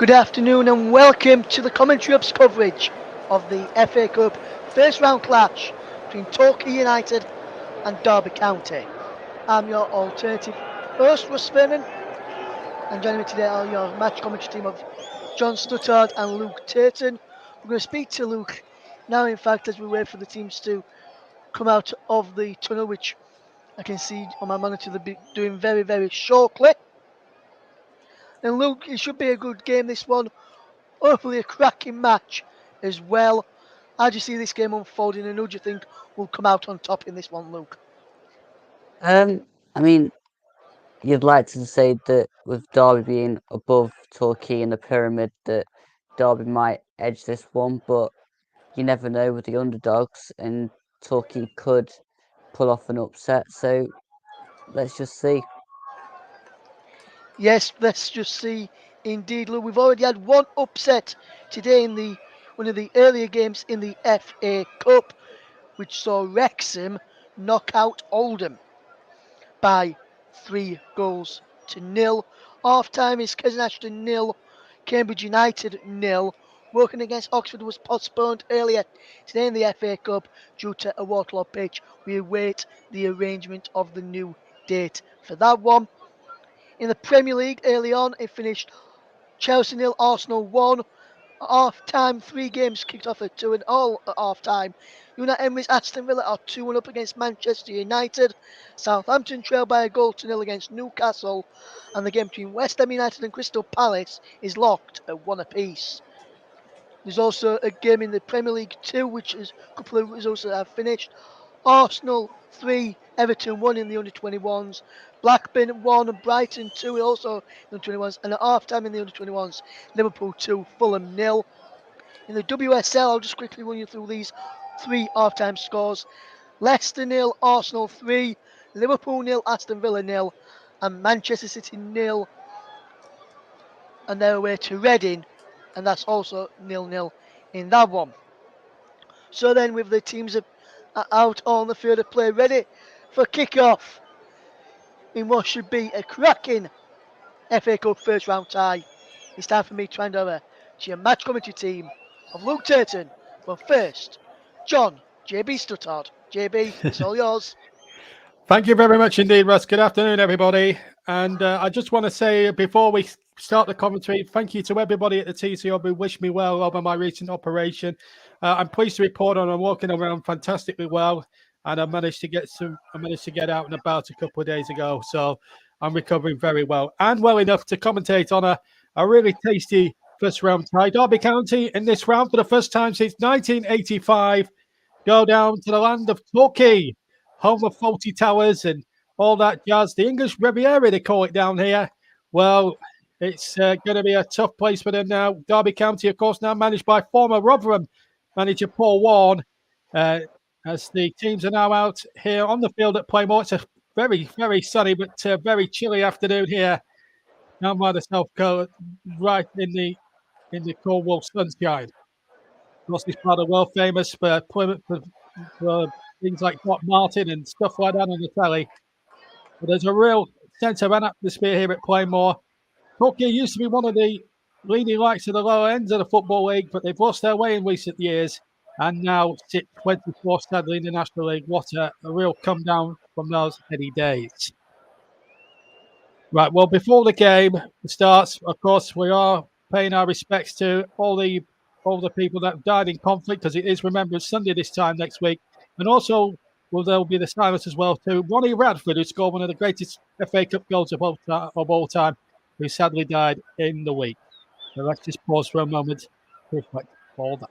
Good afternoon and welcome to the Commentary Up's coverage of the FA Cup first round clash between Torquay United and Derby County. I'm your alternative host, Russ Vernon, and joining me today are your match commentary team of John Stuttard and Luke Turton. We're going to speak to Luke now, in fact, as we wait for the teams to come out of the tunnel, which I can see on my monitor they'll be doing very, very shortly. And Luke, it should be a good game, this one. Hopefully a cracking match as well. How do you see this game unfolding, and who do you think will come out on top in this one, Luke? I mean, you'd like to say that with Derby being above Torquay in the pyramid, that Derby might edge this one, but you never know with the underdogs, and Torquay could pull off an upset. So let's just see. Yes, let's just see. Indeed, Luke, we've already had one upset today in the one of the earlier games in the FA Cup, which saw Wrexham knock out Oldham by 3 goals to nil. Half time is Cousin Ashton nil, Cambridge United nil. Working against Oxford was postponed earlier today in the FA Cup due to a waterlogged pitch. We await the arrangement of the new date for that one. In the Premier League, early on, it finished Chelsea nil, Arsenal 1. Half time, 3 games kicked off at 2 and all at half time. Unai Emery's Aston Villa are 2-1 up against Manchester United. Southampton trail by a goal-to-nil against Newcastle. And the game between West Ham United and Crystal Palace is locked at 1 apiece. There's also a game in the Premier League 2, which is a couple of results that have finished. Arsenal 3, Everton 1 in the under-21s. Blackburn 1, Brighton 2 also in the under-21s. And at half-time in the under-21s, Liverpool 2, Fulham 0. In the WSL, I'll just quickly run you through these 3 half-time scores. Leicester 0, Arsenal 3, Liverpool 0, Aston Villa 0, and Manchester City 0, and their way to Reading, and that's also 0-0 in that one. So then, with the teams out on the field of play, ready for kick-off in what should be a cracking FA Cup first round tie, it's time for me to hand over to your match committee team of Luke Turton. But first, John JB Stuttard. JB, it's all yours. Thank you very much indeed, Russ. Good afternoon, everybody. And I just want to say before we start the commentary, thank you to everybody at the TCO who wished me well over my recent operation. I'm pleased to report on I'm walking around fantastically well, and I managed to get out and about a couple of days ago. So I'm recovering very well and well enough to commentate on a really tasty first round tie. Derby County in this round for the first time since 1985 go down to the land of Torquay, home of Faulty Towers and all that jazz. The English Riviera, they call it down here. Well, it's going to be a tough place for them now. Derby County, of course, now managed by former Rotherham manager Paul Warne. As the teams are now out here on the field at Playmore. It's a very, very sunny but very chilly afternoon here down by the South Coast, right in the Cornwall sunshine. Of course, this part of world famous for Plymouth for things like Doc Martin and stuff like that on the telly. But there's a real sense of an atmosphere here at Playmore. Torquay used to be one of the leading lights of the lower ends of the Football League, but they've lost their way in recent years and now sit 24th sadly in the National League. What a real come down from those heady days. Right, well, before the game starts, of course, we are paying our respects to all the people that have died in conflict, because it is Remembrance Sunday this time next week. And also, well, there will be the silence as well to Ronnie Radford, who scored one of the greatest FA Cup goals of all time, who sadly died in the week. So let's just pause for a moment to reflect all that.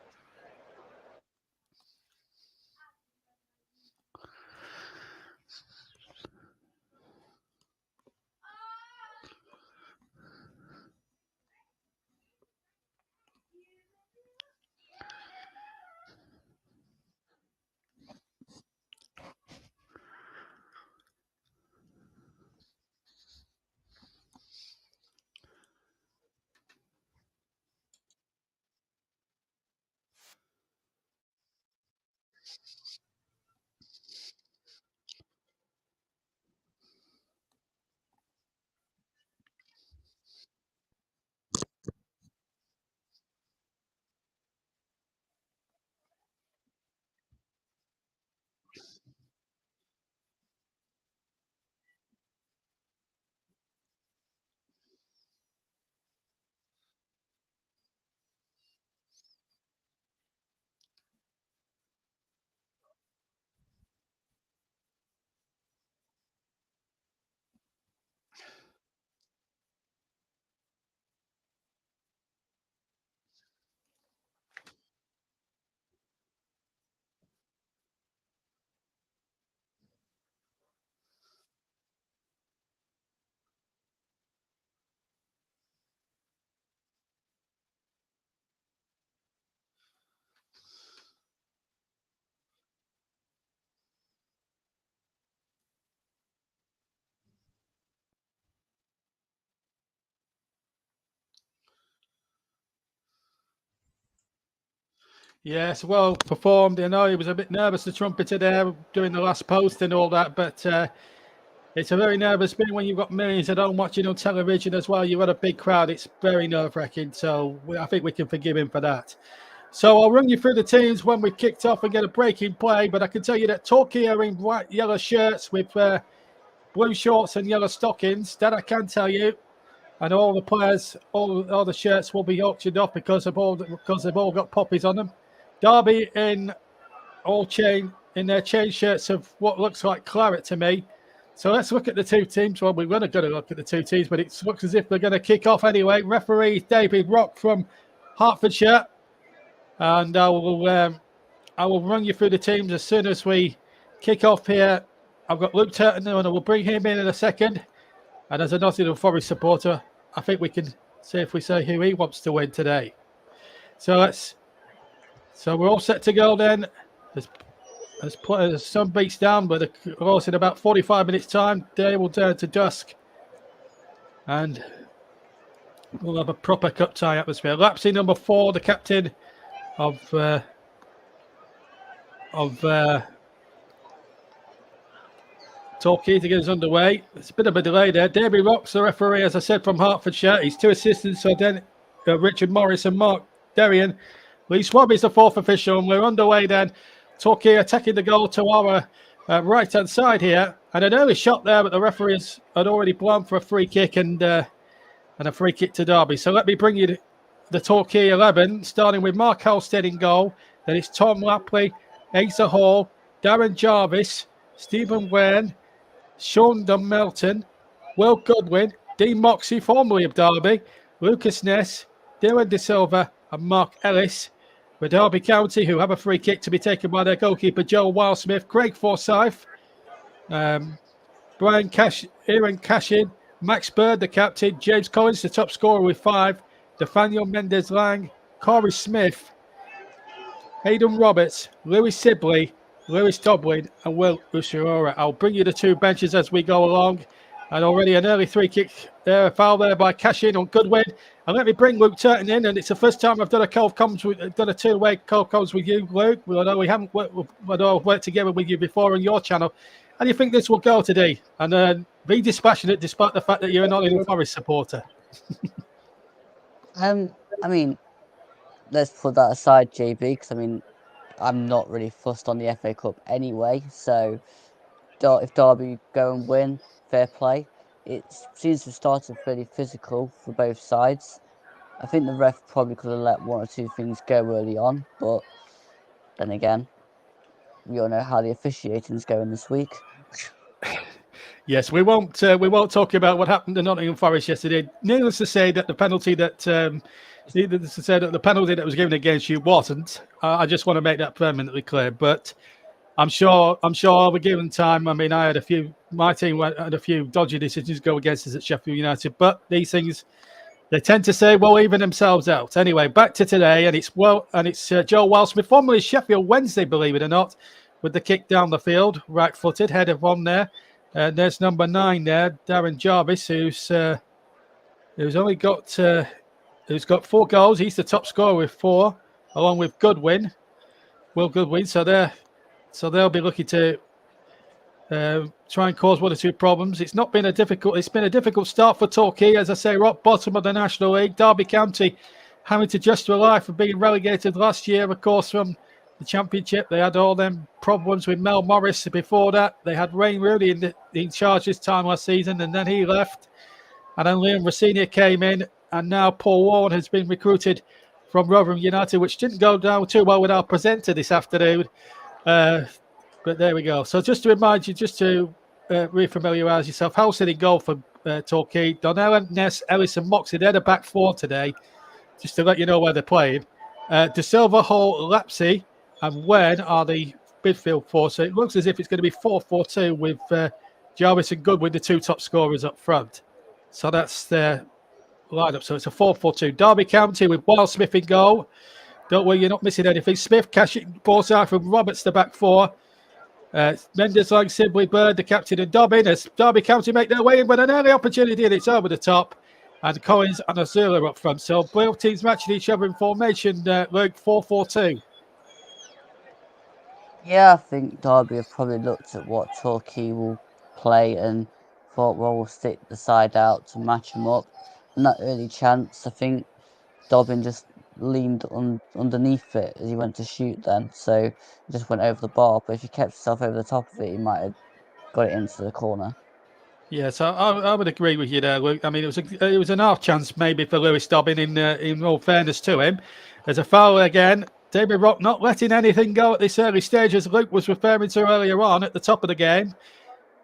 Yes, well performed. I know he was a bit nervous, the trumpeter there, doing the last post and all that, but it's a very nervous bit when you've got millions at home watching on television as well. You've got a big crowd. It's very nerve-wracking, so I think we can forgive him for that. So I'll run you through the teams when we've kicked off and get a break in play, but I can tell you that Torquay are in white, yellow shirts with blue shorts and yellow stockings. That I can tell you. And all the players, all the shirts will be auctioned off because they've all got poppies on them. Derby in their chain shirts of what looks like claret to me. So let's look at the two teams. Well, we're going to look at the two teams, but it looks as if they're going to kick off anyway. Referee David Rock from Hertfordshire, and I will run you through the teams as soon as we kick off here. I've got Luke Turton, and I will bring him in a second. And as a Nottingham Forest supporter, I think we can see if we say who he wants to win today. So we're all set to go then. As the sun beats down, but of course in about 45 minutes' time, day will turn to dusk, and we'll have a proper cup tie atmosphere. Lapsy number 4, the captain of Torquay to get us underway. It's a bit of a delay there. Davy Rocks, the referee, as I said, from Hertfordshire. His two assistants are then Richard Morris and Mark Derrian. Lee Swab is the 4th official, and we're underway then. Torquay attacking the goal to our right-hand side here. And an early shot there, but the referees had already blown for a free kick and a free kick to Derby. So let me bring you the Torquay 11, starting with Mark Halstead in goal. Then it's Tom Lapley, Asa Hall, Darren Jarvis, Stephen Wayne, Sean Dunmelton, Will Goodwin, Dean Moxey, formerly of Derby, Lucas Ness, Dylan De Silva, and Mark Ellis. For Derby County, who have a free kick to be taken by their goalkeeper, Joel Wildsmith, Craig Forsyth, Aaron Cashin, Max Bird, the captain, James Collins, the top scorer with 5, Nathaniel Mendes-Lang, Corey Smith, Hayden Roberts, Lewis Sibley, Lewis Doblin, and Will Usura. I'll bring you the two benches as we go along. And already an early free kick there, a foul there by Cashin on Goodwin. And let me bring Luke Turton in. And it's the first time I've done a two-way call comms with you, Luke. Although we haven't worked together with you before on your channel. How do you think this will go today? And be dispassionate despite the fact that you're a Nottingham Forest supporter. I mean, let's put that aside, JB, because I mean, I'm not really fussed on the FA Cup anyway. So if Derby go and win, fair play. It seems to have started fairly physical for both sides. I think the ref probably could have let one or two things go early on, but then again, we all know how the officiating's going this week. Yes, we won't talk about what happened to Nottingham Forest yesterday. Needless to say that the penalty that was given against you wasn't. I just want to make that permanently clear. But I'm sure over given time. I mean, my team had a few dodgy decisions go against us at Sheffield United. But these things, they tend to say, well, even themselves out. Anyway, back to today, and it's Joe Wildsmith, formerly Sheffield Wednesday, believe it or not, with the kick down the field, right-footed, header one there. There's number 9 there, Darren Jarvis, who's got 4 goals. He's the top scorer with 4, along with Will Goodwin. So they'll be looking to try and cause 1 or 2 problems. It's been a difficult start for Torquay, as I say, rock bottom of the National League. Derby County having to just rely for being relegated last year, of course, from the Championship. They had all them problems with Mel Morris before that. They had Wayne Rooney in charge this time last season, and then he left. And then Liam Rossini came in, and now Paul Warren has been recruited from Rotherham United, which didn't go down too well with our presenter this afternoon. But there we go. So just to remind you, just to re-familiarise yourself, Halstead in goal for Torquay. Donnell, Ness, Ellis and Moxie, they're the back 4 today, just to let you know where they're playing. De Silva, Hall, Lapsy and Wen are the midfield 4. So it looks as if it's going to be 4-4-2 with Jarvis and Goodwin, the 2 top scorers up front. So that's their lineup. So it's a 4-4-2. Derby County with Wildsmith in goal. Don't worry, you're not missing anything. Smith, Cashing, Forsyth from Roberts, the back 4. Mendes-Lang, Sibley, Bird, the captain, and Dobbin. As Derby County make their way in with an early opportunity, and it's over the top. And Collins and Azula up front. So both teams matching each other in formation, Luke, 4-4-2. Yeah, I think Derby have probably looked at what Torquay will play and thought, well, we'll stick the side out to match them up. And that early chance, I think Dobbin just leaned underneath it as he went to shoot then. So he just went over the bar. But if he kept himself over the top of it, he might have got it into the corner. Yeah, so I would agree with you there, Luke. I mean, it was an half chance maybe for Lewis Dobbin in all fairness to him. There's a foul again. David Rock not letting anything go at this early stage, as Luke was referring to earlier on at the top of the game.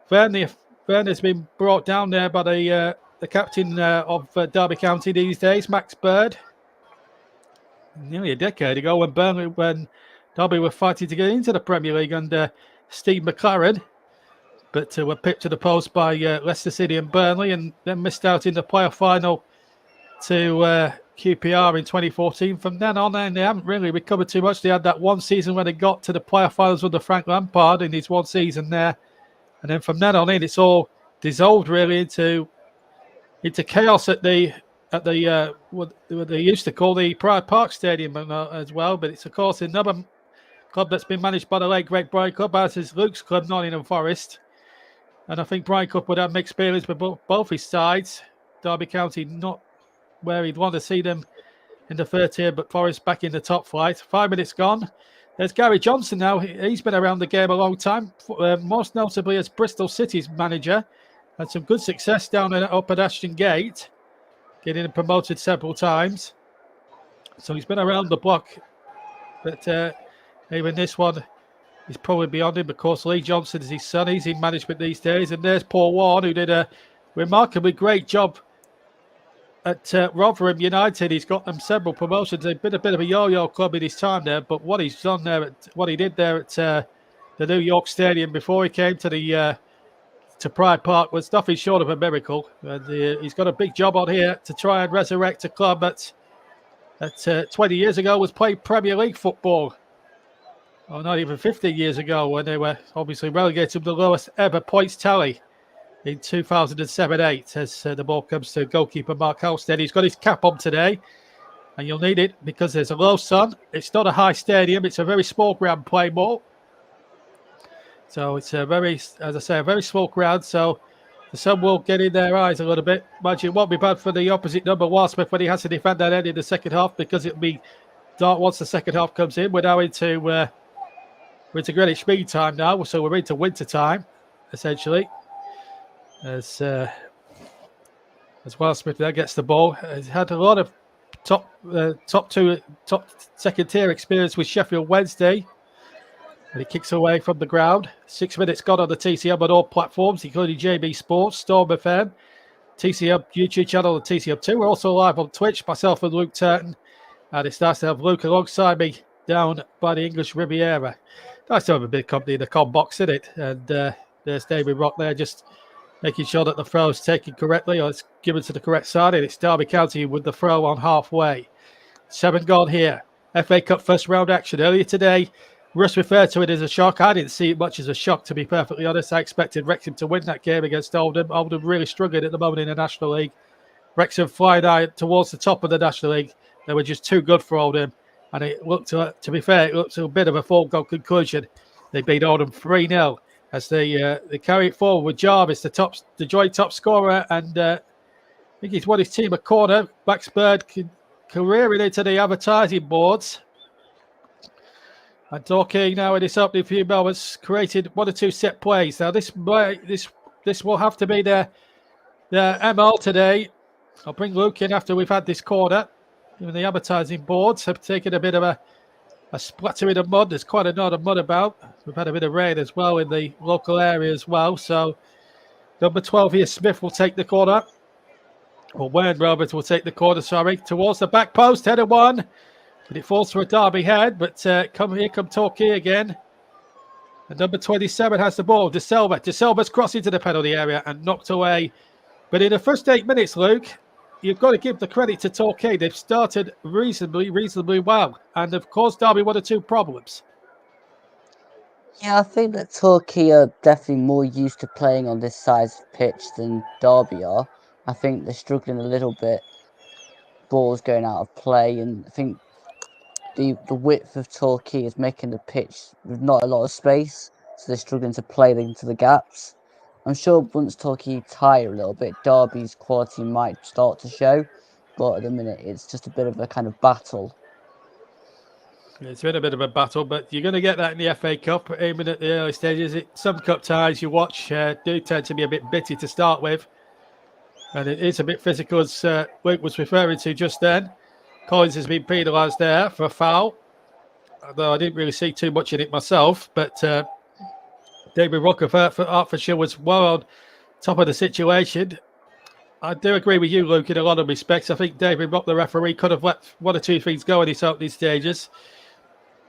Verne has been brought down there by the captain of Derby County these days, Max Bird. Nearly a decade ago, when Derby were fighting to get into the Premier League under Steve McLaren, but were pipped to the post by Leicester City and Burnley, and then missed out in the playoff final to QPR in 2014. From then on, and they haven't really recovered too much. They had that one season when they got to the playoff finals under Frank Lampard in his one season there, and then from then on in, it's all dissolved really into chaos at what they used to call the Pride Park Stadium as well. But it's of course another club that's been managed by the late great Brian Clough, as is Luke's club, Nottingham Forest. And I think Brian Clough would have mixed feelings with both his sides. Derby County not where he'd want to see them in the third tier, but Forest back in the top flight. 5 minutes gone. There's Gary Johnson now. He's been around the game a long time, most notably as Bristol City's manager. Had some good success down up at Ashton Gate, getting promoted several times. So he's been around the block. But even this one, he's probably beyond him. Of course, Lee Johnson is his son. He's in management these days. And there's Paul Warren, who did a remarkably great job at Rotherham United. He's got them several promotions. They've been a bit of a yo-yo club in his time there. But what he's done there, what he did there at the New York Stadium before he came to Pride Park was nothing short of a miracle. And he's got a big job on here to try and resurrect a club that 20 years ago was playing Premier League football. Or not even 15 years ago, when they were obviously relegated to the lowest ever points tally in 2007-8, as the ball comes to goalkeeper Mark Halstead. He's got his cap on today, and you'll need it because there's a low sun. It's not a high stadium. It's a very small ground playing ball. So it's a very small crowd. So the sun will get in their eyes a little bit. Mind you, it won't be bad for the opposite number, Walsmith, when he has to defend that end in the second half, because it'll be dark once the second half comes in. We're now into Greenwich Mean Time now, so we're into winter time, essentially. As Walsmith there gets the ball, he's had a lot of top second tier experience with Sheffield Wednesday. And he kicks away from the ground. 6 minutes gone on the TCM on all platforms, including JB Sports, Storm FM, TCM YouTube channel, and TCM2. We're also live on Twitch, myself and Luke Turton. And it's nice to have Luke alongside me down by the English Riviera. Nice to have a big company in the com box, isn't it? And there's David Rock there, just making sure that the throw is taken correctly, or it's given to the correct side. And it's Derby County with the throw on halfway. 7 gone here. FA Cup first round action earlier today. Russ referred to it as a shock. I didn't see it much as a shock, to be perfectly honest. I expected Wrexham to win that game against Oldham. Oldham really struggling at the moment in the National League. Wrexham flying out towards the top of the National League. They were just too good for Oldham. And it looked, to be fair, it looked a bit of a foregone conclusion. They beat Oldham 3-0 as they carry it forward with Jarvis, the joint top scorer. And I think he's won his team a corner. Max Bird careering into the advertising boards. And Torquay now in this opening few moments created 1 or 2 set plays. Now this will have to be their ML today. I'll bring Luke in after we've had this corner. Even the advertising boards have taken a bit of a splattering of mud. There's quite a lot of mud about. We've had a bit of rain as well in the local area as well. So number 12 here, Smith, will take the corner. Or Wayne Roberts will take the corner, towards the back post. Header one. But it falls for a Derby head, but here come Torquay again. And number 27 has the ball, De Silva. De Silva's crossed into the penalty area and knocked away. But in the first 8 minutes, Luke, you've got to give the credit to Torquay. They've started reasonably well. And of course, Derby 1 or 2 problems. Yeah, I think that Torquay are definitely more used to playing on this size of pitch than Derby are. I think they're struggling a little bit. Balls going out of play, and I think the width of Torquay is making the pitch with not a lot of space, so they're struggling to play into the gaps. I'm sure once Torquay tire a little bit, Derby's quality might start to show, but at the minute it's just a bit of a kind of battle. It's been a bit of a battle, but you're going to get that in the FA Cup, aiming at the early stages. Some cup ties you watch do tend to be a bit bitty to start with, and it is a bit physical, as Luke was referring to just then. Collins has been penalised there for a foul, although I didn't really see too much in it myself, but David Rockefeller for Hertfordshire was well on top of the situation. I do agree with you, Luke, in a lot of respects. I think David Rock, the referee, could have let one or two things go in his opening stages.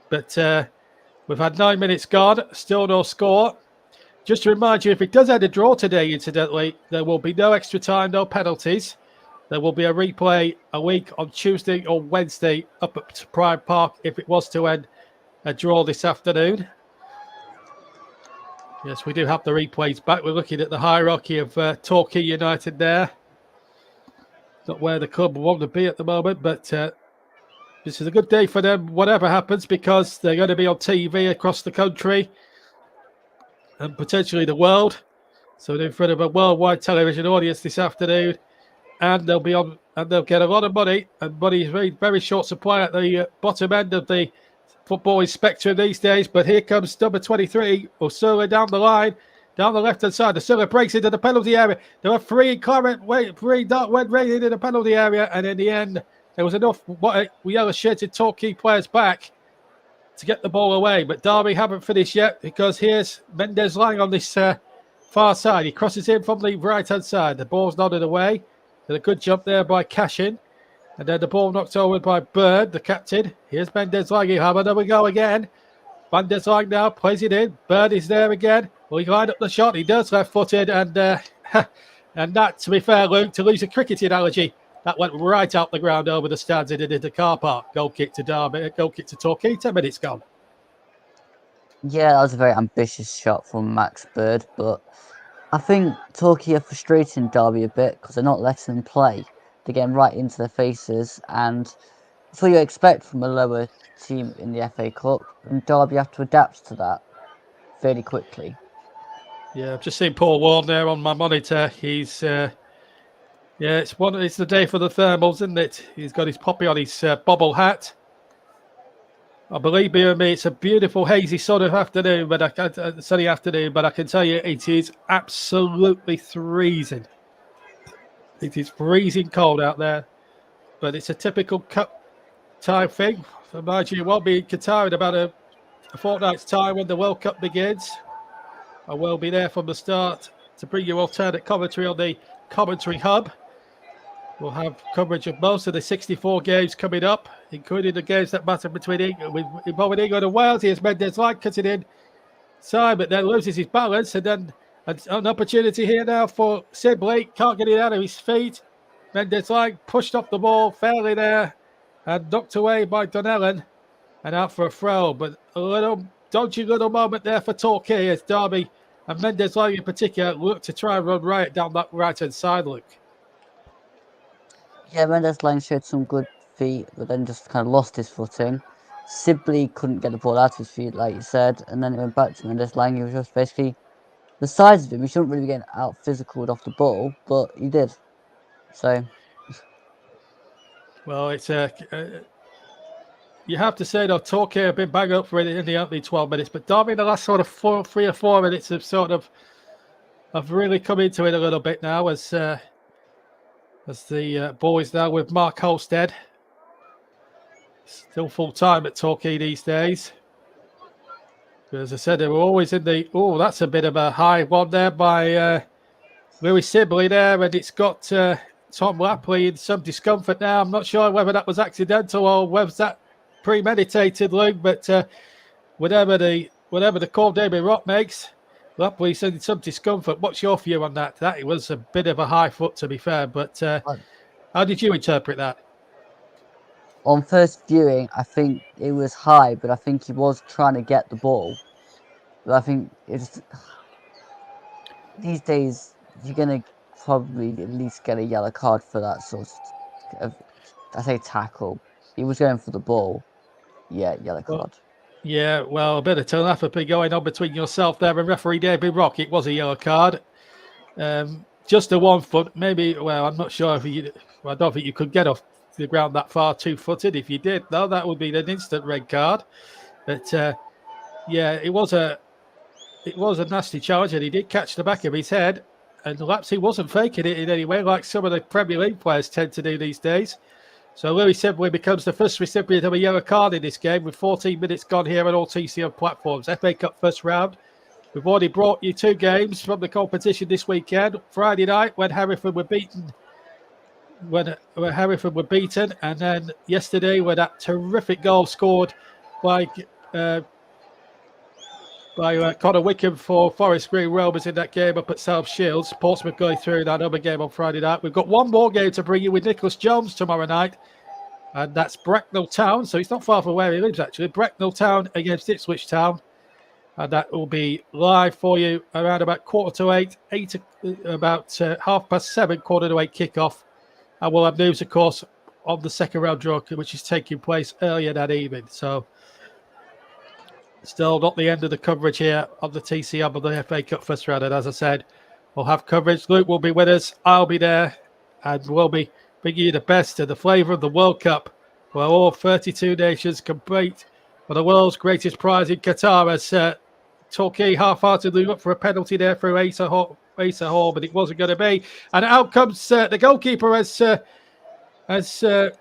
But we've had 9 minutes gone, still no score. Just to remind you, if it does end a draw today, incidentally, there will be no extra time, no penalties. There will be a replay a week on Tuesday or Wednesday up at Pride Park if it was to end a draw this afternoon. Yes, we do have the replays back. We're looking at the hierarchy of Torquay United there. Not where the club want to be at the moment, but this is a good day for them, whatever happens, because they're going to be on TV across the country and potentially the world. So they're in front of a worldwide television audience this afternoon, and they'll be on, and they'll get a lot of money. And money is very, very short supply at the bottom end of the footballing spectrum these days. But here comes number 23, Ursula down the line, down the left-hand side. Ursula breaks into the penalty area. There were three Dart went right into the penalty area, and in the end, there was enough yellow shirted Torquay players back to get the ball away. But Derby haven't finished yet, because here's Mendes lying on this far side. He crosses in from the right-hand side. The ball's nodded away. And a good jump there by Cashin. And then the ball knocked over by Bird, the captain. Here's Mendes Lang. There we go again. Mendes Lang now plays it in. Bird is there again. Well, he lined up the shot. He does left-footed. And and that, to be fair, Luke, to lose a cricket analogy, that went right out the ground over the stands and into the car park. Goal kick to Derby. Goal kick to Torquay. 10 minutes gone. Yeah, that was a very ambitious shot from Max Bird, but I think Torquay are frustrating Derby a bit because they're not letting them play. They're getting right into their faces, and that's what you expect from a lower team in the FA Cup, and Derby have to adapt to that fairly quickly. Yeah, I've just seen Paul Warren there on my monitor. He's it's the day for the thermals, isn't it? He's got his poppy on his bobble hat. I believe you me, it's a beautiful hazy sunny afternoon, but I can tell you it is absolutely freezing. It is freezing cold out there, but it's a typical cup time thing. So mind you won't be in Qatar in about a fortnight's time when the World Cup begins. I will be there from the start to bring you alternate commentary on the commentary hub. We'll have coverage of most of the 64 games coming up, including the games that matter involving England and Wales. Here's Mendes Lang cutting in side, but then loses his balance. And then an opportunity here now for Sibley. Can't get it out of his feet. Mendes Lang pushed off the ball fairly there and knocked away by Donnellan and out for a throw. But a little dodgy little moment there for Torquay as Derby and Mendes Lang in particular look to try and run right down that right-hand side, Luke. Yeah, Mendes Lang showed some good feet, but then just kind of lost his footing. Sibley couldn't get the ball out of his feet, like you said, and then it went back to Mendes Lang. He was just basically the size of him. He shouldn't really be getting out physical off the ball, but he did. So, well, it's you have to say though, Torquay have been bang up for it in the opening 12 minutes, but Derby in the last sort of 3 or 4 minutes have really come into it a little bit now as the boys now with Mark Holstead. Still full time at Torquay these days. As I said, they were always in the... Oh, that's a bit of a high one there by Louis Sibley there. And it's got Tom Lapley in some discomfort now. I'm not sure whether that was accidental or whether that premeditated, Luke. But whatever the call David Rock makes, Lapley's in some discomfort. What's your view on that? That was a bit of a high foot, to be fair. But how did you interpret that? on first viewing, I think it was high, but I think he was trying to get the ball. But I think it's these days you're gonna probably at least get a yellow card for that sort of, I say tackle. He was going for the ball. Yeah, yellow Well, card. yeah, well, a bit of telepathy going on between yourself there and referee David Rock. It was a yellow card. Just a 1 foot, maybe. Well, I'm not sure if you. Well, I don't think you could get off the ground that far 2-footed. If you did, though, that would be an instant red card. But yeah, it was a nasty challenge, and he did catch the back of his head. And Lapsy wasn't faking it in any way, like some of the Premier League players tend to do these days. So Louis Sibley becomes the first recipient of a yellow card in this game with 14 minutes gone here on all TCO platforms. FA Cup first round. We've already brought you 2 games from the competition this weekend. Friday night when Hereford were beaten, and then yesterday when that terrific goal scored by Connor Wickham for Forest Green Rovers in that game up at South Shields. Portsmouth going through that other game on Friday night. We've got one more game to bring you with Nicholas Jones tomorrow night, and that's Bracknell Town. So it's not far from where he lives, actually. Bracknell Town against Ipswich Town. And that will be live for you around about 7:15, about 7:30, 7:45 kickoff. And we'll have news, of course, on the second round draw, which is taking place earlier that evening. So still not the end of the coverage here on the TCM of the FA Cup first round. And as I said, we'll have coverage. Luke will be with us. I'll be there. And we'll be bringing you the best of the flavour of the World Cup, where all 32 nations compete for the world's greatest prize in Qatar, as Torquay half-heartedly looked for a penalty there through Asa Hall, but it wasn't going to be. And out comes the goalkeeper as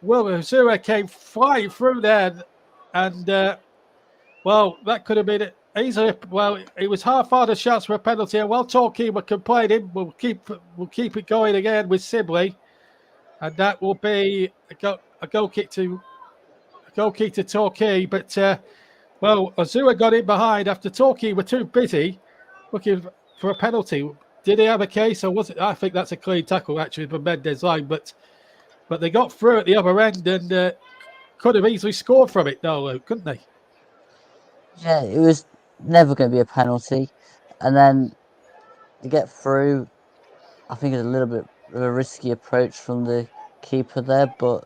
Will Zura came flying through there. And, well, that could have been it. Easily, well, it was half-hearted shots for a penalty. And while Torquay were complaining, we'll keep it going again with Sibley. And that will be a goal kick to Torquay. But, well, Azua got in behind after Torquay were too busy looking for a penalty. Did he have a case, or was it? I think that's a clean tackle, actually, from Mendes line. But they got through at the other end and could have easily scored from it, though, Luke, couldn't they? Yeah, it was never going to be a penalty. And then to get through, I think it's a little bit of a risky approach from the keeper there, but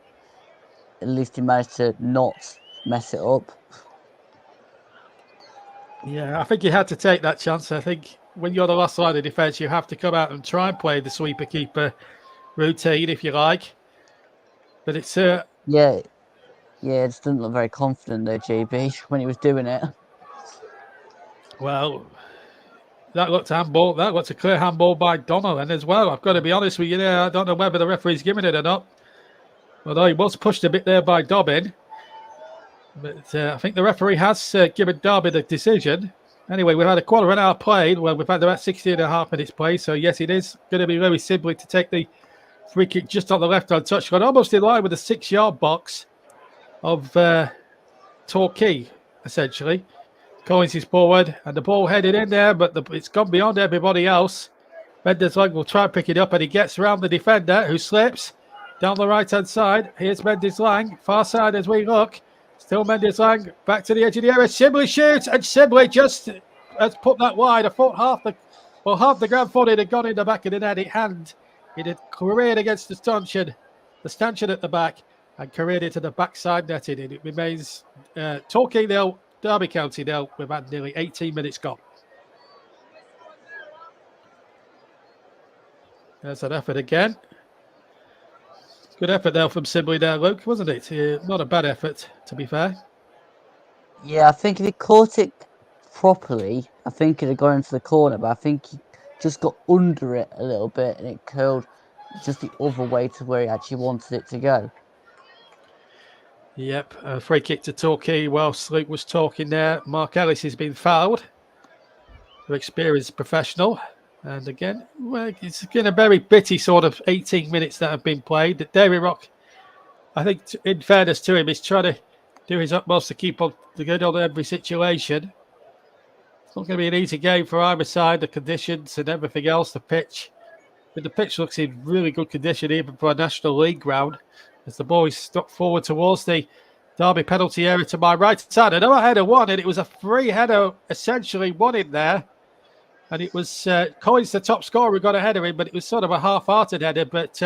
at least he managed to not mess it up. Yeah, I think he had to take that chance. I think when you're the last line of defence, you have to come out and try and play the sweeper keeper routine, if you like. But it's yeah, it just didn't look very confident though, JB, when he was doing it. Well, that looked handball. That looked a clear handball by Donnellan as well. I've got to be honest with you there. I don't know whether the referee's giving it or not. Although he was pushed a bit there by Dobbin. But I think the referee has given Derby the decision. Anyway, we've had a quarter of an hour played. Well, we've had about 16 and a half minutes played. So, yes, it is going to be very Sibley to take the free kick just on the left-hand touchline, almost in line with the 6-yard box of Torquay, essentially. Collins is forward, and the ball headed in there, but it's gone beyond everybody else. Mendes Lang will try and pick it up, and he gets around the defender, who slips down the right-hand side. Here's Mendes Lang, far side as we look. Still Mendes Lang, back to the edge of the area. Sibley shoots, and Sibley just has put that wide. A foot, half the ground foot had gone in the back of the net. It had careered against the stanchion at the back, and careered into the backside netting. And it remains Torquay 0, Derby County 0. We've had nearly 18 minutes gone. There's an effort again. Good effort there from Sibley there, Luke, wasn't it? Not a bad effort, to be fair. Yeah, I think if he caught it properly, I think it'd have gone into the corner, but I think he just got under it a little bit and it curled just the other way to where he actually wanted it to go. Yep, a free kick to Torquay whilst Luke was talking there. Mark Ellis has been fouled. An experienced professional. And again, well, it's been a very bitty sort of 18 minutes that have been played. David Rock, I think, in fairness to him, is trying to do his utmost to keep on the good on every situation. It's not going to be an easy game for either side. The conditions and everything else, the pitch. But the pitch looks in really good condition, even for a National League ground. As the boys step forward towards the Derby penalty area to my right side. Another header won, and it was a free header essentially won in there. And it was Collins, the top scorer, who got a header in, but it was sort of a half-hearted header. But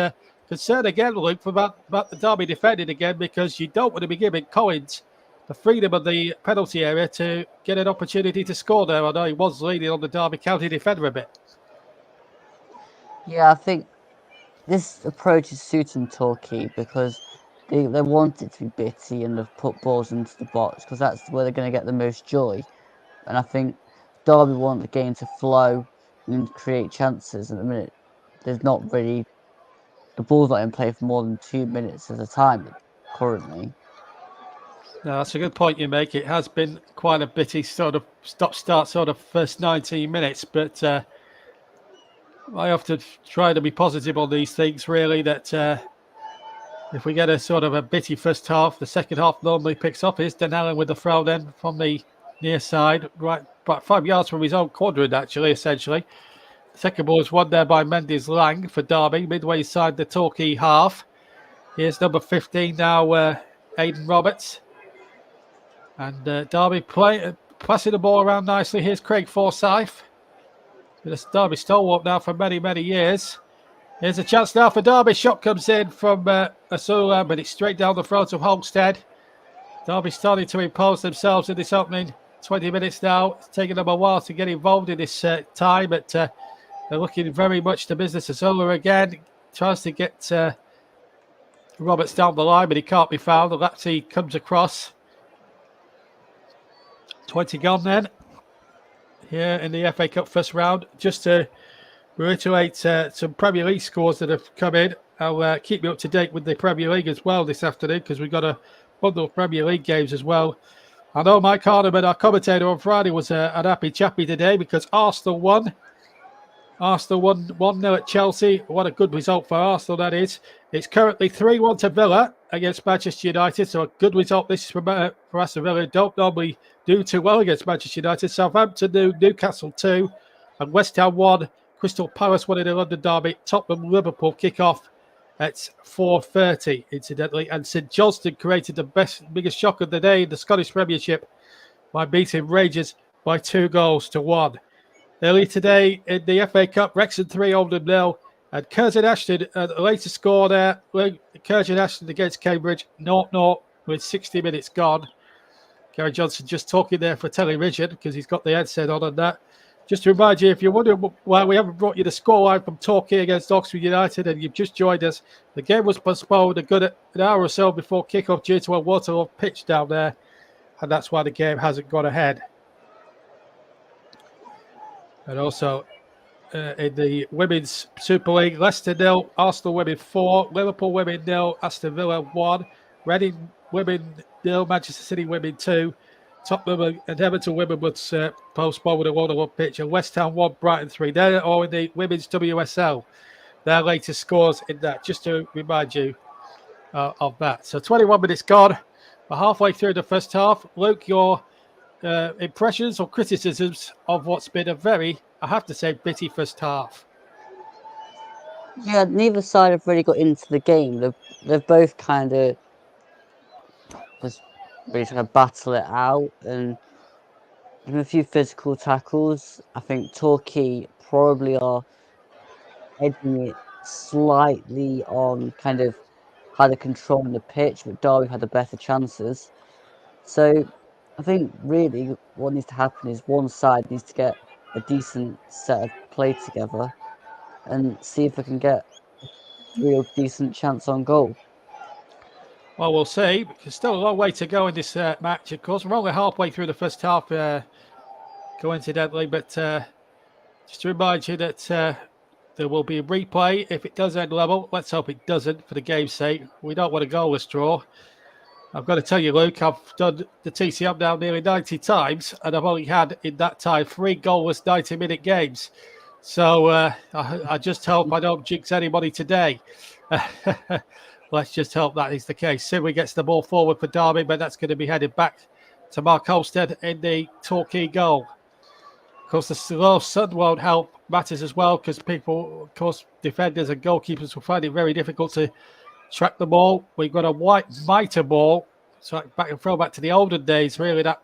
concern again, Luke, about the Derby defending again, because you don't want to be giving Collins the freedom of the penalty area to get an opportunity to score there. I know he was leaning on the Derby County defender a bit. Yeah, I think this approach is suiting Torquay because they want it to be bitty and they've put balls into the box because that's where they're going to get the most joy. And I think Derby want the game to flow and create chances. At the minute, there's not really the ball's not in play for more than 2 minutes at a time currently. No, that's a good point you make. It has been quite a bitty sort of stop-start sort of first 19 minutes, but I have to try to be positive on these things, really, that if we get a sort of a bitty first half, the second half normally picks up. Is Den Allen with the throw then from the near side, right about 5 yards from his own quadrant, actually, essentially. The second ball is won there by Mendes Lang for Derby, midway side the Torquay half. Here's number 15 now, Aidan Roberts. And Derby passing the ball around nicely. Here's Craig Forsyth. This Derby stalwart now for many, many years. Here's a chance now for Derby. Shot comes in from Asula, but it's straight down the throat of Holmstead. Derby starting to impose themselves in this opening 20 minutes now. It's taken them a while to get involved in this tie, but they're looking very much to business. Asula again tries to get Roberts down the line, but he can't be found. The Lapsy comes across. 20 gone then here in the FA Cup first round. Just to reiterate some Premier League scores that have come in. I'll keep you up to date with the Premier League as well this afternoon because we've got a bundle of Premier League games as well. I know Mike Hardeman, our commentator on Friday, was an happy chappy today because Arsenal won. Arsenal won 1-0 at Chelsea. What a good result for Arsenal, that is. It's currently 3-1 to Villa against Manchester United. So a good result this is for Aston Villa. Don't normally do too well against Manchester United. Southampton 2, Newcastle 2, and West Ham 1. Crystal Palace 1 in the London derby. Tottenham Liverpool kick off at 4:30, incidentally. And St Johnstone created the biggest shock of the day in the Scottish Premiership by beating Rangers by 2-1. Earlier today in the FA Cup, Wrexham 3, Oldham 0. And Curzon Ashton, the latest score there, Curzon Ashton against Cambridge, 0-0 with 60 minutes gone. Gary Johnson just talking there for television because he's got the headset on and that. Just to remind you, if you're wondering why we haven't brought you the scoreline from Torquay against Oxford United and you've just joined us, the game was postponed a good an hour or so before kick-off due to a waterlogged pitch down there, and that's why the game hasn't gone ahead. And also in the Women's Super League, Leicester 0, Arsenal Women 4, Liverpool Women 0, Aston Villa 1, Reading Women 0, Manchester City Women 2, Tottenham and Everton Women was postponed with a 1-1 pitch, and West Ham 1, Brighton 3. They're all in the Women's WSL. Their latest scores in that, just to remind you of that. So 21 minutes gone. We're halfway through the first half. Luke, your impressions or criticisms of what's been a very, I have to say, bitty first half? Yeah, neither side have really got into the game. They've both kind of just really trying to battle it out and give a few physical tackles. I think Torquay probably are edging it slightly on kind of how they're controlling the pitch, but Derby had the better chances. So I think really what needs to happen is one side needs to get a decent set of play together and see if they can get a real decent chance on goal. Well, we'll see. There's still a long way to go in this match, of course. We're only halfway through the first half, coincidentally, but just to remind you that there will be a replay if it does end level. Let's hope it doesn't for the game's sake. We don't want a goalless draw. I've got to tell you, Luke, I've done the TCM now nearly 90 times, and I've only had in that time 3 goalless 90-minute games. So I just hope I don't jinx anybody today. Let's just hope that is the case. Sidney gets the ball forward for Derby, but that's going to be headed back to Mark Holstead in the Torquay goal. Of course, the slow sun won't help matters as well because people, of course, defenders and goalkeepers will find it very difficult to track the ball. We've got a white mitre ball, so back and throw back to the olden days, really, that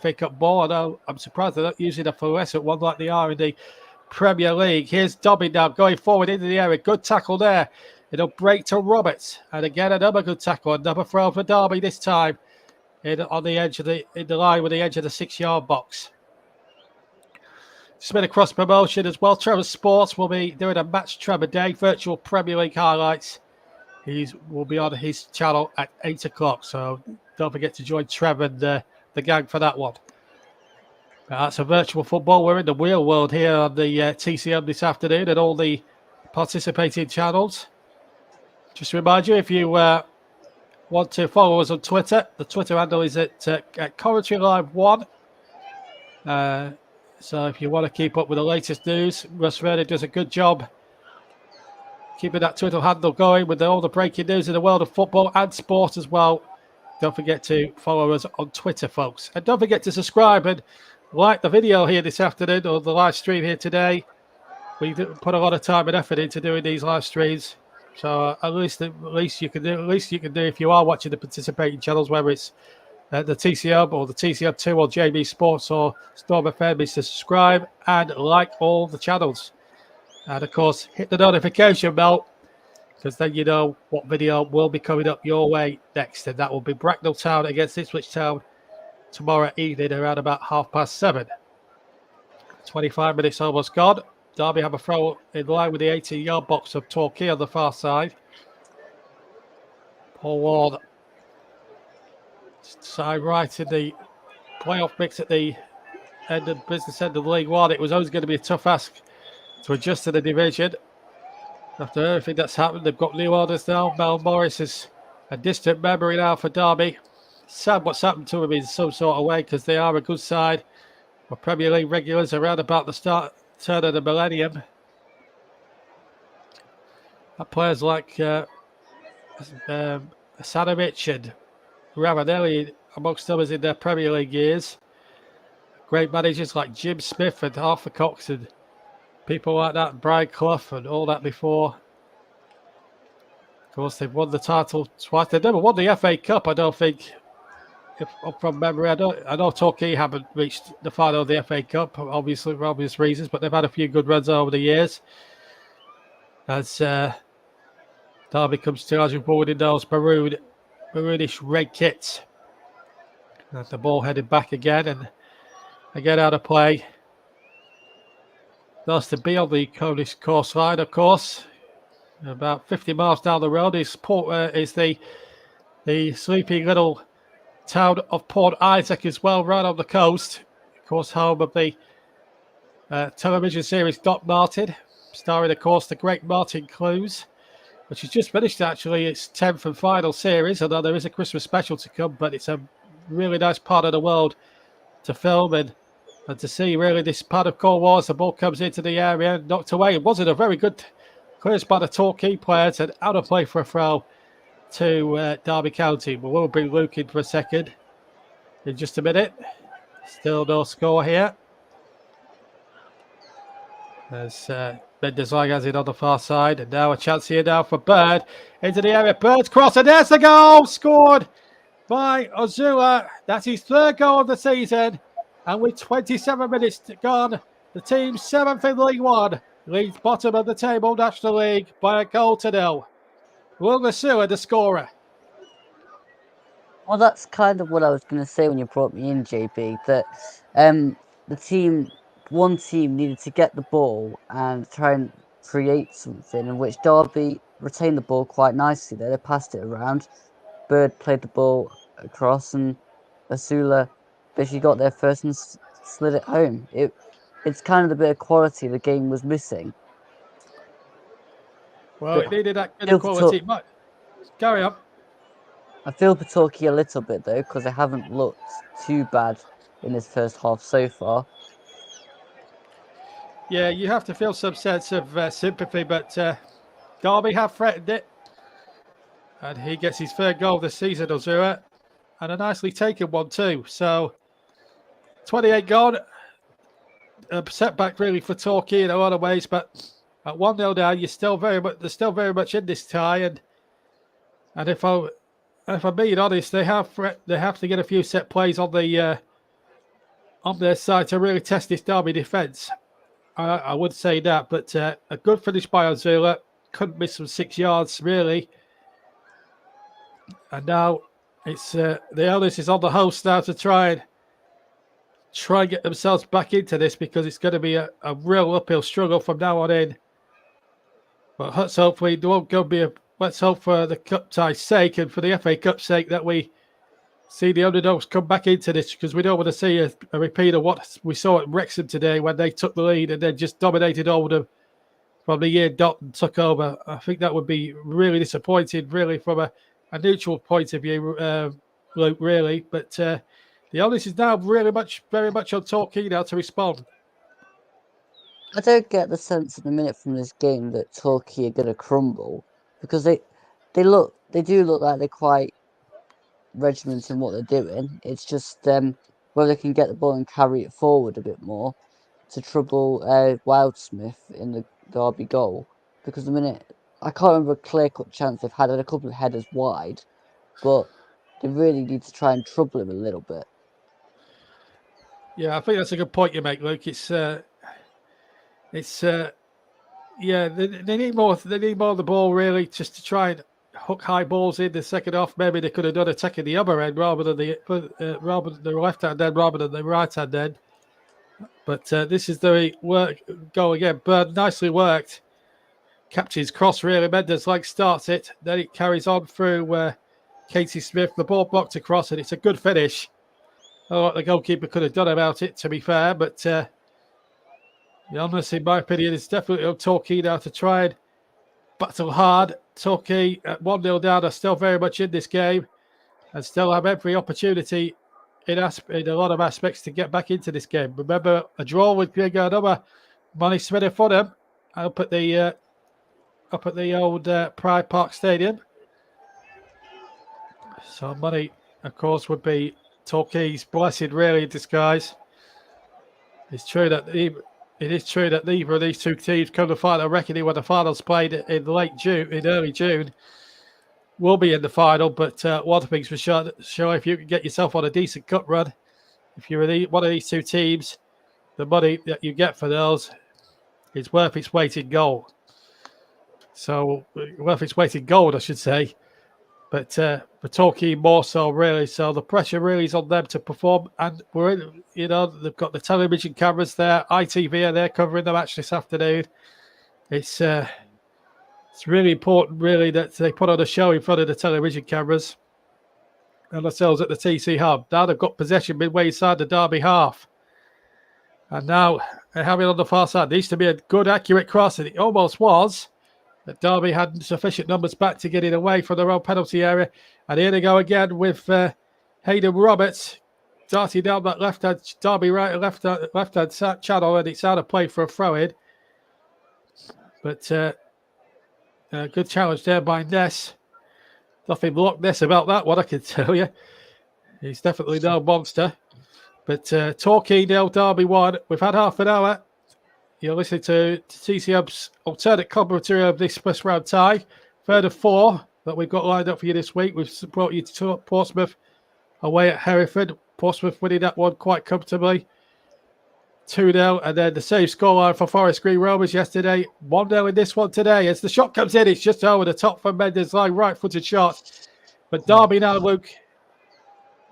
FA Cup ball. Although I'm surprised they're not using a fluorescent one like they are in the Premier League. Here's Dobbin now going forward into the area. Good tackle there. It'll break to Roberts. And again, another good tackle. Another throw for Derby this time. on the edge of in the line with the edge of the 6-yard box. Smith across promotion as well. Trevor Sports will be doing a Match Trevor Day virtual Premier League highlights. He will be on his channel at 8 o'clock. So don't forget to join Trevor and the gang for that one. That's a virtual football. We're in the real world here on the TCM this afternoon and all the participating channels. Just to remind you, if you want to follow us on Twitter, the Twitter handle is at Commentary Live 1. So if you want to keep up with the latest news, Russ Vernon does a good job keeping that Twitter handle going with all the breaking news in the world of football and sport as well. Don't forget to follow us on Twitter, folks. And don't forget to subscribe and like the video here this afternoon or the live stream here today. We put a lot of time and effort into doing these live streams. So at least you can do if you are watching the participating channels, whether it's the TCM or the TCM2 or JB Sports or Storm FM, is to subscribe and like all the channels. And of course, hit the notification bell because then you know what video will be coming up your way next. And that will be Bracknell Town against Ipswich Town tomorrow evening around about 7:30. 25 minutes almost gone. Derby have a throw in line with the 18-yard box of Torquay on the far side. Paul Ward side right in the playoff mix at the business end of League One. It was always going to be a tough ask to adjust to the division. After everything that's happened, they've got new orders now. Mel Morris is a distant memory now for Derby. Sad what's happened to them in some sort of way because they are a good side. For Premier League regulars around about the turn of the millennium. Players like Asanovic and Ravanelli, amongst others in their Premier League years. Great managers like Jim Smith and Arthur Cox and people like that, Brian Clough and all that before. Of course, they've won the title twice. They've never won the FA Cup, I don't think. If up from memory, I know Torquay haven't reached the final of the FA Cup, obviously for obvious reasons, but they've had a few good runs over the years. As Derby comes to charging forward in those maroonish red kits. And the ball headed back again and again out of play. Nice to be on the Cornish coastline, of course. About 50 miles down the road is the sleepy little town of Port Isaac as well, right on the coast. Of course, home of the television series Doc Martin, starring, of course, the great Martin Clues, which has just finished, actually, its 10th and final series, although there is a Christmas special to come, but it's a really nice part of the world to film and to see, really, this part of Cornwall as the ball comes into the area and knocked away. It wasn't a very good clearance by the Torquay players and out of play for a throw to Derby County. But we'll bring Luke in for a second in just a minute. Still no score here. As Mendes-Lang has it on the far side. And now a chance here now for Bird. Into the area. Bird's cross. And there's the goal. Scored by Ozula. That's his third goal of the season. And with 27 minutes gone, the team 7th in League One leads bottom of the table National League by a goal to nil. Will Ozula the scorer? Well, that's kind of what I was going to say when you brought me in, JB, that one team needed to get the ball and try and create something in which Derby retained the ball quite nicely there. They passed it around. Bird played the ball across and Ozula basically got there first and slid it home. It's kind of the bit of quality the game was missing. Well, it needed that kind of quality. Carry on. I feel for Torquay a little bit, though, because they haven't looked too bad in this first half so far. Yeah, you have to feel some sense of sympathy, but Derby have threatened it. And he gets his third goal this season, Ozura, and a nicely taken one too. So 28 gone. A setback really for Torquay in a lot of ways, but at 1-0 down, they're still very much in this tie. And if I'm being honest, they have to get a few set plays on their side to really test this Derby defence. I would say that, but a good finish by Ozula. Couldn't miss some 6 yards really. And now It's the onus is on the host now to try and get themselves back into this, because it's going to be a real uphill struggle from now on in. But let's hopefully it won't go be let's hope for the cup tie's sake and for the FA Cup's sake that we see the underdogs come back into this, because we don't want to see a repeat of what we saw at Wrexham today when they took the lead and then just dominated over them from the year Dotton took over. I think that would be really disappointing, really, from a neutral point of view, Luke, really. But the onus is now very much on Torquay now to respond. I don't get the sense in a minute from this game that Torquay are going to crumble, because they do look like they're quite regimented in what they're doing. It's just whether they can get the ball and carry it forward a bit more to trouble Wildsmith in the Derby goal, because the minute I can't remember a clear-cut chance they've had a couple of headers wide, but they really need to try and trouble him a little bit. Yeah, I think that's a good point you make, Luke. Yeah, they need more. They need more of the ball, really, just to try and hook high balls in the second half. Maybe they could have done attacking the other end rather than the left hand end rather than the right hand end. But this is the goal again. Bird nicely worked. Captain's cross, really. Mendes starts it. Then it carries on through Casey Smith. The ball blocked across, and it's a good finish. I don't know what the goalkeeper could have done about it, to be fair. But the onus, in my opinion, is definitely on Torquay now to try and battle hard. Torquay at 1-0 down are still very much in this game and still have every opportunity in a lot of aspects to get back into this game. Remember, a draw would bring another money spinner for them up at the old Pride Park Stadium. So money, of course, would be Torquay's blessing, really, in disguise. It's true that it is true that neither of these two teams come to final reckoning when the finals played in early June. Will be in the final, but one thing's for sure, if you can get yourself on a decent cup run, if you're one of these two teams, the money that you get for those is worth its weight in gold. So, worth its weight in gold, I should say. But for Torquay more so, really. So the pressure really is on them to perform. And they've got the television cameras there. ITV are there covering the match this afternoon. It's really important, really, that they put on a show in front of the television cameras and ourselves at the TC Hub. Now they've got possession midway inside the Derby half. And now they have it on the far side. It needs to be a good, accurate cross, and it almost was. But Derby had sufficient numbers back to get it away from their own penalty area. And here they go again with Hayden Roberts darting down that left-hand Derby left-hand channel, and it's out of play for a throw-in. But good challenge there by Ness. Nothing Loch Ness about that one, I can tell you. He's definitely no monster. But Torquay 0, Derby 1. We've had half an hour. You're listening to TCM's alternate commentary of this first round tie. Third of 4 that we've got lined up for you this week. We've brought you to Portsmouth away at Hereford. Portsmouth winning that one quite comfortably. 2-0. And then the same scoreline for Forest Green Rovers yesterday. 1-0 in this one today. As the shot comes in, it's just over the top for Mendes' line, right-footed shot. But Derby now, Luke.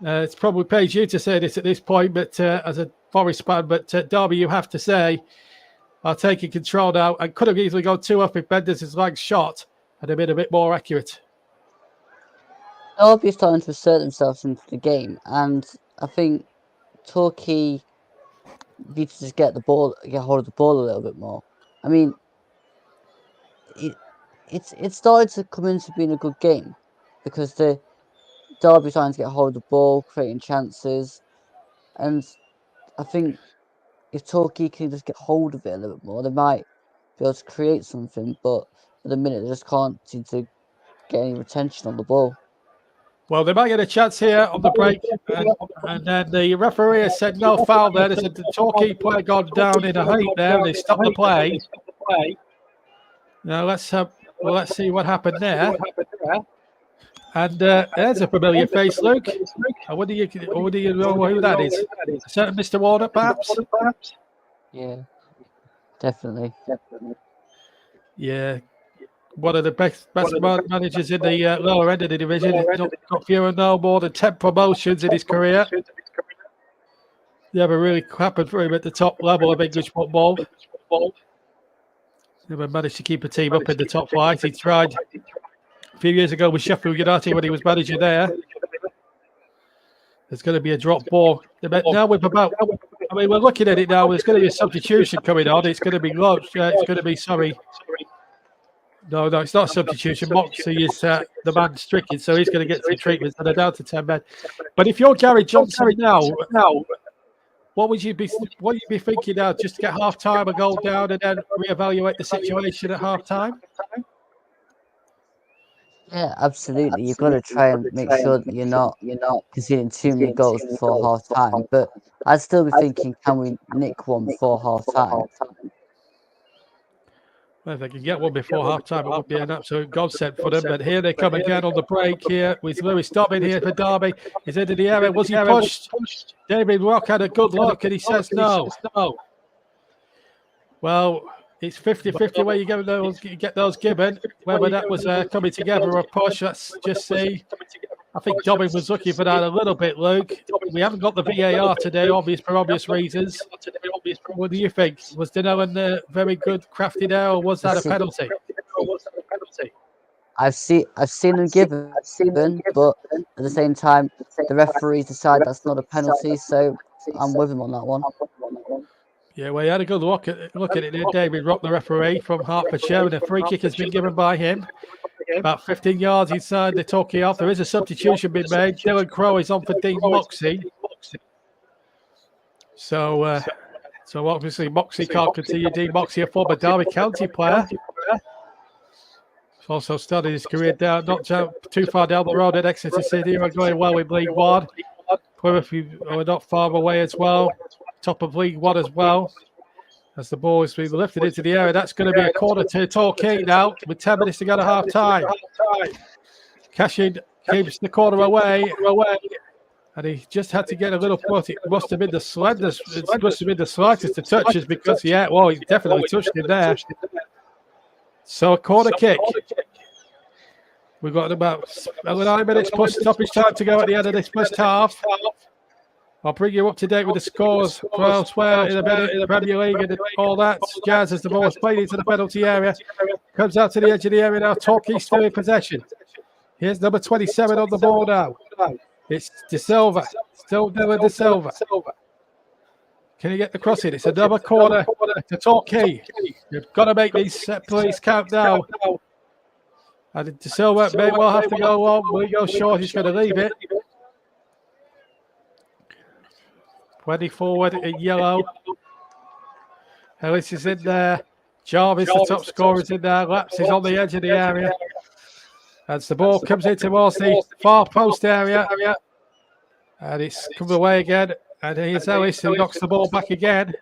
It's probably pays you to say this at this point, but as a Forest fan, but Derby, you have to say, are taking control now and could have easily gone 2-up if Mendes' leg shot had been a bit more accurate. Derby are starting to assert themselves into the game, and I think Torquay need to just get hold of the ball a little bit more. I mean, it's started to come into being a good game because the Derby starting to get hold of the ball, creating chances, and I think if Torquay can just get hold of it a little bit more, they might be able to create something. But at the minute, they just can't seem to get any retention on the ball. Well, they might get a chance here on the break, and then the referee has said no foul there. There's a Torquay player gone down in a heap there, and they stopped the play. Now let's see what happened there. And there's a familiar face, Luke. I wonder you know who that is? A certain Mr. Warner, perhaps? Yeah, definitely. Yeah. one of the best managers in the lower end of the division. He's got fewer and no more than 10 promotions in his career. Never really happened for him at the top level of English football. Never managed to keep a team up in the top flight. He tried a few years ago with Sheffield United when he was manager there. There's going to be a drop ball. Now we're looking at it now. There's going to be a substitution coming on. It's going to be No, it's not a substitution. Moxie is the man stricken, so he's going to get some treatment. So they're down to 10 men. But if you're Gary Johnson now, what would you be thinking now? Just to get half time, a goal down, and then reevaluate the situation at half time? Yeah, absolutely. You've got to try and make sure that you're not conceding too many goals before half time. But I'd still be thinking, can we nick one before half time? Well, if they can get one before half time, it would be an absolute godsend for them. But here they come again on the break here with Lewis Dobbin here for Derby. He's into the area. Was he pushed? David Rock had a good look and he says no. Well, it's 50-50 where you get those given. Whether that was coming together or a push, let's just see. I think Dobbin was looking for that a little bit, Luke. We haven't got the VAR today, for obvious reasons. What do you think? Was Donnellan very good crafty there, or was that a penalty? I've seen them given, but at the same time, the referees decide that's not a penalty, so I'm with him on that one. Yeah, well, he had a good look at it there. David Rock, the referee from Hertfordshire, and a free kick has been given by him. About 15 yards inside the Torquay half. There is a substitution being made. Dylan Crowe is on for Dean Moxie. So obviously Moxie can't continue. Dean Moxie, a former Derby County player. He's also started his career not too far down the road at Exeter City. We're going well with League One. Plymouth are not far away as well. Top of League One as well. As the ball is being lifted into the area, that's going to be a corner to Torquay now with 10 minutes to go to half time. Cashin keeps the corner away, and he just had to get a little foot. It must have been the slightest of touches because, he definitely touched him there. So a corner kick. We've got about 9 minutes plus stoppage time to go at the end of this first half. I'll bring you up to date with the scores for elsewhere in the Premier League and all that jazz as the ball is played into the penalty area. Comes out to the edge of the area now. Torquay still in possession. Here's number 27 on the ball now. It's De Silva. Still Dylan De Silva. Can he get the cross in? It's another corner to Torquay. You've got to make these set plays count now. And De Silva may well have to go on. Will he go short? He's going to leave it. 20 forward in yellow. Ellis is in there. Jarvis, the top scorer, is in there. Laps is on the edge of the area. As the ball comes in towards the far post area. And it's come away again. And here's Ellis who knocks the ball back again.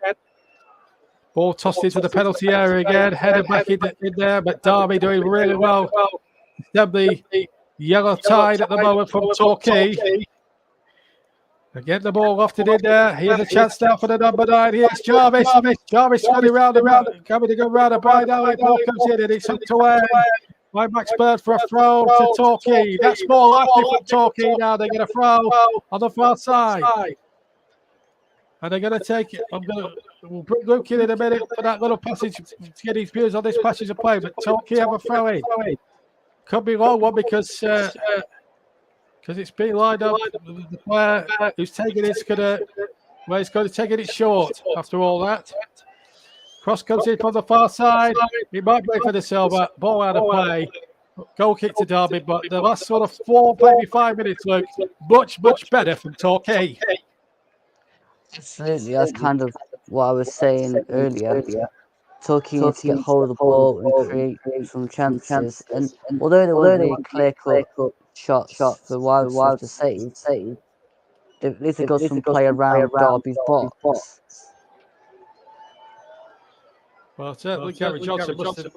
Ball tossed into the penalty area again. Headed back in there. But Derby doing really well. Stem the yellow tide at the moment from Torquay. Again, the ball lofted in there. Here's a chance now for the number 9. Here's Jarvis. Jarvis running round and round. Coming to go round and by now. The ball comes in and it's hooked away by Max Bird for a throw to Torquay. That's more likely from Torquay now. They're going to throw on the far side. And they're going to take it. We'll bring Luke in a minute for that little passage to get his views on this passage of play. But Torquay have a throw in. Could be long one because it's been lined up. The player who's taking it's going to take it short after all that. Cross comes in from the far side. He might play for the Silver. Ball out of play. Goal kick to Derby, but the last sort of 4, maybe 5 minutes, Luke, much better from Torquay. Absolutely, that's kind of what I was saying earlier. Torquay needs to get hold of the ball and create some chances. And although there were really clear-cut shots for Wild to save, at least it got some play around Derby's box. Well, certainly Gary Johnson must have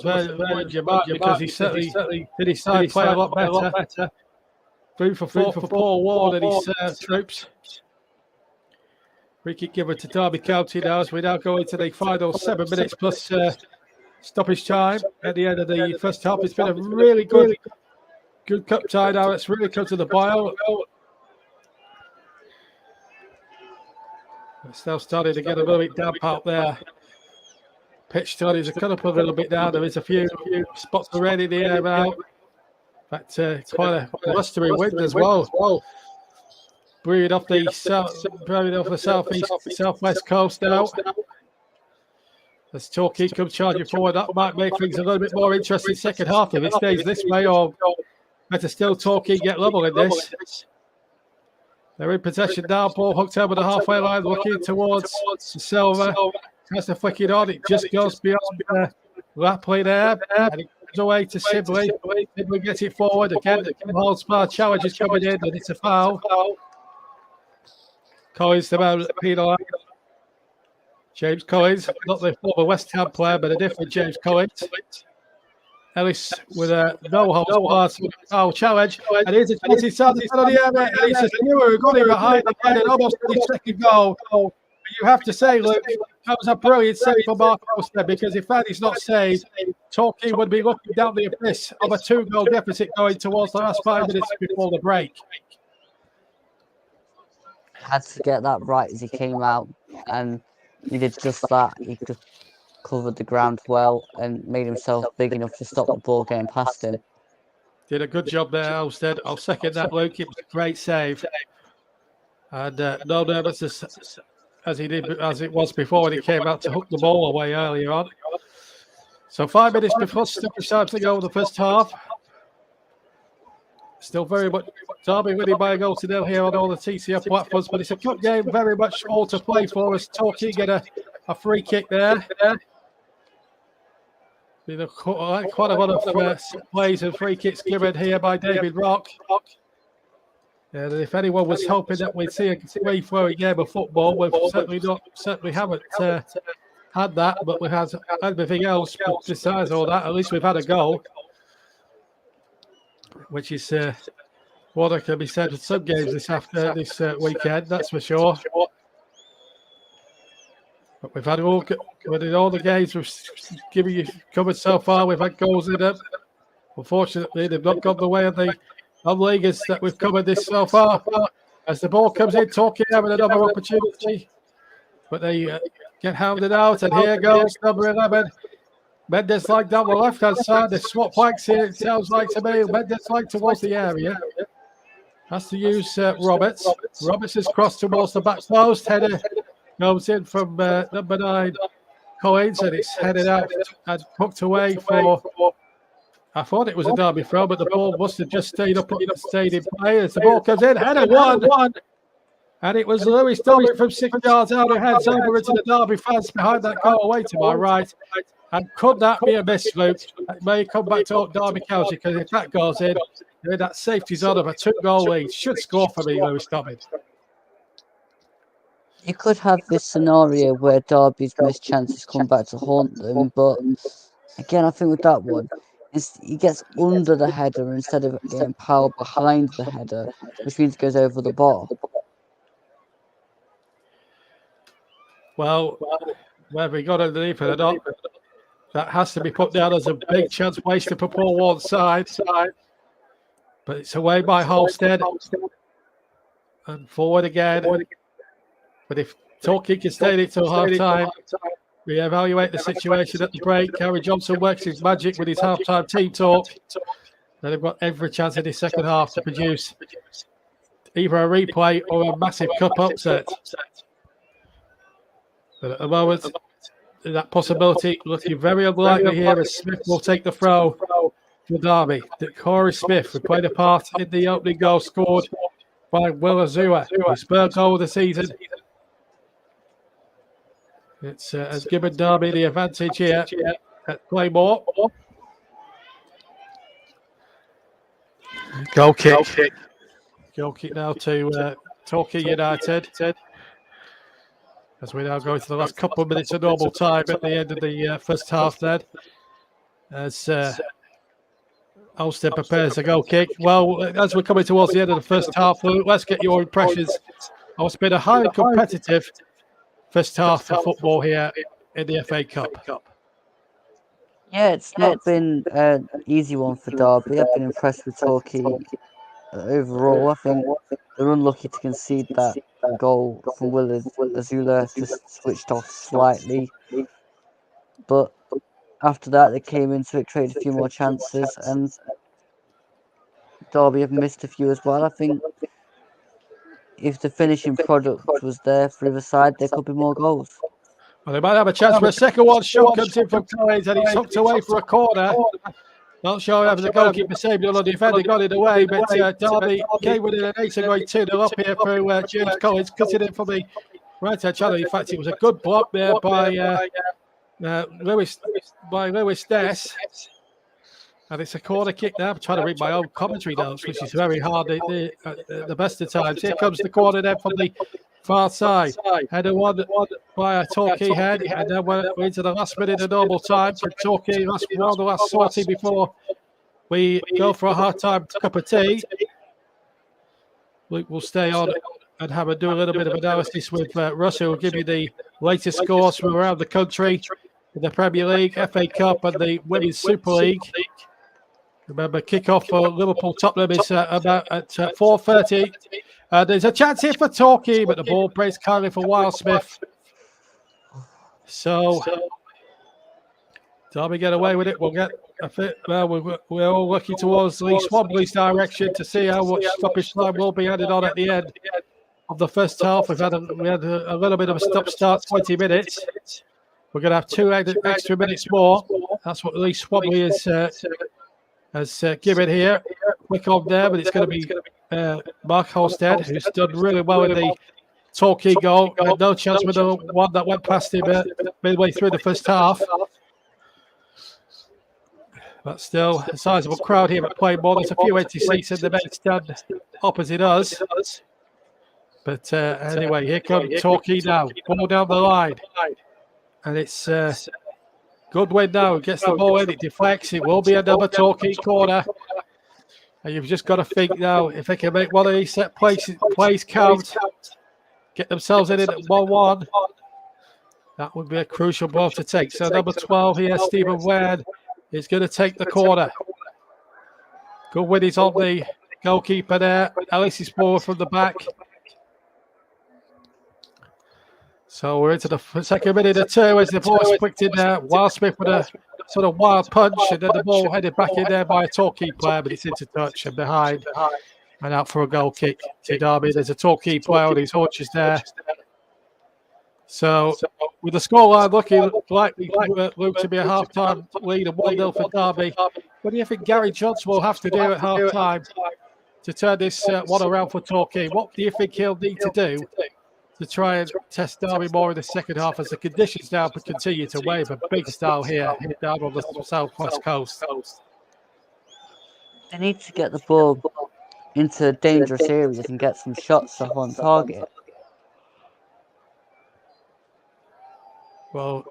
earned your mark because he certainly did his side play a lot better. 3 for 4 for Paul Ward and his troops. Free kick given to Derby County now as we now go into the final 7 minutes plus stoppage time at the end of the first half. It's been a really good cup tie now. It's really come to the boil. It's now starting to get a little bit damp out there. Pitch starting to cut up a little bit now. There is a few spots of rain in the air now. In fact, quite a blustery wind as well. Brewing off the southwest coast now. As Torquay comes charging forward, that might make things a little bit more interesting second half if it stays this way, or better still, Torquay get level in this. They're in possession now. Ball hooked over the halfway line, looking towards Silver. Tries to flick it on. It just goes beyond Rapley there. And it goes away to Sibley. Sibley gets it forward. Again, the Hallspar challenge is coming in, and it's a foul. Collins about penalised. James Collins, not the former West Ham player, but a different James Collins. Ellis with a no-holds foul challenge. And here's a chance inside the area. And it's a Stewart who got him behind the head and almost got his second goal. But you have to say, Luke, that was a brilliant save for Mark Oster, because if that is not saved, Torquay would be looking down the abyss of a 2-goal deficit going towards the last 5 minutes before the break. Had to get that right as he came out, and he did just that. He just covered the ground well and made himself big enough to stop the ball getting past him. Did a good job there, Olstead. I'll second that, Luke. It was a great save. And no nervousness as it was before when he came out to hook the ball away earlier on. So 5 minutes before stoppage time to go in the first half. Still very much Derby winning by a goal to nil here on all the TCF platforms, but it's a cup game, very much all to play for us. Torquay get a free kick there. Quite a lot of plays and free kicks given here by David Rock. And if anyone was hoping that we'd see a free-flowing game of football, we've certainly haven't had that, but we've had everything else. But besides all that, at least we've had a goal, which is what can be said with some games this weekend, that's for sure. But we've had all the games we've covered so far, we've had goals in them. Unfortunately, they've not gone the way of the non-leaguers that we've covered this so far. As the ball comes in, Torquay having another opportunity, but they get hounded out, and here goes number 11. Mendes like down the left-hand side. The swap flanks here, it sounds like to me. Mendes like towards the area. Has to use Roberts. Roberts is crossed towards the back post. Header goes in from number 9, Collins, and it's headed out and hooked away for... I thought it was a Derby throw, but the ball must have just stayed in play. As the ball comes in, header one. And it was Lewis Dobbin from 6 yards out who heads over into the Derby fans behind that goal away to my right. And could that be a miss, Luke? It may come back to Derby County, because if that goes in, that safety zone of a 2-goal lead should score for me, Lewis Dobbin. You could have this scenario where Derby's missed chances come back to haunt them, but again, I think with that one, he gets under the header instead of getting power behind the header, which means it goes over the bar. Well, whether he got underneath it or not, that has to be put down as a big chance wasted for Paul Ward's side. But it's away by Halstead. And forward again. But if Torquay can stay it till half-time, we evaluate the situation at the break. Harry Johnson works his magic with his half-time team talk. Then they've got every chance in the second half to produce either a replay or a massive cup upset. But at the moment, that possibility looking very unlikely here, as Smith will take the throw for Derby. Corey Smith, who played a part in the opening goal scored by Will Azua, his third goal of the season. It's has given Derby the advantage here at Claymore. Goal kick. Goal kick now to Torquay United. As we now go into the last couple of minutes of normal time at the end of the first half then. As Ulster prepares a goal kick. Well, as we're coming towards the end of the first half, let's get your impressions. It's been a highly competitive first half of football here in the FA Cup. Yeah, it's not been an easy one for Derby. I've been impressed with Torquay overall. I think they're unlucky to concede that goal from Willard. Azula just switched off slightly, but after that they came into it, created a few more chances, and Derby have missed a few as well. I think if the finishing product was there for either side, there could be more goals. Well, they might have a chance for a second one. Shot comes in from Collins and it's hooked away for a corner. Not sure whether the goalkeeper saved it or the defender got it away, but Derby came within an 8 and going 2-0 up here through James Collins, cutting in from the right hand channel. In fact, it was a good block there by Lewis Ness. And it's a corner kick now. I'm trying to read my own commentary notes, which is very hard at the best of times. Here comes the corner then from the far side. Header won by a Torquay head. And then we're into the last minute of normal time. Can Torquay the last sortie before we go for a half-time cup of tea? We'll stay on and do a little bit of analysis with Russ, who will give you the latest scores from around the country in the Premier League, FA Cup and the Women's Super League. Remember, kick-off for Liverpool-Tottenham is about at 4:30. There's a chance here for Torquay, but the ball breaks kindly for Wildsmith. So, Derby get away with it. We'll get a fit. Well, we're all looking towards Lee Swansea direction to see how much stoppage time will be added on at the end of the first half. We had a little bit of a stop-start, 20 minutes. We're going to have 2 extra minutes more. That's what Lee Swansea has given here. Quick on there, but it's going to be Mark Holstead, who's done really well in the Torquay goal. Had no chance with the one that went past him midway through the first half. But still, a sizable crowd here at Plainmoor. There's a few empty seats in the main stand opposite us. But anyway, here comes Torquay now. Ball down the line. And it's Goodwin now gets the ball in. It deflects. It will be another Torquay corner. And you've just got to think now, if they can make one of these set plays count, get themselves in it at 1-1, that would be a crucial blow to take. So number 12 here, Stephen Ware, is going to take the corner. Goodwin is on the goalkeeper there. Ellis is forward from the back. So we're into the second minute or two as the ball is flicked in there. Wildsmith with a sort of wild punch, and then the ball headed back in there by a Torquay player, but it's into touch and behind and out for a goal kick to Derby. There's a Torquay player on his haunches there. So with the scoreline looking likely to be a half-time lead of 1-0 for Derby, what do you think Gary Johnson will have to do at half-time to turn this one around for Torquay? What do you think he'll need to do to try and test Derby more in the second half as the conditions now continue to wave a big style here down on the southwest coast? They need to get the ball into dangerous areas and get some shots off on target. Well,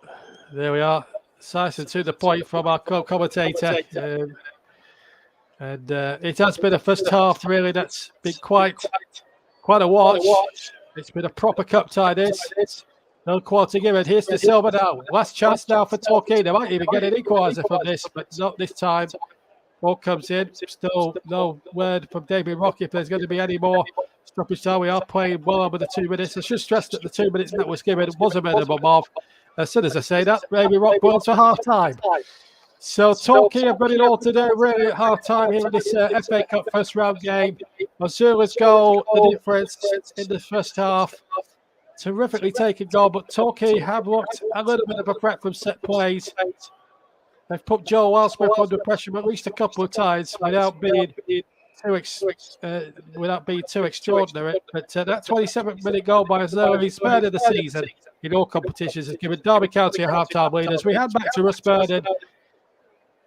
there we are. Nice and to the point from our commentator. And it has been a first half, really, that's been quite a watch. It's been a proper cup tie, this. No quarter given. Here's the silver now. Last chance now for Torquay. They might even get an equaliser from this, but not this time. Ball comes in. Still no word from David Rock if there's going to be any more stoppage time. We are playing well over the 2 minutes. I should stress that the 2 minutes that was given was a minimum of. As soon as I say that, David Rock brought for half time. So Torquay have got it all to do really at half time here in this FA Cup first round game. Mazula's goal, the difference in the first half. Terrifically taken goal, but Torquay have looked a little bit of a threat from set plays. They've put Joel Wildsmith under pressure at least a couple of times without being too extraordinary. But that 27th-minute goal by Azula, he's third of the season in all competitions, has given Derby County a half-time lead. As we head back to Russ Burden,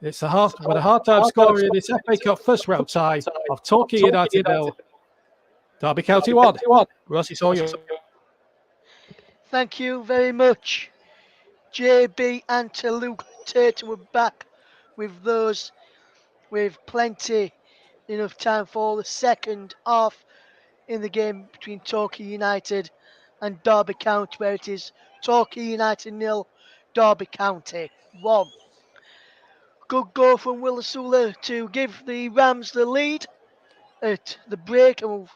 it's a half-time score in this FA Cup first round tie of Torquay United 0, Derby County 1. Russ, it's all yours. Thank you very much. JB and to Luke Tatum were back with those with plenty enough time for the second half in the game between Torquay United and Derby County, where it is Torquay United 0, Derby County 1. Good goal from Willasula to give the Rams the lead at the break, and we'll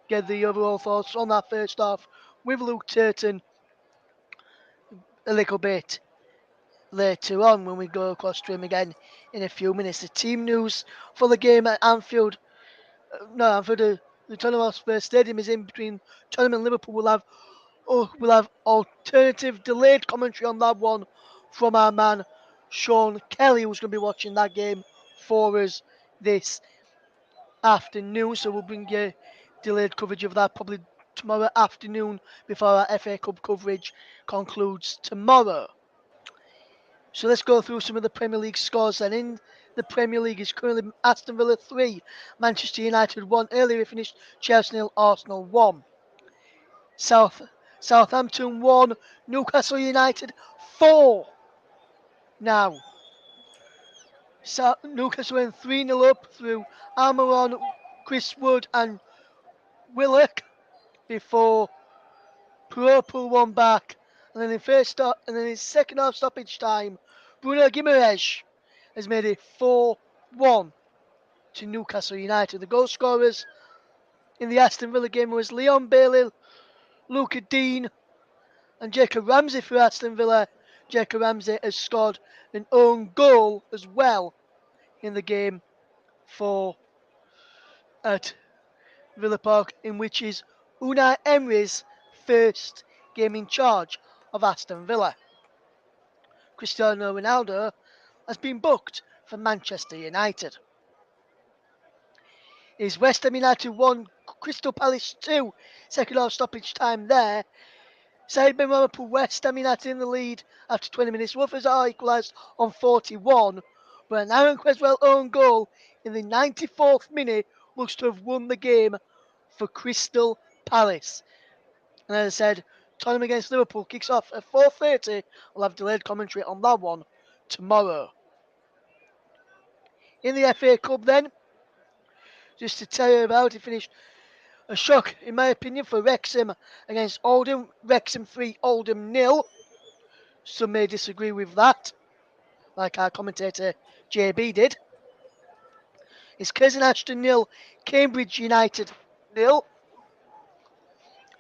get the overall thoughts on that first half with Luke Turton a little bit later on when we go across to him again in a few minutes. The team news for the game at Anfield, the Tottenham Hotspur Stadium is in between Tottenham and Liverpool. We'll have alternative delayed commentary on that one from our man Sean Kelly, who's going to be watching that game for us this afternoon. So we'll bring you delayed coverage of that probably tomorrow afternoon before our FA Cup coverage concludes tomorrow. So let's go through some of the Premier League scores then. In the Premier League is currently Aston Villa 3, Manchester United 1. Earlier it finished Chelsea 0, Arsenal 1. Southampton 1, Newcastle United 4. Now, Newcastle went 3-0 up through Almiron, Chris Wood and Willock before Purple won back. And then in second half stoppage time, Bruno Guimaraes has made it 4-1 to Newcastle United. The goal scorers in the Aston Villa game was Leon Bailey, Luca Dean and Jacob Ramsey for Aston Villa. Jacob Ramsey has scored an own goal as well in the game at Villa Park, in which is Unai Emery's first game in charge of Aston Villa. Cristiano Ronaldo has been booked for Manchester United. Is West Ham United 1, Crystal Palace 2, second half stoppage time there. Said Ben Rama put West Ham United in the lead after 20 minutes. Wolves are equalised on 41, but an Aaron Creswell own goal in the 94th minute looks to have won the game for Crystal Palace. And as I said, Tottenham against Liverpool kicks off at 4:30. We'll have delayed commentary on that one tomorrow. In the FA Cup then, just to tell you about, it finished a shock, in my opinion, for Wrexham against Oldham. Wrexham 3, Oldham 0. Some may disagree with that, like our commentator JB did. It's Curzon Ashton 0, Cambridge United 0.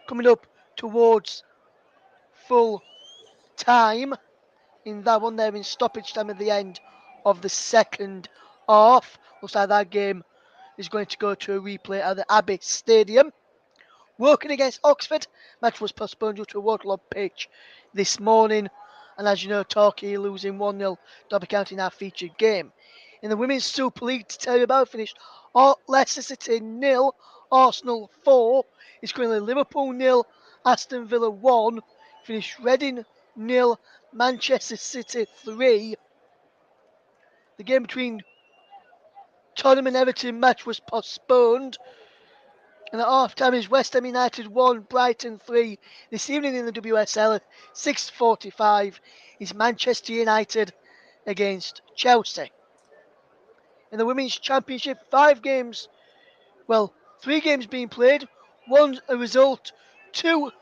Coming up towards full time in that one there in stoppage time at the end of the second half. Looks like that game is going to go to a replay at the Abbey Stadium. Woking against Oxford, match was postponed due to a waterlogged pitch this morning. And as you know, Torquay losing 1-0 Derby County in our featured game. In the Women's Super League, to tell you about, finished Leicester City 0, Arsenal 4. It's currently Liverpool 0, Aston Villa 1. Finished Reading 0, Manchester City 3. The game between Tottenham and Everton match was postponed. And at half time is West Ham United 1, Brighton 3. This evening in the WSL at 6:45 is Manchester United against Chelsea. In the Women's Championship, 3 games being played, 1 a result, 2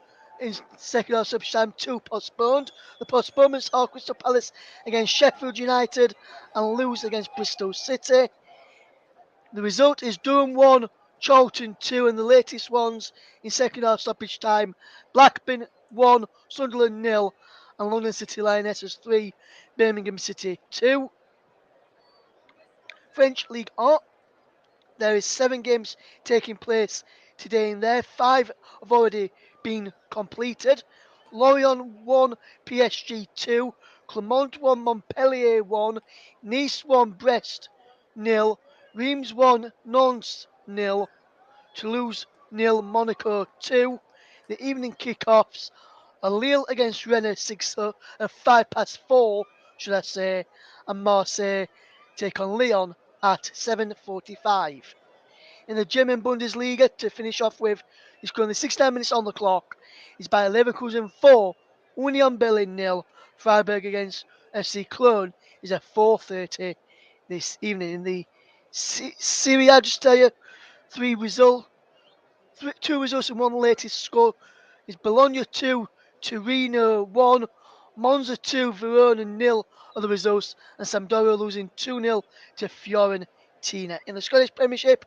in second half stoppage time, 2 postponed. The postponements are Crystal Palace against Sheffield United and Lewes against Bristol City. The result is Durham 1, Charlton 2, and the latest ones in second half stoppage time, Blackburn 1, Sunderland 0, and London City Lionesses 3, Birmingham City 2. French League 1, there is 7 games taking place today in there. 5 have already been completed. Lorient 1, PSG 2, Clermont 1, Montpellier 1, Nice 1, Brest 0, Reims 1, Nantes 0, Toulouse 0, Monaco 2. The evening kickoffs are Lille against Rennes at 4, should I say, and Marseille take on Lyon at 7:45. In the German Bundesliga, to finish off with, it's currently 69 minutes on the clock. It's by Leverkusen 4, Union Berlin 0. Freiburg against FC Cologne is at 4:30 this evening. In the Serie A, just tell you, 2 results and 1 latest score is Bologna 2, Torino 1, Monza 2, Verona 0 are the results, and Sampdoria losing 2-0 to Fiorentina. In the Scottish Premiership,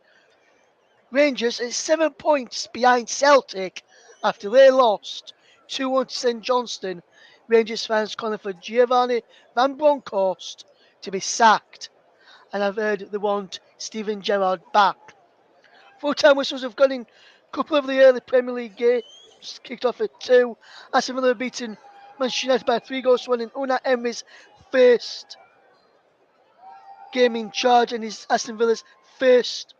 Rangers is 7 points behind Celtic after they lost 2-1 to St Johnstone. Rangers fans calling for Giovanni Van Bronckhorst to be sacked, and I've heard they want Steven Gerrard back. Full-time whistles have gone in a couple of the early Premier League games, kicked off at 2. Aston Villa have beaten Manchester United by 3-1 in Unai Emery's first game in charge, and is Aston Villa's first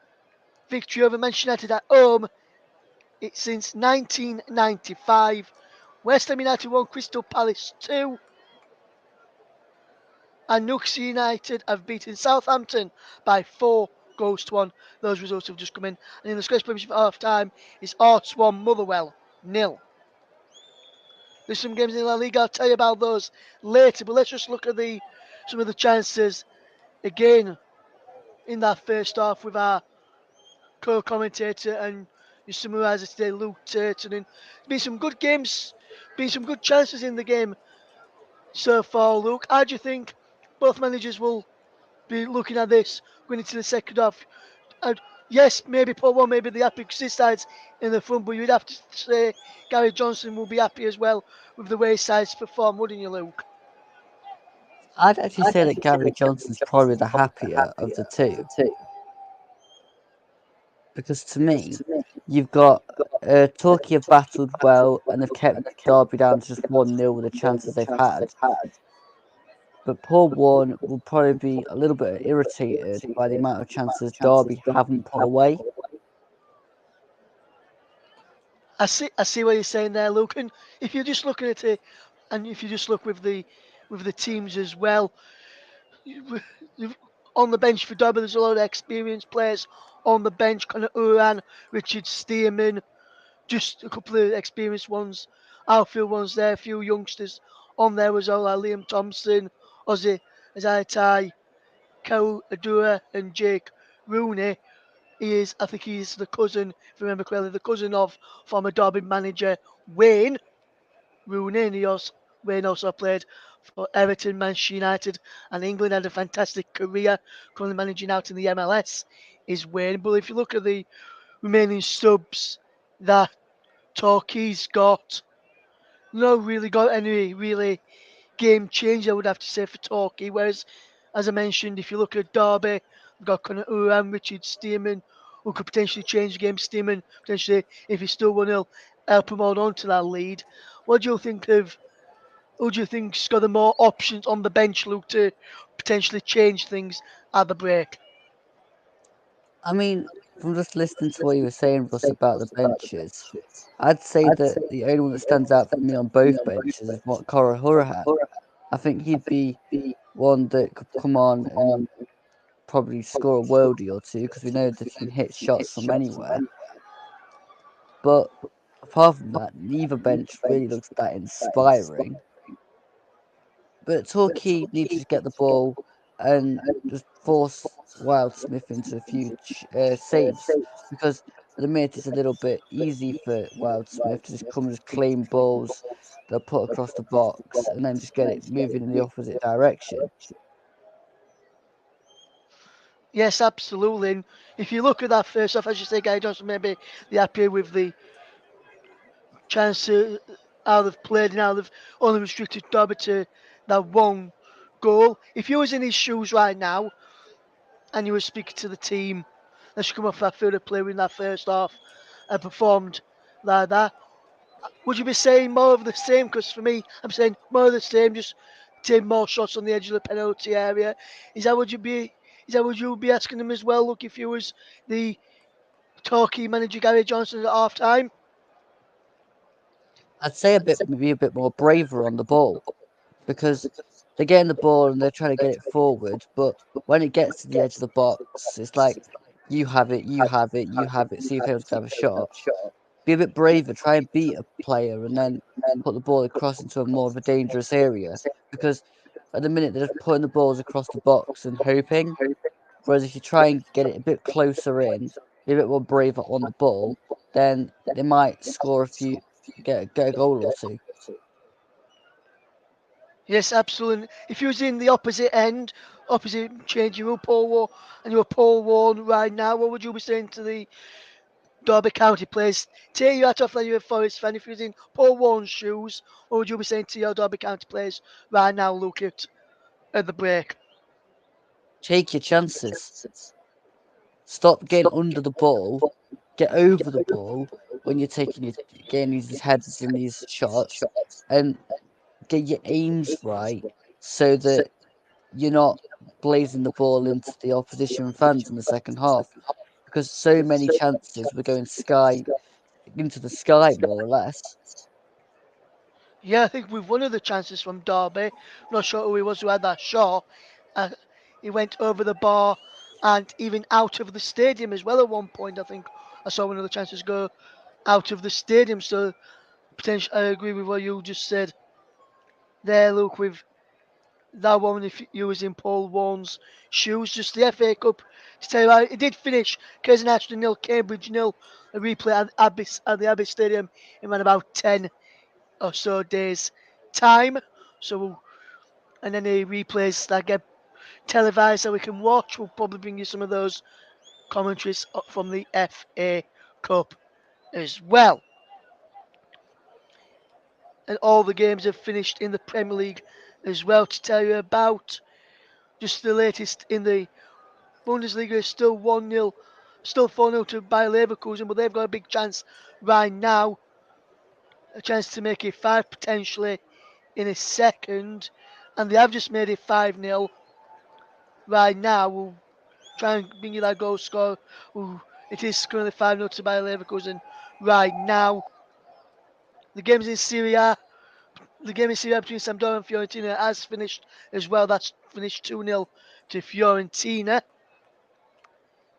victory over Manchester United at home since 1995. West Ham United won Crystal Palace 2, and Newcastle United have beaten Southampton by 4-1. Those results have just come in. And in the Scottish Premiership at half time is Hearts 1, Motherwell 0. There's some games in La Liga, I'll tell you about those later, but let's just look at some of the chances again in that first half with our co-commentator and your summariser today, Luke Turton. And there's been some good games, been some good chances in the game so far, Luke. How do you think both managers will be looking at this going into the second half? Yes, maybe Paul one, maybe the happy because this side's in the front, but you'd have to say Gary Johnson will be happy as well with the way his side's performed, wouldn't you, Luke? I'd actually say that Gary Johnson's probably the happier of the two. Because to me, you've got Torquay have battled well and they've kept Derby down to just 1-0 with the chances they've had. But Paul Warne will probably be a little bit irritated by the amount of chances Derby haven't put away. I see what you're saying there, Luke. And if you're just looking at it, and if you just look with the teams as well, on the bench for Derby, there's a lot of experienced players on the bench. Conor Uran, Richard Stearman, just a couple of experienced ones, outfield ones there, a few youngsters on there as well, like Liam Thompson, Ozzy Azaitai, Kel Adura, and Jake Rooney. I think he's the cousin, if I remember correctly, the cousin of former Derby manager Wayne Rooney. And Wayne also played for Everton, Manchester United, and England. Had a fantastic career, currently managing out in the MLS. Is Wayne. But if you look at the remaining subs that Torquay's got, no really got any really game changer, I would have to say, for Torquay. Whereas, as I mentioned, if you look at Derby, we've got Conor Uran, Richard Stearman, who could potentially change the game. Stearman, potentially, if he's still 1-0, help him hold on to that lead. What do you think of, who do you think's got the more options on the bench, Luke, to potentially change things at the break? I mean, from just listening to what you were saying, Russ, about the benches, I'd say that the only one that stands out for me on both benches is what Cora Hurahan. I think he'd be one that could come on and probably score a worldie or two because we know that he can hit shots from anywhere. But apart from that, neither bench really looks that inspiring. But Torquay need to get the ball and just force Wildsmith into a few saves because at the minute it's a little bit easy for Wildsmith to just come and just claim balls they'll put across the box and then just get it moving in the opposite direction. Yes, absolutely. And if you look at that first off, as you say, Gary Johnson maybe the happier with the chance to how they've played and how they've only restricted Derby to that one goal. If you was in his shoes right now and you were speaking to the team that should come off that field of play in that first half and performed like that, would you be saying more of the same? Because for me, I'm saying more of the same, just take more shots on the edge of the penalty area. Is that what you'd be? Is that what you would be asking them as well? Look, if you was the Torquay manager Gary Johnson at half time. I'd say maybe a bit more braver on the ball because they're getting the ball and they're trying to get it forward, but when it gets to the edge of the box, it's like you have it, you have it, you have it. See if anyone's gonna have a shot. Be a bit braver, try and beat a player, and then put the ball across into a more of a dangerous area. Because at the minute they're just putting the balls across the box and hoping. Whereas if you try and get it a bit closer in, be a bit more braver on the ball, then they might score a few, get a goal or two. Yes, absolutely. If you was in the opposite end, opposite changing room, Paul War, and you were Paul Warren right now, what would you be saying to the Derby County players? Take you out off like you're a Forest fan. If you was in Paul Warren's shoes, what would you be saying to your Derby County players right now, Luke, at the break? Take your chances. Stop getting under the ball. Get over the ball when you're getting these headers in these shots, and get your aims right so that you're not blazing the ball into the opposition fans in the second half. Because so many chances were going into the sky, more or less. Yeah, I think with one of the chances from Derby, I'm not sure who he was who had that shot. Uh, he went over the bar and even out of the stadium as well at one point. I think I saw one of the chances go out of the stadium. So potentially, I agree with what you just said there, Luke. With that one, if you was in Paul Warren's shoes, just the FA Cup. To tell you how it did finish, Curzon Ashton 0, Cambridge 0. A replay at the Abbey Stadium in around about 10 or so days' time. So, and any replays that get televised that we can watch, we'll probably bring you some of those commentaries from the FA Cup as well. And all the games have finished in the Premier League as well. To tell you about just the latest in the Bundesliga is still 1-0, still 4-0 to Bayer Leverkusen, but they've got a big chance right now, a chance to make it 5 potentially in a second, and they have just made it 5-0 right now. We'll try and bring you that goal score. It is currently 5-0 to Bayer Leverkusen right now. The game's in Syria. The game in Syria between Sampdoria and Fiorentina has finished as well. That's finished 2-0 to Fiorentina.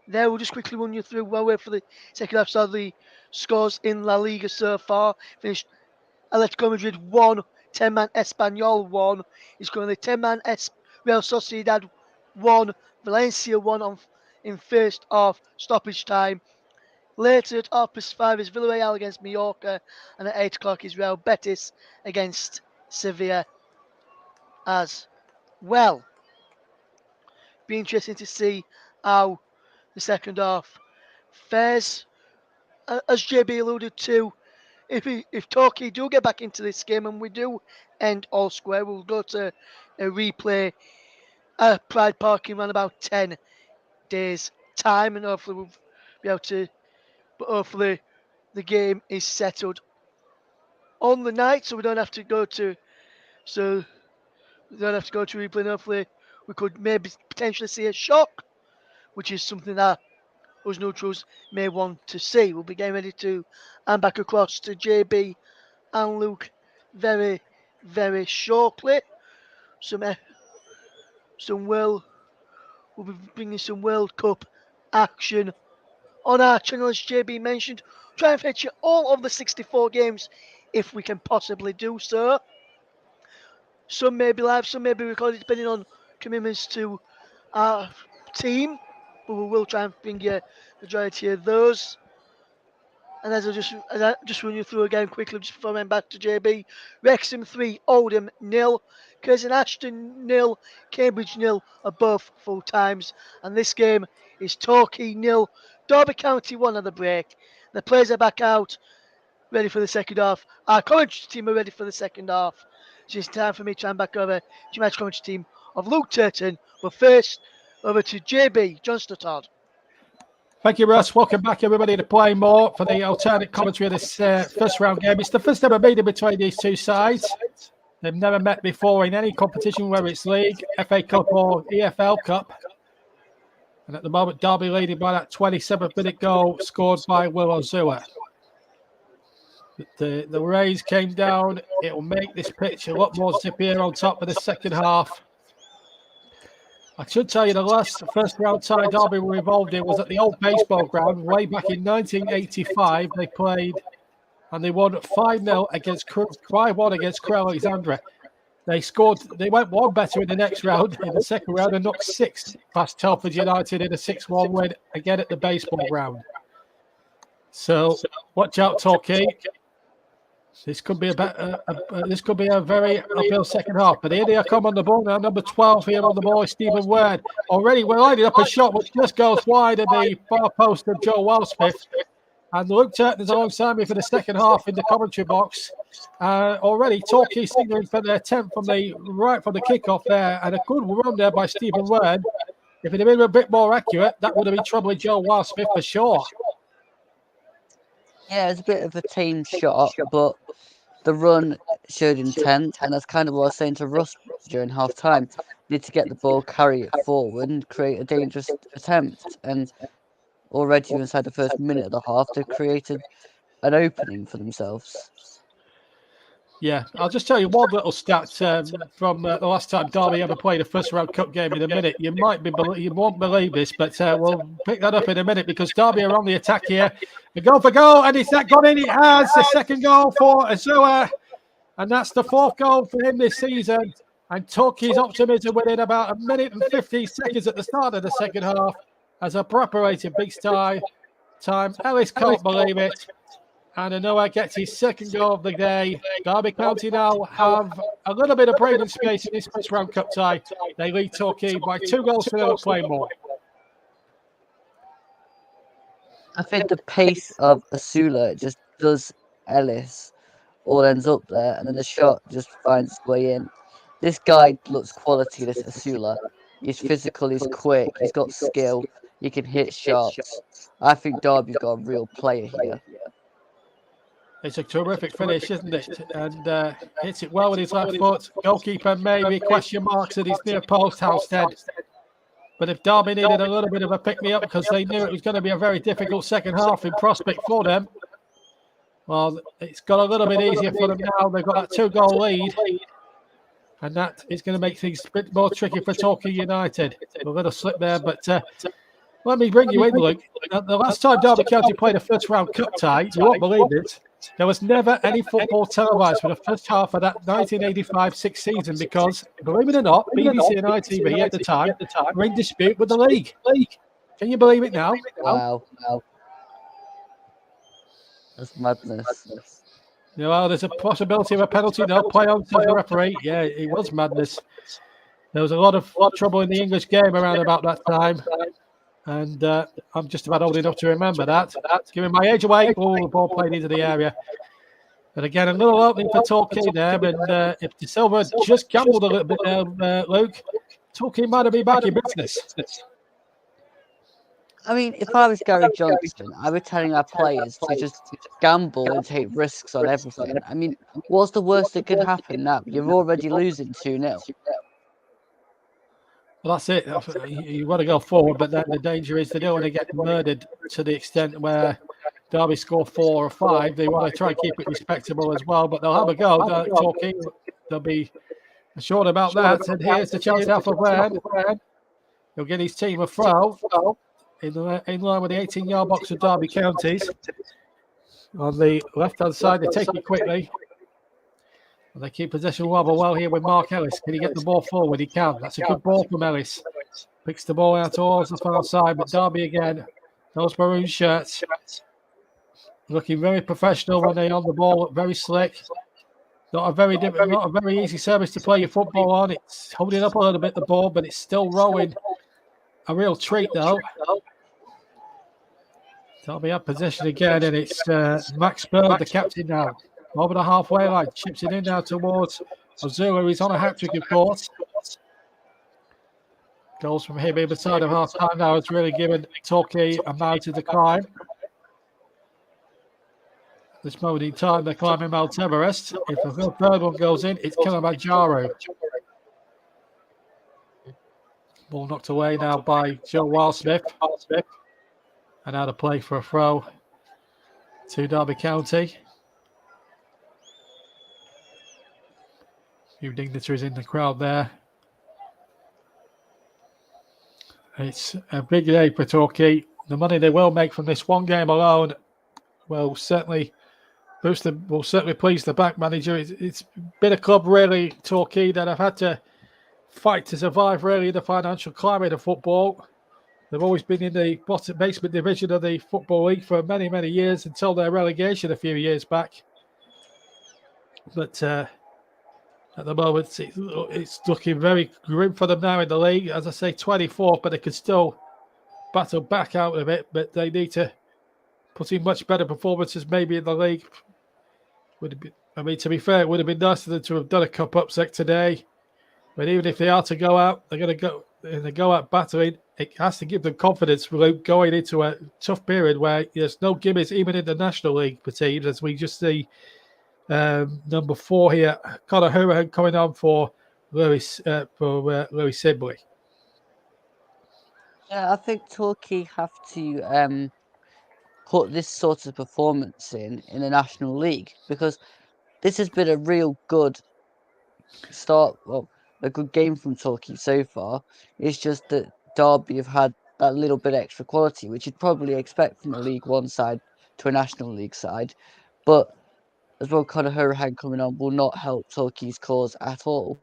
There, we'll just quickly run you through while we're for the second half. So the scores in La Liga so far finished Atletico Madrid 1, 10-man Espanyol 1. It's currently 10-man Real Sociedad 1, Valencia 1 in first half stoppage time. Later at 5 is Villarreal against Mallorca, and at 8 o'clock is Real Betis against Sevilla as well. Be interesting to see how the second half fares. As JB alluded to, if Torquay do get back into this game and we do end all square, we'll go to a replay at Pride Park in around about 10 days' time, and hopefully we'll be able to. But hopefully the game is settled on the night, so we don't have to go to. So we don't have to go to replay. And hopefully we could maybe potentially see a shock, which is something that us neutrals may want to see. We'll be getting ready to hand back across to JB and Luke very, very shortly. Some we'll be bringing some World Cup action on our channel, as JB mentioned. Try and feature all of the 64 games if we can possibly do so. Some may be live, some may be recorded, depending on commitments to our team. But we will try and bring you the majority of those. And as I just run you through again quickly, just before I am back to JB. Wrexham 3, Oldham 0, Curzon Ashton 0, Cambridge 0 are both full times. And this game is Torquay 0, Derby County 1 on the break. The players are back out, ready for the second half. Our commentary team are ready for the second half. So it's time for me to hand back over to my commentary team of Luke Turton. But first, over to JB, John Stuttard. Thank you, Russ. Welcome back, everybody, to Play More for the alternate commentary of this first round game. It's the first ever meeting between these two sides. They've never met before in any competition, whether it's League, FA Cup or EFL Cup. And at the moment, Derby leading by that 27th-minute goal scored by Will Ozua. The rays came down. It will make this pitch a lot more zippier on top of the second half. I should tell you the last first round tie Derby were involved in was at the old baseball ground way back in 1985. They played and they won 5-0 against 5-1 against Crewe Alexandra. They went one better in the next round, in the second round, and knocked 6 past Telford United in a 6-1 win again at the baseball ground. So watch out, Torquay. This could be this could be a very uphill second half. But here they come on the ball now. Number 12 here on the ball is Stephen Word. Already we're lining up a shot which just goes wide of the far post of Joe Wildsmith. And Luke Turton is alongside me for the second half in the commentary box. Already Torquay signaling for their attempt from the kickoff there. And a good run there by Stephen Word. If it had been a bit more accurate, that would have been troubling Joe Wildsmith for sure. Yeah, it's a bit of a tame shot, but the run showed intent, and that's kind of what I was saying to Russ during half time. Need to get the ball, carry it forward, and create a dangerous attempt. And already inside the first minute of the half, they've created an opening for themselves. Yeah, I'll just tell you one little stat from the last time Derby ever played a first-round cup game in a minute. You won't believe this, but we'll pick that up in a minute because Derby are on the attack here. A goal for goal, and is that gone in? It has. The second goal for Azua, and that's the fourth goal for him this season. And Torquay's optimism within about a minute and 15 seconds at the start of the second half as a preparation big time. Ellis can't believe it. And Anoa gets his second goal of the day. Derby County now have a little bit of breathing space in this first round cup tie. They lead Torquay by 2 goals for them at Playmore. I think the pace of Asula just does Ellis, all ends up there, and then the shot just finds its way in. This guy looks quality, this Asula. He's physical, he's quick, he's got skill, he can hit shots. I think Derby's got a real player here. It's a terrific finish, isn't it? And hits it well with his left foot. Goalkeeper maybe question marks at his near post, Halstead. But if Derby needed a little bit of a pick-me-up because they knew it was going to be a very difficult second half in prospect for them, well, it's got a little bit easier for them now. They've got that 2-goal lead. And that is going to make things a bit more tricky for Torquay United. A little slip there, but let me bring you in, Luke. The last time Derby County played a first-round cup tie, you won't believe it, there was never any football televised for the first half of that 1985-6 season because, believe it or not, BBC and ITV at the time were in dispute with the league. Can you believe it now? Wow. That's madness. Well, there's a possibility of a penalty. No, play on, says the referee. Yeah, it was madness. There was a lot of trouble in the English game around about that time. And I'm just about old enough to remember that. Giving my age away. Oh, the ball played into the area. And again, a little opening for Torquay there. And if De Silva just gambled a little bit there, Luke, Torquay might have been back in business. I mean, if I was Gary Johnston, I would telling our players to just gamble and take risks on everything. I mean, what's the worst that could happen now? You're already losing 2-0. Well, that's it. You want to go forward, but then the danger is they don't want to get murdered to the extent where Derby score 4 or 5. They want to try and keep it respectable as well, but they'll have a go. Talking, they'll be assured about that. And here's the chance now for Wren. He'll get his team a throw in line with the 18-yard box of Derby Counties. On the left-hand side, they take it quickly. And they keep possession well here with Mark Ellis. Can he get the ball forward? He can. That's a good ball from Ellis. Picks the ball out towards the far side, but Derby again. Those maroon shirts. Looking very professional when they're on the ball, very slick. Not a very easy service to play your football on. It's holding up a little bit the ball, but it's still rolling. A real treat though. Derby up possession again, and it's Max Bird, the captain now. Over the halfway line, chips it in now towards Ozula. He's on a hat-trick, of course. Goals from him either side of half-time now has really given Torquay a mount to the climb. At this moment in time, they're climbing Mount Everest. If the third one goes in, it's Kilimanjaro. Ball knocked away now by Joe Wildsmith. And now to play for a throw to Derby County. Few dignitaries in the crowd there. It's a big day for Torquay. The money they will make from this one game alone will certainly please the bank manager. It's been a club really, Torquay, that have had to fight to survive really the financial climate of football. They've always been in the bottom basement division of the Football League for many, many years until their relegation a few years back. But at the moment, it's looking very grim for them now in the league. As I say, 24th, but they could still battle back out of it. But they need to put in much better performances maybe in the league. To be fair, it would have been nice for them to have done a cup upset today. But even if they are to go out, they're going to go out battering. It has to give them confidence going into a tough period where there's no gimmies even in the National League for teams, as we just see number 4 here, Conor Hurahan coming on for Lewis Sibley. Yeah, I think Torquay have to put this sort of performance in the National League, because this has been a real good start, a good game from Torquay so far. It's just that Derby have had that little bit extra quality, which you'd probably expect from a League One side to a National League side. But as well, Conor Hurahan coming on will not help Torquay's cause at all.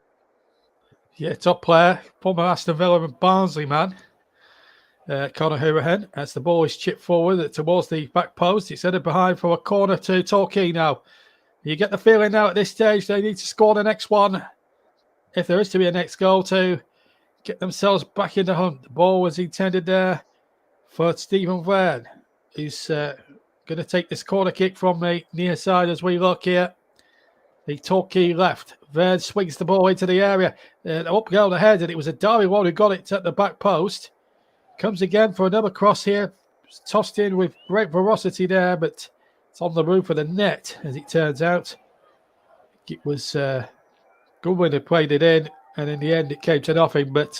Yeah, top player, former Aston Villa and Barnsley man, Conor Hurahan, as the ball is chipped forward towards the back post. It's headed behind for a corner to Torquay now. You get the feeling now at this stage they need to score the next one, if there is to be a next goal, to get themselves back in the hunt. The ball was intended there for Stephen Verne, who's going to take this corner kick from the near side as we look here. The Torquay left. Verne swings the ball into the area. Up goal ahead, and it was a Derby one who got it at the back post. Comes again for another cross here. Tossed in with great ferocity there, but it's on the roof of the net, as it turns out. It was Goodwin had played it in, and in the end it came to nothing. But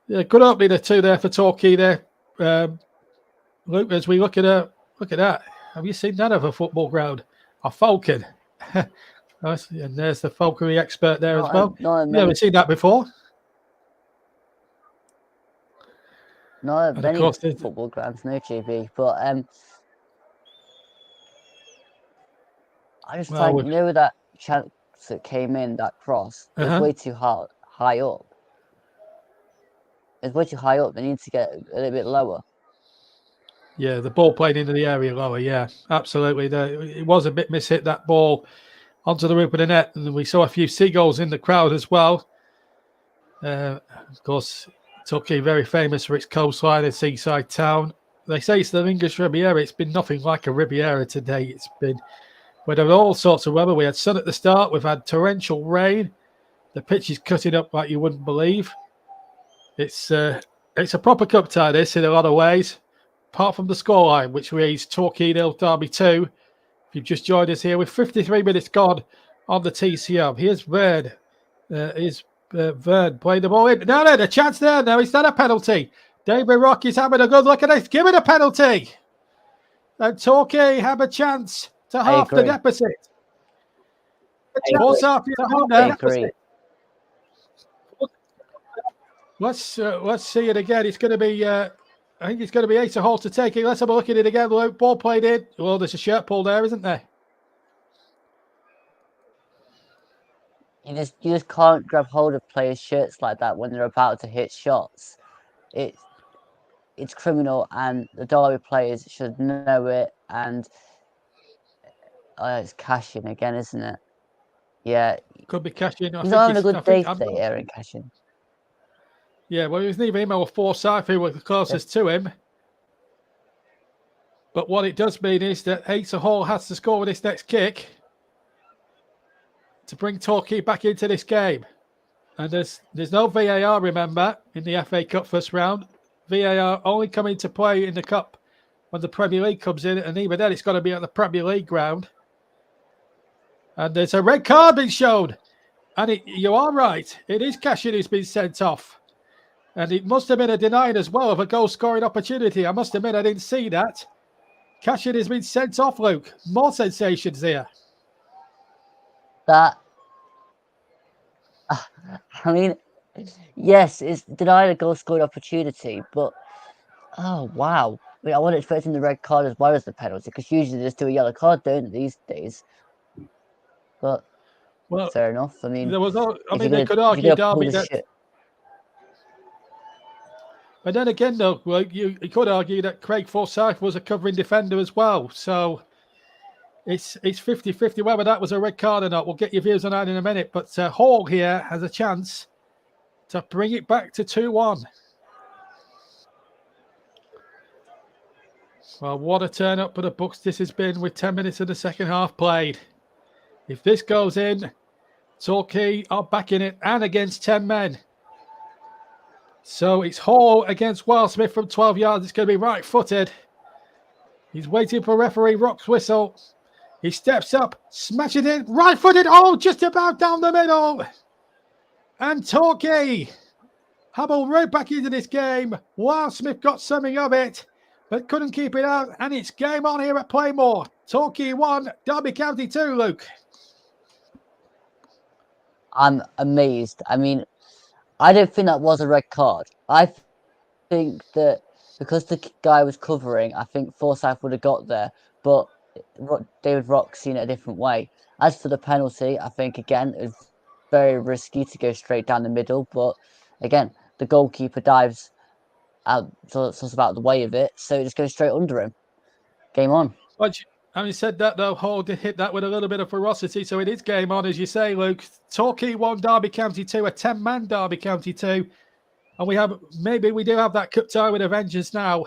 good opening the two there for Torquay there. Luke, as we look at that. Have you seen that of a football ground? A falcon. And there's the falconry expert there as well. You've never seen that before? Not many football grounds, no GB, but I just find, that chance that came in, that cross, it was way too high up. It's way too high up. They need to get a little bit lower. Yeah, the ball played into the area lower. Yeah, absolutely. It was a bit mishit, that ball onto the roof of the net, and we saw a few seagulls in the crowd as well. Of course, Torquay very famous for its coastline and seaside town. They say it's the English Riviera. It's been nothing like a Riviera today. It's been, we've had all sorts of weather. We had sun at the start. We've had torrential rain. The pitch is cutting up like you wouldn't believe. It's a proper cup tie, this, in a lot of ways. Apart from the scoreline, which reads Torquay 0, Derby 2. If you've just joined us here, with 53 minutes gone on the TCM. Here's Verne. Verne playing the ball in. No, the chance there. No, it's not a penalty. David Rock is having a good look at it. Give it a penalty. And Torquay have a chance to half the deficit. Let's see it again. It's going to be, I think it's going to be Asa Hall to take it. Let's have a look at it again. Ball played in. Well, there's a shirt pull there, isn't there? You just can't grab hold of players' shirts like that when they're about to hit shots. It's criminal, and the Derby players should know it. And it's Cashin again, isn't it? Yeah. Could be Cashin. He's not having a good day today, Aaron Cashin. Yeah, well, it was neither him or Forsyth who were the closest to him. But what it does mean is that Asa Hall has to score with this next kick to bring Torquay back into this game. And there's no VAR, remember, in the FA Cup first round. VAR only come into play in the Cup when the Premier League comes in, and even then it's got to be at the Premier League ground. And there's a red card being shown. And you are right, it is Cashin who's been sent off. And it must have been a denying as well of a goal-scoring opportunity. I must admit I didn't see that. Cashin has been sent off, Luke. More sensations here. I mean, yes, it's denied a goal-scoring opportunity, but oh wow! I mean, I wasn't expecting the red card as well as the penalty, because usually they just do a yellow card, don't they, these days? But fair enough. I mean, they could argue Derby that. And then again, though, well, you could argue that Craig Forsyth was a covering defender as well. So It's 50-50 whether that was a red card or not. We'll get your views on that in a minute. But Hall here has a chance to bring it back to 2-1. Well, what a turn up for the Bucks this has been with 10 minutes of the second half played. If this goes in, Torquay are back in it and against 10 men. So it's Hall against Wildsmith from 12 yards. It's going to be right-footed. He's waiting for referee Rock's whistle. He steps up, smashes it, right-footed. Oh, just about down the middle. And Torquay hobbled right back into this game. Wildsmith got something of it, but couldn't keep it out. And it's game on here at Playmore. Torquay 1, Derby County 2, Luke. I'm amazed. I mean, I don't think that was a red card. I think that because the guy was covering, I think Forsyth would have got there, but David Rock's seen it a different way. As for the penalty, I think, again, it's very risky to go straight down the middle, but again, the goalkeeper dives out, so it's about the way of it, so it just goes straight under him. Game on. Having said that, though, Hall did hit that with a little bit of ferocity, so it is game on, as you say, Luke. Torquay 1, Derby County 2, a 10-man Derby County 2. And we do have that cup tie with a vengeance now.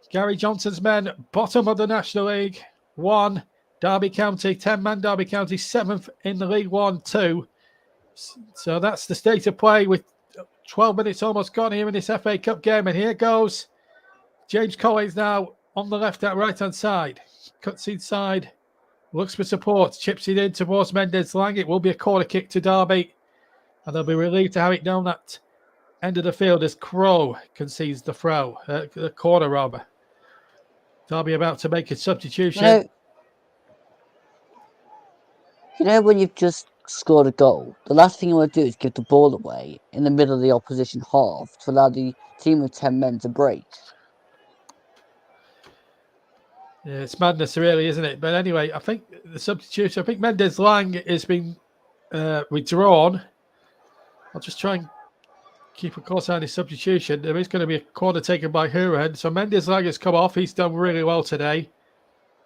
Gary Johnson's men, bottom of the National League, 1. Derby County, 10-man Derby County, 7th in the League 1, 2. So that's the state of play with 12 minutes almost gone here in this FA Cup game. And here goes James Collins now on the left and right-hand side. Cuts inside, looks for support, chips it in towards Mendez-Lang. It will be a corner kick to Derby, and they'll be relieved to have it down that end of the field as Crow concedes the throw, the corner rather. Derby about to make a substitution. You know when you've just scored a goal, the last thing you want to do is give the ball away in the middle of the opposition half to allow the team of 10 men to break. Yeah, it's madness, really, isn't it? But anyway, I think the substitution, I think Mendez-Lang has been withdrawn. I'll just try and keep a close eye on his substitution. There is going to be a corner taken by Huron. So Mendez-Lang has come off. He's done really well today.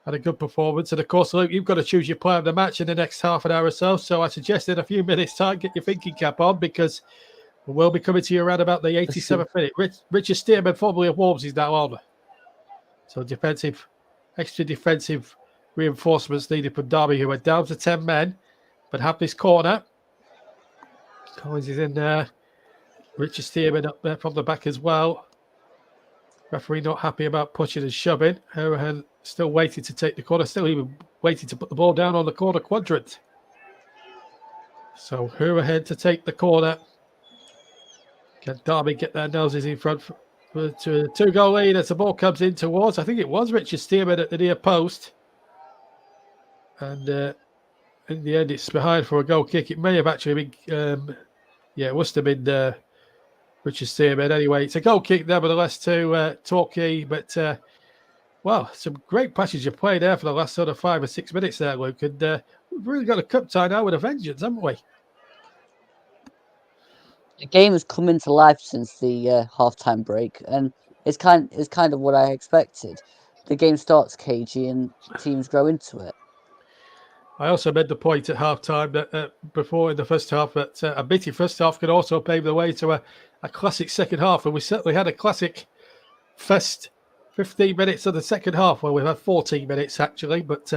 Had a good performance. And of course, Luke, you've got to choose your player of the match in the next half an hour or so. So I suggest in a few minutes' time, get your thinking cap on, because we'll be coming to you around about the 87th minute. Richard Stearman, formerly of Wolves, is now on. So extra defensive reinforcements needed from Derby, who are down to 10 men, but have this corner. Collins is in there. Richard Stearman up there from the back as well. Referee not happy about pushing and shoving. Hurahan still waiting to take the corner, still even waiting to put the ball down on the corner quadrant. So Hurahan to take the corner. Can Derby get their noses in front to a 2-goal lead as the ball comes in towards, I think it was Richard Stearman at the near post. And in the end, it's behind for a goal kick. It may have actually been, it must have been Richard Stearman. Anyway, it's a goal kick nevertheless to Torquay. But, some great passage of play there for the last sort of 5 or 6 minutes there, Luke. And we've really got a cup tie now with a vengeance, haven't we? The game has come into life since the half-time break, and it's kind of what I expected. The game starts cagey, and teams grow into it. I also made the point at half-time that before in the first half that a bitty first half could also pave the way to a classic second half, and we certainly had a classic first 15 minutes of the second half. Well, we've had 14 minutes actually, but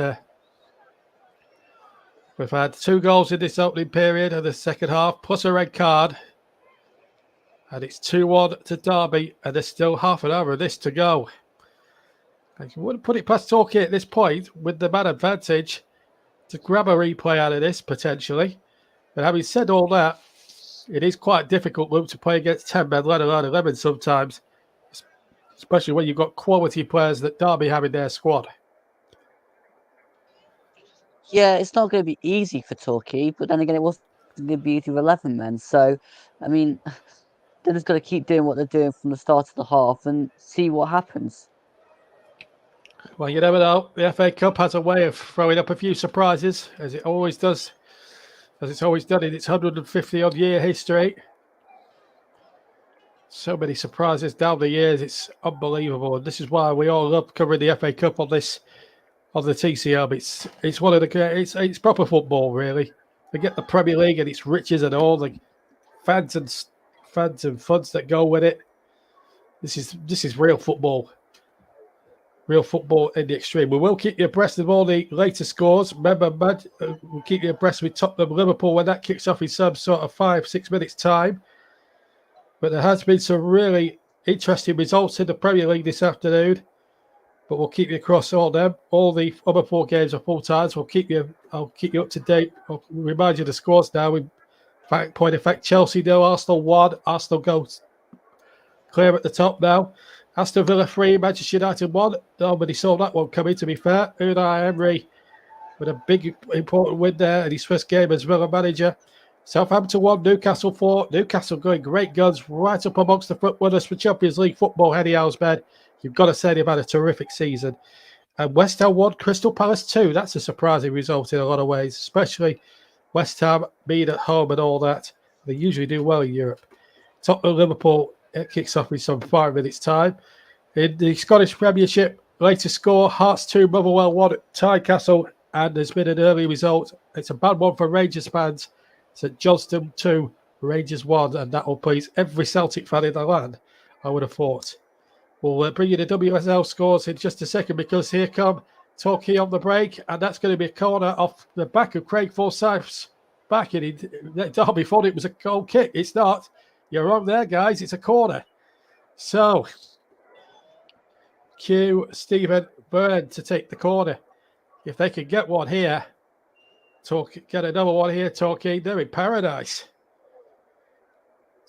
we've had 2 goals in this opening period of the second half, plus a red card. And it's 2-1 to Derby, and there's still half an hour of this to go. I wouldn't put it past Torquay at this point, with the man advantage, to grab a replay out of this, potentially. But having said all that, it is quite difficult, Luke, to play against 10 men, let alone 11 sometimes, especially when you've got quality players that Derby have in their squad. Yeah, it's not going to be easy for Torquay, but then again, it wasn't going to be easy with 11 men. So, I mean, they're just going to keep doing what they're doing from the start of the half and see what happens. Well, you never know. The FA Cup has a way of throwing up a few surprises, as it always does, as it's always done in its 150-odd year history. So many surprises down the years. It's unbelievable. And this is why we all love covering the FA Cup on this of the TCM. It's one of the it's proper football, really. They get the Premier League and its riches and all the fans and funds that go with it. This is real football. Real football in the extreme. We will keep you abreast of all the latest scores. Remember, we'll keep you abreast with Tottenham Liverpool when that kicks off in some sort of 5-6 minutes time. But there has been some really interesting results in the Premier League this afternoon. But we'll keep you across all them. All the other 4 games are full times. I'll keep you up to date. I'll remind you the scores now. Point of fact, Chelsea 0, Arsenal 1. Arsenal goes clear at the top now. Aston Villa 3, Manchester United 1. Nobody saw that one coming, to be fair. Unai Emery with a big, important win there in his first game as Villa manager. Southampton 1, Newcastle 4. Newcastle going great guns right up amongst the front runners for Champions League football. Eddie Howe's you've got to say they've had a terrific season. And West Ham 1, Crystal Palace 2. That's a surprising result in a lot of ways, especially West Ham being at home and all that. They usually do well in Europe. Tottenham Liverpool, it kicks off in some 5 minutes' time. In the Scottish Premiership, latest score, Hearts 2, Motherwell 1 at Tynecastle, and there's been an early result. It's a bad one for Rangers fans. St Johnstone 2, Rangers 1, and that will please every Celtic fan in the land, I would have thought. We'll bring you the WSL scores in just a second because here come Torquay on the break, and that's going to be a corner off the back of Craig Forsyth's back. And Derby thought it was a goal kick. It's not. You're wrong there, guys. It's a corner. So, cue Stephen Byrne to take the corner. If they can get one here, get another one here, Torquay, they're in paradise.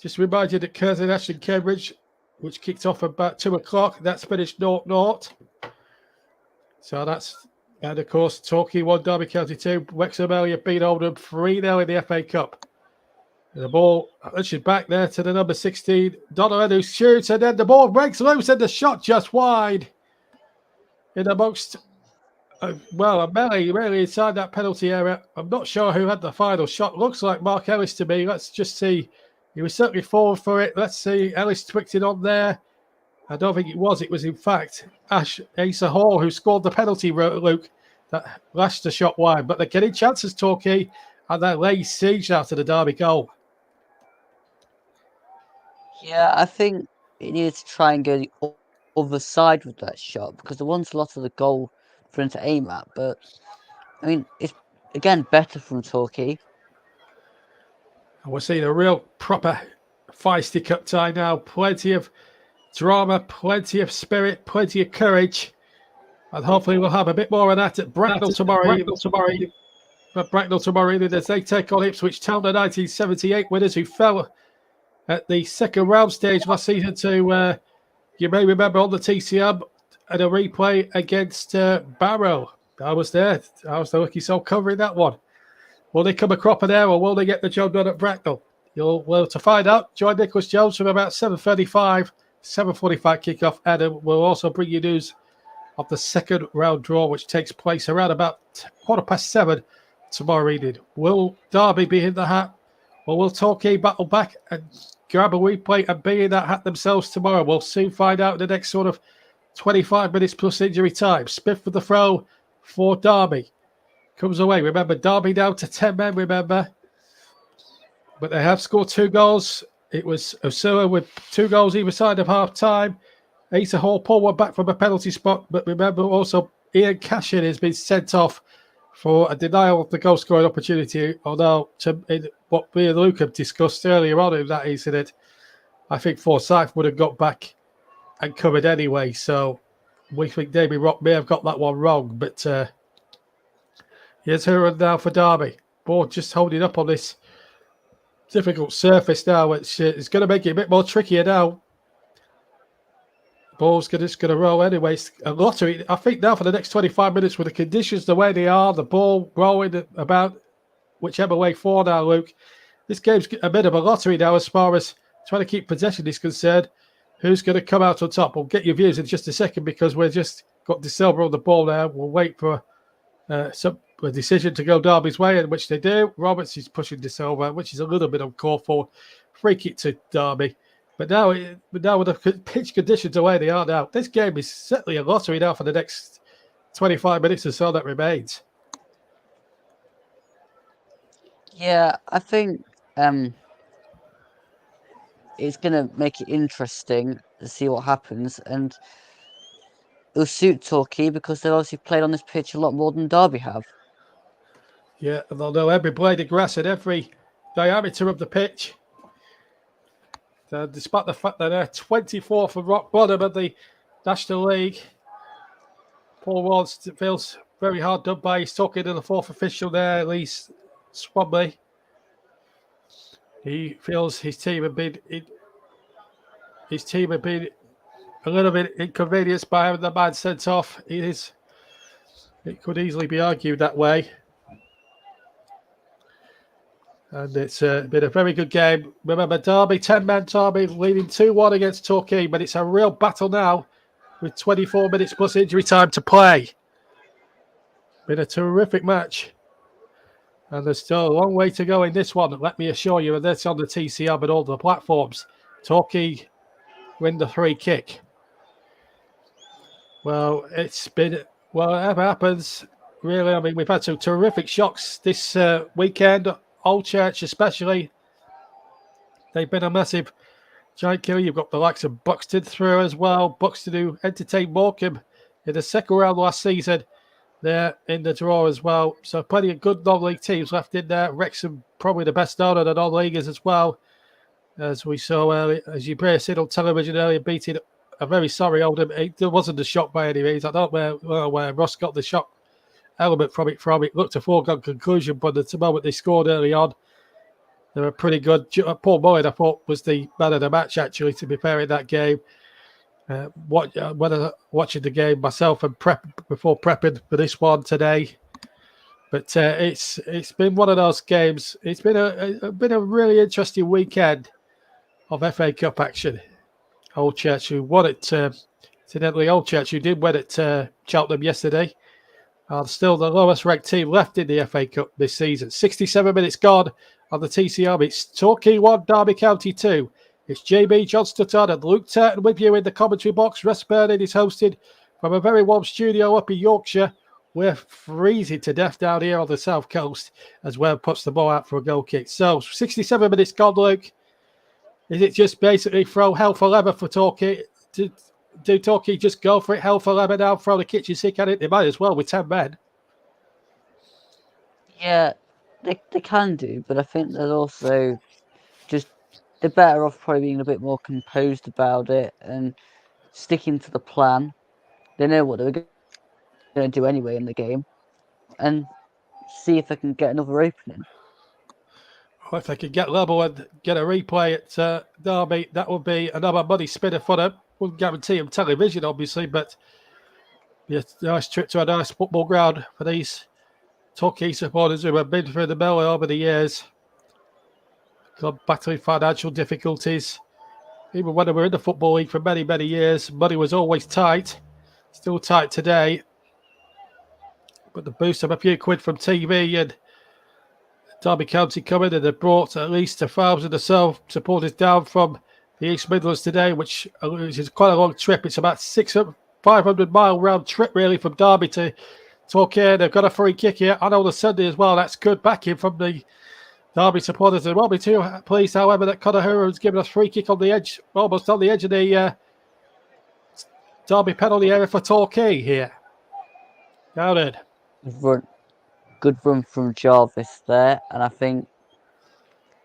Just remind you that Curzon Ashton Cambridge, which kicked off about 2 o'clock, that's finished 0-0. So that's, and of course, Torquay 1, Derby County 2, Wexham Elliott beat Oldham 3-0 in the FA Cup. The ball, actually back there to the number 16, Donovan, who shoots, and then the ball breaks loose, and the shot just wide. In amongst, a melee really inside that penalty area. I'm not sure who had the final shot. Looks like Mark Ellis to me. Let's just see. He was certainly forward for it. Let's see. Ellis twicked it on there. I don't think it was. It was, in fact, Asa Hall who scored the penalty, Luke, that lashed the shot wide. But they're getting chances, Torquay, and they're laying siege out to the Derby goal. Yeah, I think it needed to try and go the other side with that shot because there wasn't a lot of the goal for him to aim at. But, I mean, it's, again, better from Torquay. And we're seeing a real proper feisty cup tie now. Plenty of drama, plenty of spirit, plenty of courage. And hopefully we'll have a bit more of that at Bracknell tomorrow evening. But Bracknell tomorrow evening as they take on Ipswich Town, the 1978 winners who fell at the second round stage last season to, you may remember, on the TCM and a replay against Barrow. I was there. I was the lucky soul covering that one. Will they come a cropper there or will they get the job done at Bracknell? Well, to find out, join Nicholas Jones from about 7:45 kickoff, and we'll also bring you news of the second round draw, which takes place around about 7:15 tomorrow evening. Will Derby be in the hat, or will Torquay battle back and grab a replay and be in that hat themselves tomorrow? We'll soon find out in the next sort of 25 minutes plus injury time. Smith for the throw for Derby. Comes away. Remember, Derby down to 10 men, remember. But they have scored 2 goals. It was Osua with 2 goals either side of half-time. Asa Hall pulled one back from a penalty spot. But remember also, Ian Cashin has been sent off for a denial of the goal-scoring opportunity. Although, what me and Luke have discussed earlier on in that incident, I think Forsyth would have got back and covered anyway. So we think Damien Rock may have got that one wrong. But here's her now for Derby. Ball just holding up on this difficult surface now, which is going to make it a bit more trickier now. Ball's just going to roll anyway. It's a lottery. I think now for the next 25 minutes with the conditions the way they are, the ball rolling about whichever way for now, Luke. This game's a bit of a lottery now as far as trying to keep possession is concerned. Who's going to come out on top? We'll get your views in just a second because we've just got De Silva on the ball now. We'll wait for a decision to go Derby's way, in which they do. Roberts is pushing De Silva, which is a little bit uncalled for. Free kick to Derby. But now with the pitch conditions the way they are now, this game is certainly a lottery now for the next 25 minutes or so that remains. Yeah, I think it's gonna make it interesting to see what happens, and it'll suit Torquay because they've obviously played on this pitch a lot more than Derby have. Yeah, and they'll know every blade of grass and every diameter of the pitch. Despite the fact that they're 24th from rock bottom of the National League, Paul Ward's feels very hard done by. He's talking to the fourth official there, at least Swansea. He feels his team have been a little bit inconvenienced by having the man sent off. It could easily be argued that way. And it's been a very good game. Remember, Derby, 10-man Derby, leading 2-1 against Torquay, but it's a real battle now with 24 minutes plus injury time to play. Been a terrific match. And there's still a long way to go in this one, let me assure you, and that's on the TCR and all the platforms. Torquay win the free kick. Well, whatever happens, really, I mean, we've had some terrific shocks this weekend. Old Church especially, they've been a massive giant killer. You've got the likes of Buxton through as well. Buxton who entertained Morecambe in the second round last season. They're in the draw as well. So plenty of good non-league teams left in there. Wrexham probably the best known of the non-leaguers as well. As we saw earlier, as you may have seen on television earlier, beating a very sorry Oldham. It wasn't a shock by any means. I don't know where Ross got the shock element from it. Looked a foregone conclusion, but at the moment they scored early on, they were pretty good. Paul Boyd, I thought, was the man of the match, actually, to be fair, in that game. Watching the game myself and before prepping for this one today. But it's been one of those games. It's been a really interesting weekend of FA Cup action. Old Church, who won it, incidentally, Old Church, who did win at Cheltenham yesterday, are still the lowest ranked team left in the FA Cup this season. 67 minutes gone on the TCR. It's Torquay 1, Derby County 2. It's JB Johnston and Luke Turton with you in the commentary box. Russ Burnett is hosted from a very warm studio up in Yorkshire. We're freezing to death down here on the south coast as well puts the ball out for a goal kick. So 67 minutes gone, Luke. Is it just basically throw hell for leather for Torquay? Do Torquay just go for it, hell for leather now, throw the kitchen sink at it? They might as well with 10 men. Yeah, they can do, but I think they're also just they're better off probably being a bit more composed about it and sticking to the plan. They know what they're going to do anyway in the game, and see if they can get another opening. Well, if they could get level and get a replay at Derby, that would be another money spinner for them. Wouldn't guarantee them television, obviously, but yeah, nice trip to a nice football ground for these Torquay supporters who have been through the mill over the years. Club battling financial difficulties. Even when they were in the Football League for many, many years, money was always tight. Still tight today. But the boost of a few quid from TV and Derby County coming, and they brought at least 1,000 or so supporters down from the East Midlands today, which is quite a long trip. It's about 500-mile round trip, really, from Derby to Torquay. They've got a free kick here. I know the Sunday as well. That's good backing from the Derby supporters. They won't be too pleased, however, that Conor Hurren's given us free kick on the edge, almost on the edge of the Derby penalty area for Torquay here. Down in. Good run from Jarvis there, and I think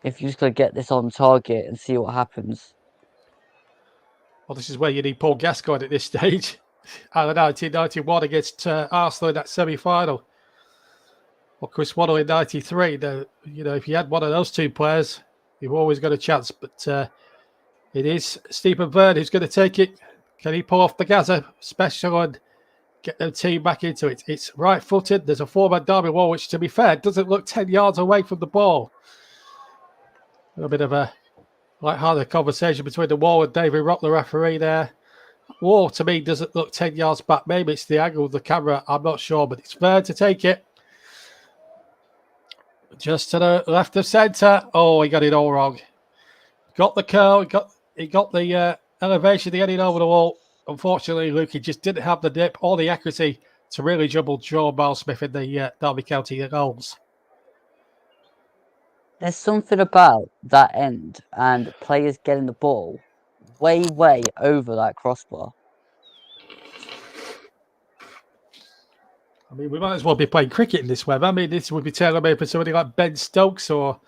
if you just got to get this on target and see what happens. Well, this is where you need Paul Gascoigne at this stage. Out of 1991 against Arsenal in that semi-final. Or Chris Waddle in 93. If you had one of those two players, you've always got a chance. But it is Stephen Byrne who's going to take it. Can he pull off the Gaza special and get the team back into it? It's right-footed. There's a four-man Derby wall, which, to be fair, doesn't look 10 yards away from the ball. A little bit of a light-hearted conversation between the wall and David Rock, the referee there. Wall, to me, doesn't look 10 yards back. Maybe it's the angle of the camera. I'm not sure, but it's fair to take it. Just to the left of centre. Oh, he got it all wrong. Got the curl. He got the elevation, the heading over the wall. Unfortunately, Luke, he just didn't have the dip or the accuracy to really trouble Joe Miles Smith in the Derby County goals. There's something about that end and players getting the ball way over that crossbar. I mean, we might as well be playing cricket in this weather. I mean, this would be tailor-made for somebody like Ben Stokes or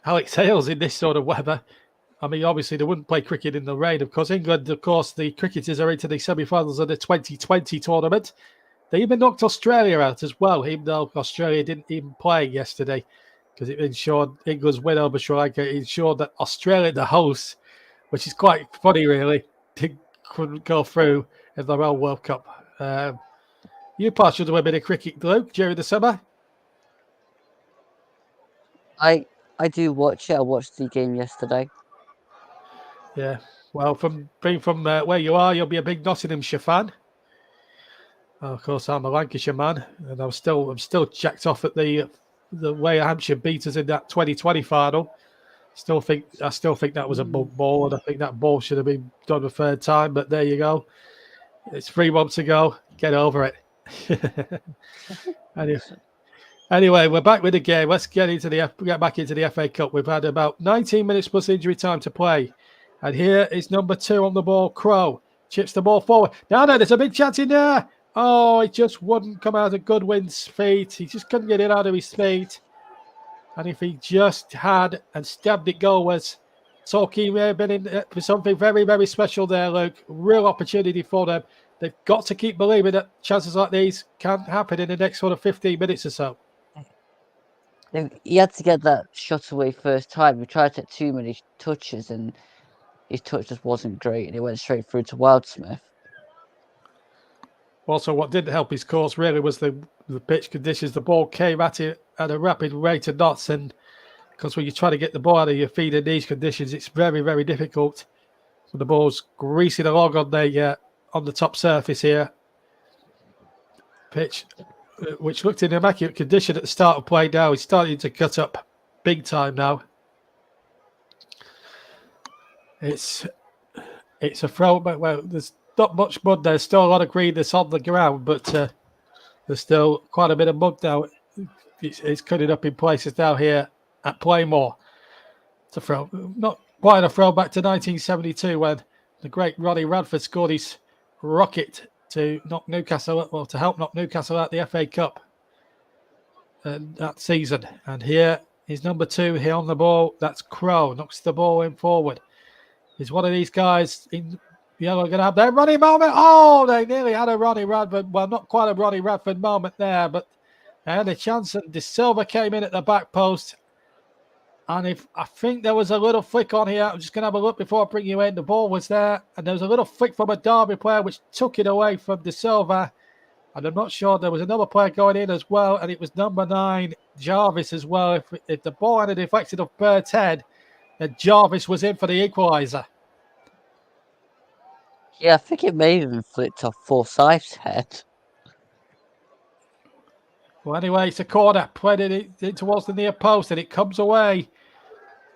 Alex Hales in this sort of weather. I mean, obviously, they wouldn't play cricket in the rain. Of course, England, the cricketers are into the semi-finals of the 2020 tournament. They even knocked Australia out as well, even though Australia didn't even play yesterday because it ensured England's win over Sri Lanka. It ensured that Australia, the hosts, which is quite funny, really, couldn't go through in their own World Cup. You partial to a bit of cricket, Luke, during the summer? I do watch it. I watched the game yesterday. Yeah. Well, from being from where you are, you'll be a big Nottinghamshire fan. Of course, I'm a Lancashire man, and I'm still jacked off at the way Hampshire beat us in that 2020 final. I still think that was a bug ball, and I think that ball should have been done a third time. But there you go. It's 3 months to go. Get over it. Anyway, we're back with the game. Let's get back into the FA Cup. We've had about 19 minutes plus injury time to play, and here is number 2 on the ball. Crow chips the ball forward. Now, there's a big chance in there. Oh, it just wouldn't come out of Goodwin's feet. He just couldn't get it out of his feet. And if he just had and stabbed it goalwards, Torquay may have been in for something very, very special there, Luke. Real opportunity for them. They've got to keep believing that chances like these can happen in the next sort of 15 minutes or so. He had to get that shot away first time. He tried to take too many touches, and his touch just wasn't great, and he went straight through to Wildsmith. Also, what didn't help his cause really was the pitch conditions. The ball came at it at a rapid rate of knots, and because when you try to get the ball out of your feet in these conditions, it's very, very difficult. So the ball's greasing along on the top surface here. Pitch, which looked in immaculate condition at the start of play, now is starting to cut up big time now. It's a throw, but well, there's not much mud. There's still a lot of green that's on the ground, but there's still quite a bit of mud now. It's cutting up in places now here at Playmore. It's a throw, not quite a throwback to 1972 when the great Ronnie Radford scored his rocket to help knock Newcastle out the FA Cup that season. And here is number 2 here on the ball. That's Crow, knocks the ball in forward. Is one of these guys in yellow going to have their Ronnie moment? Oh, they nearly had a Ronnie Radford. Well, not quite a Ronnie Radford moment there, but they had a chance. And De Silva came in at the back post. And I think there was a little flick on here. I'm just going to have a look before I bring you in. The ball was there, and there was a little flick from a Derby player which took it away from De Silva. And I'm not sure there was another player going in as well, and it was number 9, Jarvis, as well. If the ball had deflected off Bird's head, then Jarvis was in for the equaliser. Yeah, I think it may have even flicked off Forsyth's head. Well, anyway, it's a corner. Played it in towards the near post, and it comes away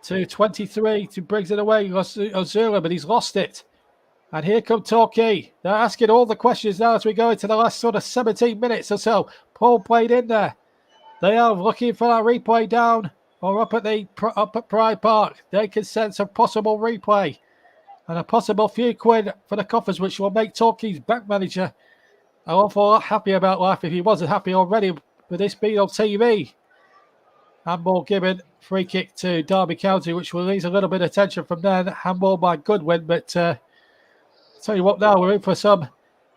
to 23 to brings it away, Ozura, but he's lost it. And here come Torquay. They're asking all the questions now as we go into the last sort of 17 minutes or so. Paul played in there. They are looking for that replay down or up at Pride Park. They can sense a possible replay and a possible few quid for the coffers, which will make Torquay's back manager an awful lot happy about life if he wasn't happy already with this being on TV. Handball given, free kick to Derby County, which will release a little bit of tension from there. Handball by Goodwin, but tell you what, now we're in for some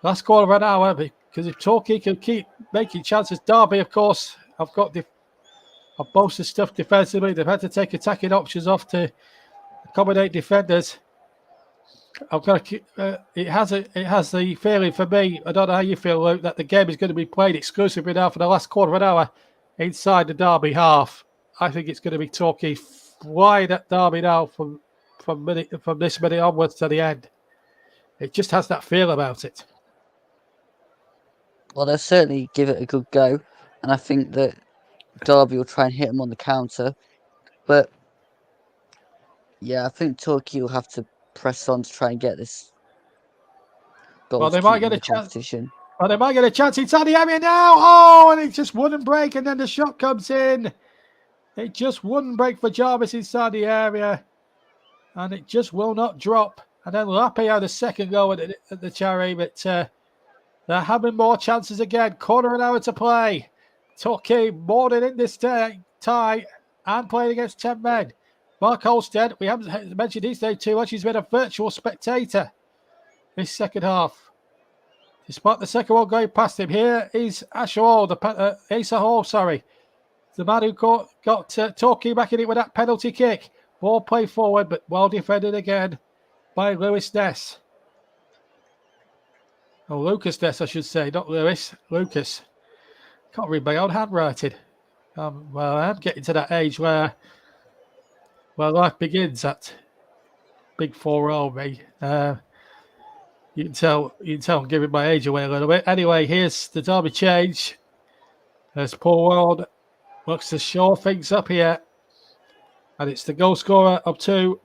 last quarter of an hour, because if Torquay can keep making chances, Derby, of course, have boasted stuff defensively. They've had to take attacking options off to accommodate defenders. It has the feeling for me, I don't know how you feel, Luke, that the game is going to be played exclusively now for the last quarter of an hour inside the Derby half. I think it's going to be Torquay flying at Derby now from this minute onwards to the end. It just has that feel about it. Well, they'll certainly give it a good go, and I think that Derby will try and hit them on the counter. But yeah, I think Torquay will have to press on to try and get this goal. Well, they might get a chance. Competition. Oh, they might get a chance inside the area now. Oh, and it just wouldn't break, and then the shot comes in. It just wouldn't break for Jarvis inside the area, and it just will not drop. And then Lappy had a second go at the Cherry, but they're having more chances again. Quarter an hour to play. Torquay more than in this tie and playing against 10 men. Mark Holstead, we haven't mentioned his name too much. He's been a virtual spectator this second half. Despite the second one going past him, here is Asher Hall, Asa Hall, sorry. The man who got Torquay back in it with that penalty kick. Ball played forward, but well defended again by Lewis Ness. Oh, Lucas Ness, I should say, not Lewis. Lucas. Can't read my own handwriting. Well, I'm getting to that age where life begins at big 4-0 me. You can tell I'm giving my age away a little bit. Anyway, here's the Derby change. As Paul Ward looks to shore things up here. And it's the goal scorer of 2,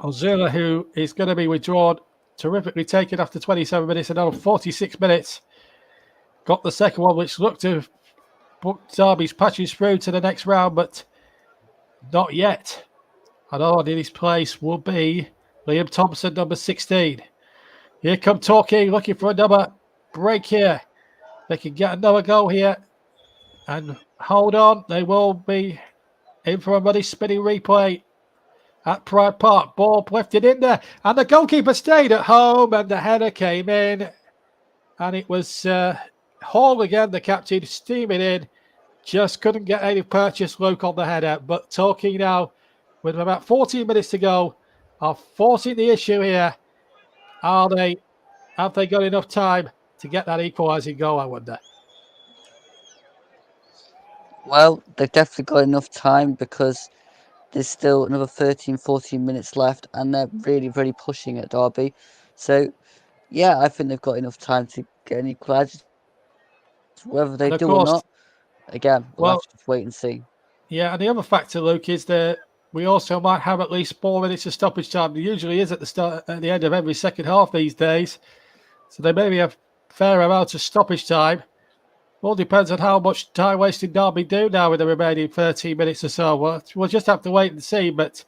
Ozila, who is going to be withdrawn. Terrifically taken after 27 minutes and now 46 minutes. Got the second one, which looked to put Derby's patches through to the next round, but not yet. And on in his place will be Liam Thompson, number 16. Here come Torquay looking for another break here. They can get another goal here. And hold on, they will be in for a muddy spinning replay at Pride Park. Ball lifted in there. And the goalkeeper stayed at home and the header came in. And it was Hall again, the captain, steaming in. Just couldn't get any purchase look on the header. But Torquay now, with about 14 minutes to go, are forcing the issue here. Have they got enough time to get that equalising goal, I wonder? Well, they've definitely got enough time because there's still another 13, 14 minutes left and they're really, really pushing at Derby. So, yeah, I think they've got enough time to get an equaliser. Whether they And of do or course, not, again, we'll have to just wait and see. Yeah, and the other factor, Luke, is that we also might have at least 4 minutes of stoppage time. There usually is at the end of every second half these days. So there may be a fair amount of stoppage time. All depends on how much time wasting Derby do now with the remaining 13 minutes or so. We'll just have to wait and see, but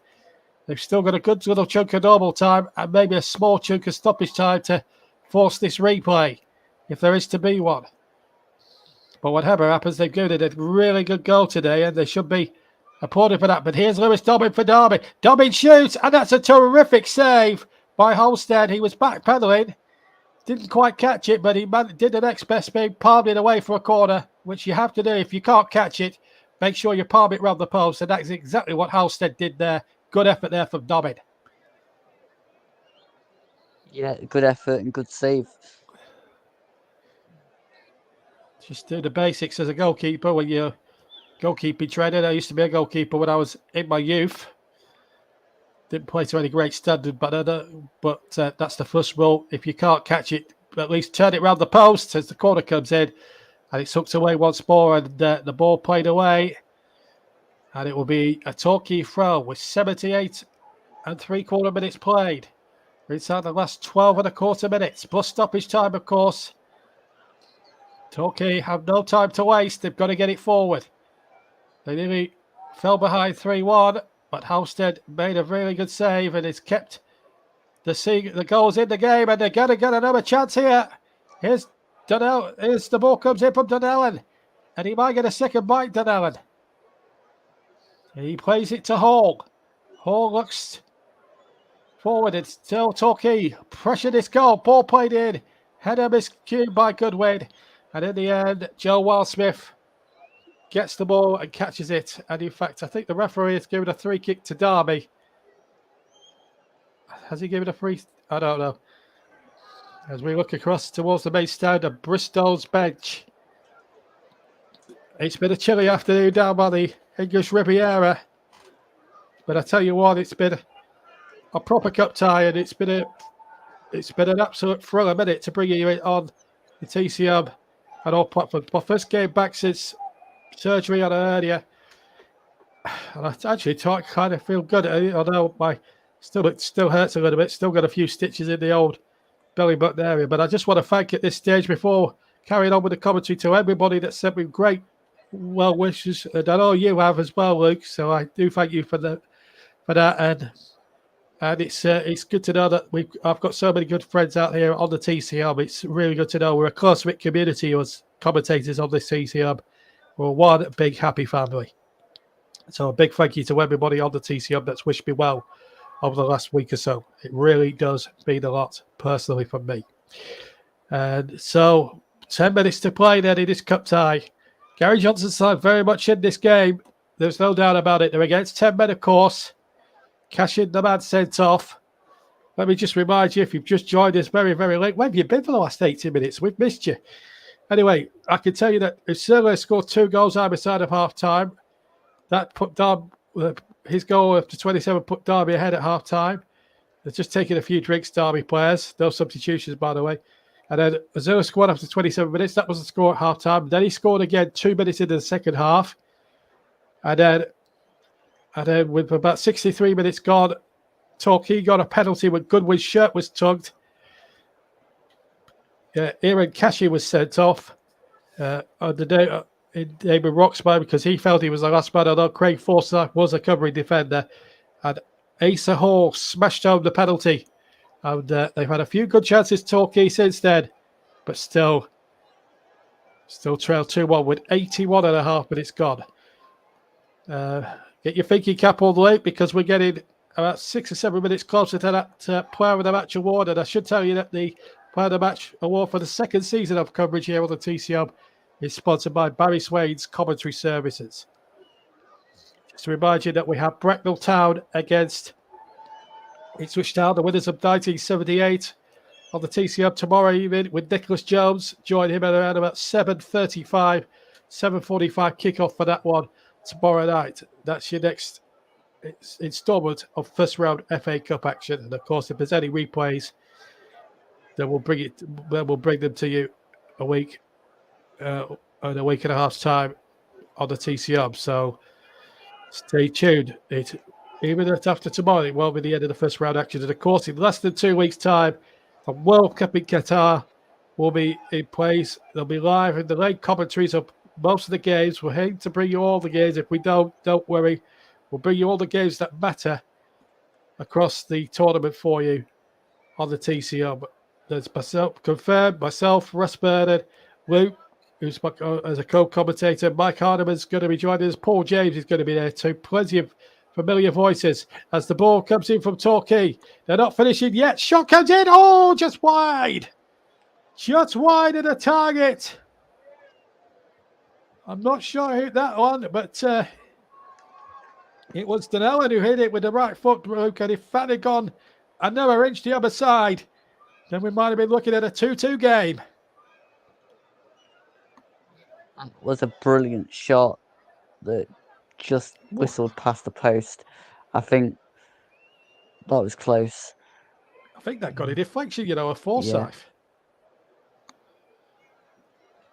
they've still got a good little chunk of normal time and maybe a small chunk of stoppage time to force this replay, if there is to be one. But whatever happens, they've given it a really good goal today, and they should be applauded for that. But here's Lewis Dobbin for Derby. Dobbin shoots, and that's a terrific save by Holstead. He was backpedaling, didn't quite catch it, but he did the next best thing, palmed it away for a corner, which you have to do. If you can't catch it, make sure you palm it round the post, and that's exactly what Holstead did there. Good effort there from Dobbin. Yeah, good effort and good save. Just do the basics as a goalkeeper when you're goalkeeping training. I used to be a goalkeeper when I was in my youth. Didn't play to any great standard, but that's the first rule. If you can't catch it, at least turn it round the post as the corner comes in. And it's hooked away once more, and the ball played away. And it will be a Torquay throw with 78 3/4 minutes played. We're inside the last 12 1/4 minutes, plus stoppage time, of course. Torquay have no time to waste. They've got to get it forward. They nearly fell behind 3-1, but Halstead made a really good save and has kept the goals in the game, and they're going to get another chance here. Here's Donnell. Here's the ball comes in from Donnellan, and he might get a second bite, Donnellan. He plays it to Hall. Hall looks forward. It's still Torquay. Pressure this goal. Ball played in. Header miscued by Goodwin. And in the end, Joe Wildsmith gets the ball and catches it. And in fact, I think the referee has given a free kick to Derby. Has he given a free? I don't know. As we look across towards the main stand of Bristol's bench. It's been a chilly afternoon down by the English Riviera. But I tell you what, it's been a proper cup tie, and it's been an absolute thrill a minute to bring you on the TCM and all platforms. My first game back since surgery on an hernia, and I actually kind of feel good. Although my stomach still hurts a little bit, still got a few stitches in the old belly button area. But I just want to thank at this stage, before carrying on with the commentary, to everybody that sent me great well wishes, and I know you have as well, Luke. So I do thank you for that. And it's good to know that I've got so many good friends out here on the TC Hub. It's really good to know we're a close-knit community as commentators on this TC Hub. We're one big happy family. So a big thank you to everybody on the TC Hub that's wished me well over the last week or so. It really does mean a lot personally for me. And so 10 minutes to play then in this cup tie. Gary Johnson's side very much in this game. There's no doubt about it. They're against 10 men, of course. Cash in, the man sent off. Let me just remind you, if you've just joined us very, very late, where have you been for the last 80 minutes? We've missed you. Anyway, I can tell you that if Sergio scored 2 goals either side of half-time, that put his goal after 27 put Derby ahead at half-time. They're just taking a few drinks, Derby players. No substitutions, by the way. And then Azura scored after 27 minutes. That was the score at half-time. Then he scored again 2 minutes into the second half. And then with about 63 minutes gone, Torquay got a penalty when Goodwin's shirt was tugged. Aaron Cashy was sent off on the day in David Roxby because he felt he was the last man, although Craig Forsyth was a covering defender. And Asa Hall smashed home the penalty. And they've had a few good chances, Torquay, since then. But still trail 2-1 with 81 and a half minutes gone. Get your thinking cap on late because we're getting about 6 or 7 minutes closer to that Player of the Match award. And I should tell you that the Player of the Match award for the second season of coverage here on the TCM is sponsored by Barry Swain's Commentary Services. Just to remind you that we have Bracknell Town against Ipswich Town, the winners of 1978, on the TCM tomorrow evening with Nicholas Jones. Join him at around about 7:35, 7:45 kickoff for that one tomorrow night. That's your next installment of first round FA Cup action. And of course, if there's any replays, then we'll bring them to you a week in a week and a half's time on the TCM. So stay tuned. Even after tomorrow, it won't be the end of the first round action. And of course, in less than 2 weeks' time, the World Cup in Qatar will be in place. They'll be live in the late commentaries of most of the games. We're aiming to bring you all the games. If we don't worry. We'll bring you all the games that matter across the tournament for you on the TCM. There's myself, Russ Bernard, Luke, who's as a co-commentator. Mike Hardiman's going to be joining us. Paul James is going to be there too. Plenty of familiar voices as the ball comes in from Torquay. They're not finishing yet. Shot comes in. Oh, just wide. Just wide of the target. I'm not sure who hit that one, but it was Donnellan who hit it with the right foot, Luke. And if that had gone another inch the other side, then we might have been looking at a 2-2 game. It was a brilliant shot that just whistled past the post. I think that was close. I think that got a deflection, a Forsyth. Yeah.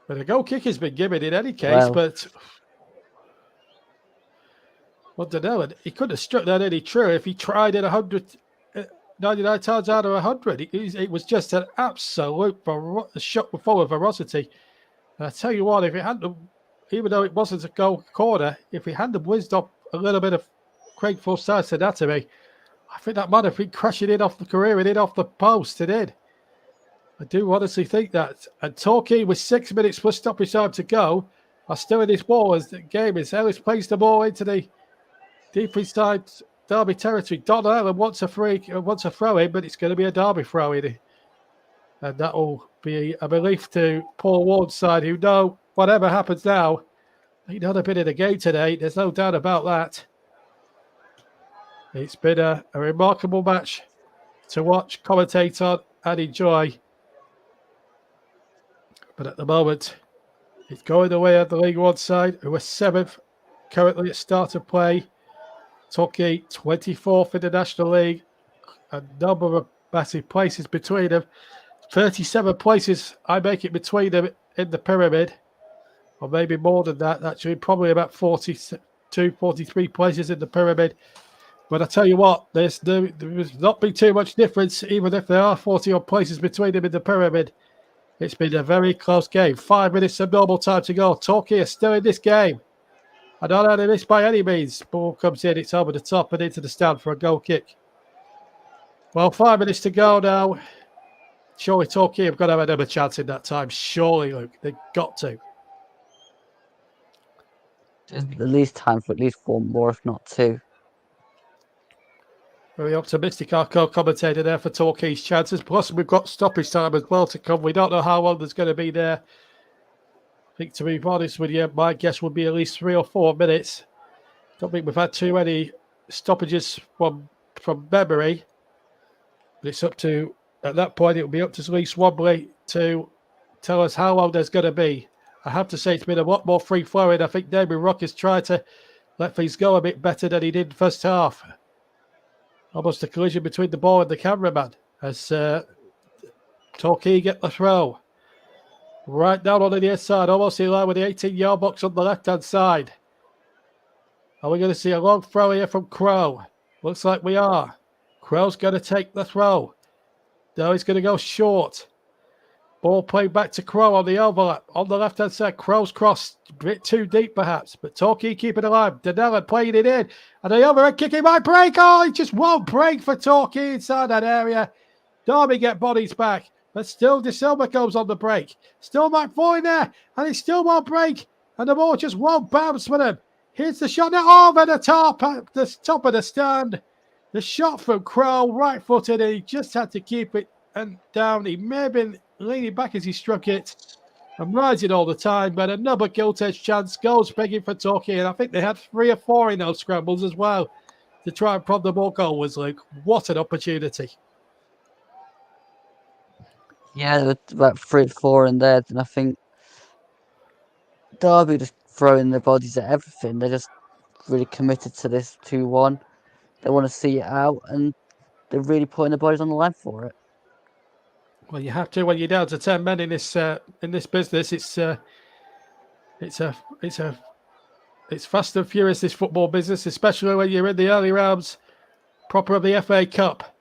But a goal kick has been given in any case, but I don't know. He could have struck that any true if he tried it 99 times out of 100. It was just an absolute shot full of ferocity. And I tell you what, if it hadn't, even though it wasn't a goal corner, if he hadn't whizzed up a little bit of Craig Forsyth's anatomy, I think that might have been crashing in off the career and in off the post. It did. I do honestly think that. And Torquay, with 6 minutes plus stoppage time to go, are still in this ball as the game is. Ellis plays the ball into the deep inside Derby territory. Don Allen wants a throw in, but it's going to be a Derby throw in. And that will be a relief to Paul Ward's side, who know whatever happens now, they've not been in the game today. There's no doubt about that. It's been a remarkable match to watch, commentate on, and enjoy. But at the moment, it's going the way of the League One side, who are 7th currently at start of play. Torquay 24th in the National League. A number of massive places between them. 37 places I make it between them in the pyramid. Or maybe more than that, actually. Probably about 42, 43 places in the pyramid But I tell you what, there's not been too much difference, even if there are 40-odd places between them in the pyramid. It's been a very close game. 5 minutes of normal time to go. Torquay are still in this game. I don't know this by any means. Ball comes in, it's over the top and into the stand for a goal kick. Well, 5 minutes to go now. Surely Torquay have got to have another chance in that time. Surely, Luke. They've got to. There's at least time for at least one more, if not two. Very optimistic, our co-commentator there for Torquay's chances. Plus, we've got stoppage time as well to come. We don't know how long there's going to be there. I think, to be honest with you, my guess would be at least 3 or 4 minutes. Don't think we've had too many stoppages from memory. But it's up to, at that point, it'll be up to at least Wobbly to tell us how long there's going to be. I have to say it's been a lot more free-flowing. I think Damien Rock has tried to let things go a bit better than he did in the first half. Almost a collision between the ball and the cameraman as Torquay get the throw. Right down on the near side, almost in line with the 18-yard box on the left-hand side. Are we going to see a long throw here from Crow? Looks like we are. Crow's going to take the throw. Now he's going to go short. Ball played back to Crow on the overlap. On the left-hand side, Crow's crossed a bit too deep perhaps, but Torquay keeping it alive. Danella playing it in. And the overhead kick, he might break. Oh, he just won't break for Torquay inside that area. Derby get bodies back, but still De Silva goes on the break. Still might fall in there, and he still won't break. And the ball just won't bounce for them. Here's the shot now over the top of the stand. The shot from Crow, right-footed, and he just had to keep it and down. He may have been leaning back as he struck it. I'm rising all the time, but another gilt-edged chance goes begging for Torquay, and I think they had 3 or 4 in those scrambles as well to try and prod the ball goalwards, Luke. What an opportunity. Yeah, there were about 3 or 4 in there, and I think Derby just throwing their bodies at everything. They're just really committed to this 2-1. They want to see it out, and they're really putting their bodies on the line for it. Well, you have to when you're down to 10 men in this business. It's fast and furious, this football business, especially when you're in the early rounds proper of the FA Cup.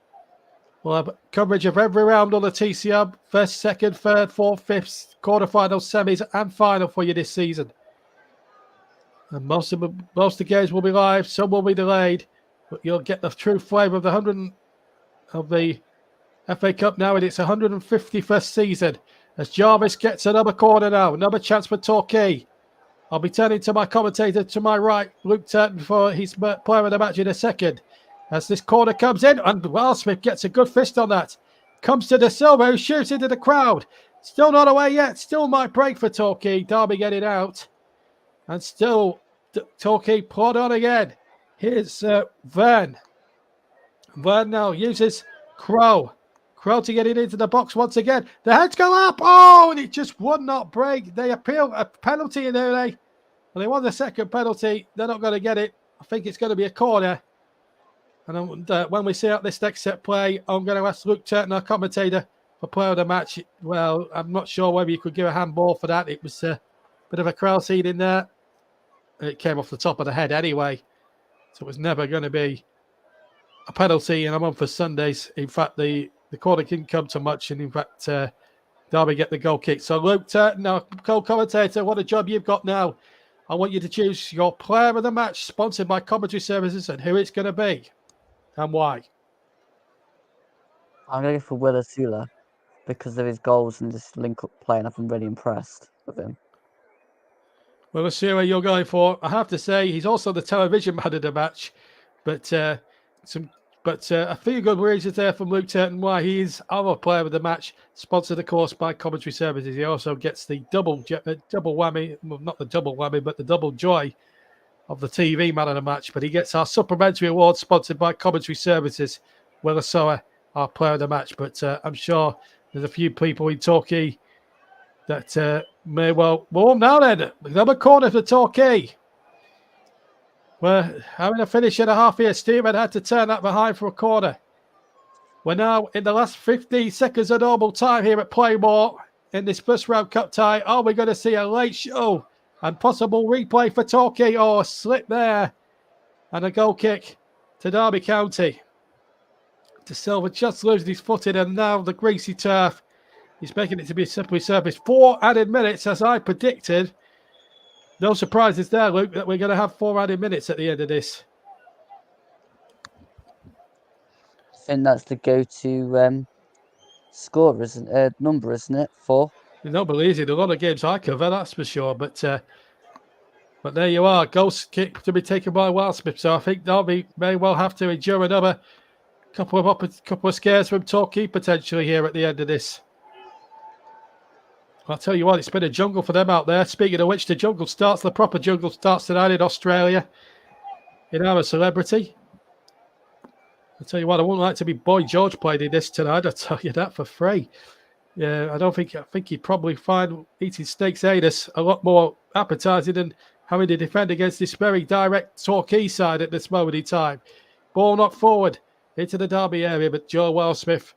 We'll have coverage of every round on the TCM, first, second, third, fourth, fifth, quarterfinals, semis, and final for you this season. And most of the games will be live, some will be delayed, but you'll get the true flavour of the FA Cup now in its 151st season. As Jarvis gets another corner now, another chance for Torquay. I'll be turning to my commentator to my right, Luke Turton, for his player of the match in a second. As this corner comes in, and Wildsmith gets a good fist on that. Comes to De Silva, who shoots into the crowd. Still not away yet. Still might break for Torquay. Derby getting out. And still, Torquay plod on again. Here's Vern. Vern now uses Crow. Crow to get it into the box once again. The heads go up. Oh, and it just would not break. They appeal a penalty in there. Well, they won the second penalty. They're not going to get it. I think it's going to be a corner. And when we see out this next set play, I'm going to ask Luke Turton, our commentator, for player of the match. Well, I'm not sure whether you could give a handball for that. It was a bit of a crowd seed in there. It came off the top of the head anyway. So it was never going to be a penalty, and I'm on for Sundays. In fact, the corner didn't come to much, and in fact, Derby get the goal kick. So Luke Turton, our co-commentator, what a job you've got now. I want you to choose your player of the match, sponsored by Commentary Services, and who it's going to be, and why. I'm going to go for Willa Sula because of his goals and this link-up play, and I've been really impressed with him. Well, let's see where you're going for. I have to say, he's also the television man of the match, but a few good reasons there from Luke Turton why he's our player of the match, sponsored, of course, by Commentary Services. He also gets the double whammy, well, not the double whammy, but the double joy of the TV man of the match. But he gets our supplementary award sponsored by Commentary Services. Willa Soa, our player of the match. But I'm sure there's a few people in Torquay that may well now then. Another corner for Torquay. We're having a finish and a half here. Steven had to turn that behind for a corner. We're now in the last 15 seconds of normal time here at Playmore in this first round cup tie. Are we going to see a late show and possible replay for Torquay, or a slip there and a goal kick to Derby County. De Silva just losing his footing, and now the greasy turf is making it to be a slippery surface. 4 added minutes, as I predicted. No surprises there, Luke, that we're going to have 4 added minutes at the end of this. I think that's the go-to score, number, isn't it? 4. Nobody easy. A lot of games I cover, that's for sure. But there you are. Ghost kick to be taken by Wildsmith. So I think Derby may well have to endure another couple of scares from Torquay potentially here at the end of this. I'll tell you what, it's been a jungle for them out there. Speaking of which, the proper jungle starts tonight in Australia. In our celebrity. I'll tell you what, I wouldn't like to be Boy George playing in this tonight. I'll tell you that for free. Yeah, I think he'd probably find eating snake's anus a lot more appetizing than having to defend against this very direct Torquay side at this moment in time. Ball knocked forward into the Derby area, but Joe Wildsmith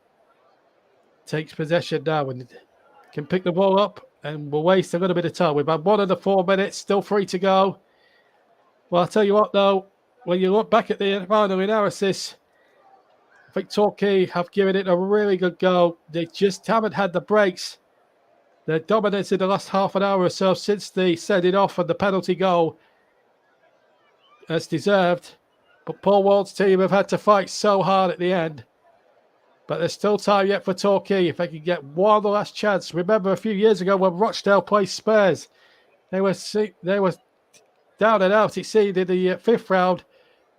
takes possession now and can pick the ball up, and we'll waste a little bit of time. We've had 1 of the 4 minutes, still 3 to go. Well, I'll tell you what, though, when you look back at the final analysis, I think Torquay have given it a really good go. They just haven't had the breaks. They're dominated the last half an hour or so since the sending off and the penalty goal as deserved. But Paul Wald's team have had to fight so hard at the end. But there's still time yet for Torquay if they can get one last chance. Remember a few years ago when Rochdale played Spurs, they were down and out, it seemed, in the 5th round,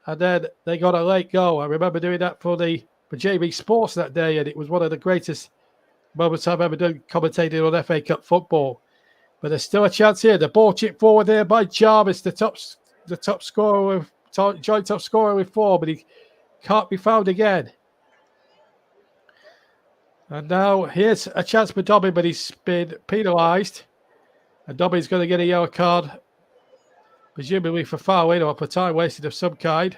and then they got a late goal. I remember doing that for JB Sports that day, and it was one of the greatest moments I've ever done commentating on FA Cup football. But there's still a chance here. The ball chipped forward there by Jarvis, the top scorer, joint top scorer with 4, but he can't be found again. And now here's a chance for Dobby, but he's been penalised. And Dobby's going to get a yellow card, presumably for fouling or for time wasted of some kind.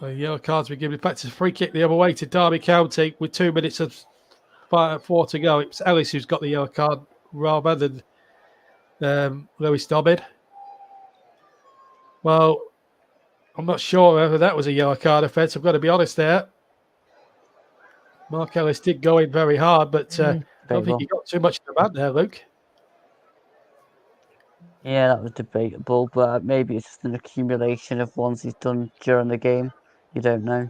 The yellow card's been given. In fact, it's a free kick the other way to Derby County with 2 minutes of 4 to go. It's Ellis who's got the yellow card rather than Lewis Dobbin. Well, I'm not sure whether that was a yellow card offence. I've got to be honest there. Mark Ellis did go in very hard, but I don't think he got too much of the man there, Luke. Yeah, that was debatable, but maybe it's just an accumulation of ones he's done during the game. You don't know.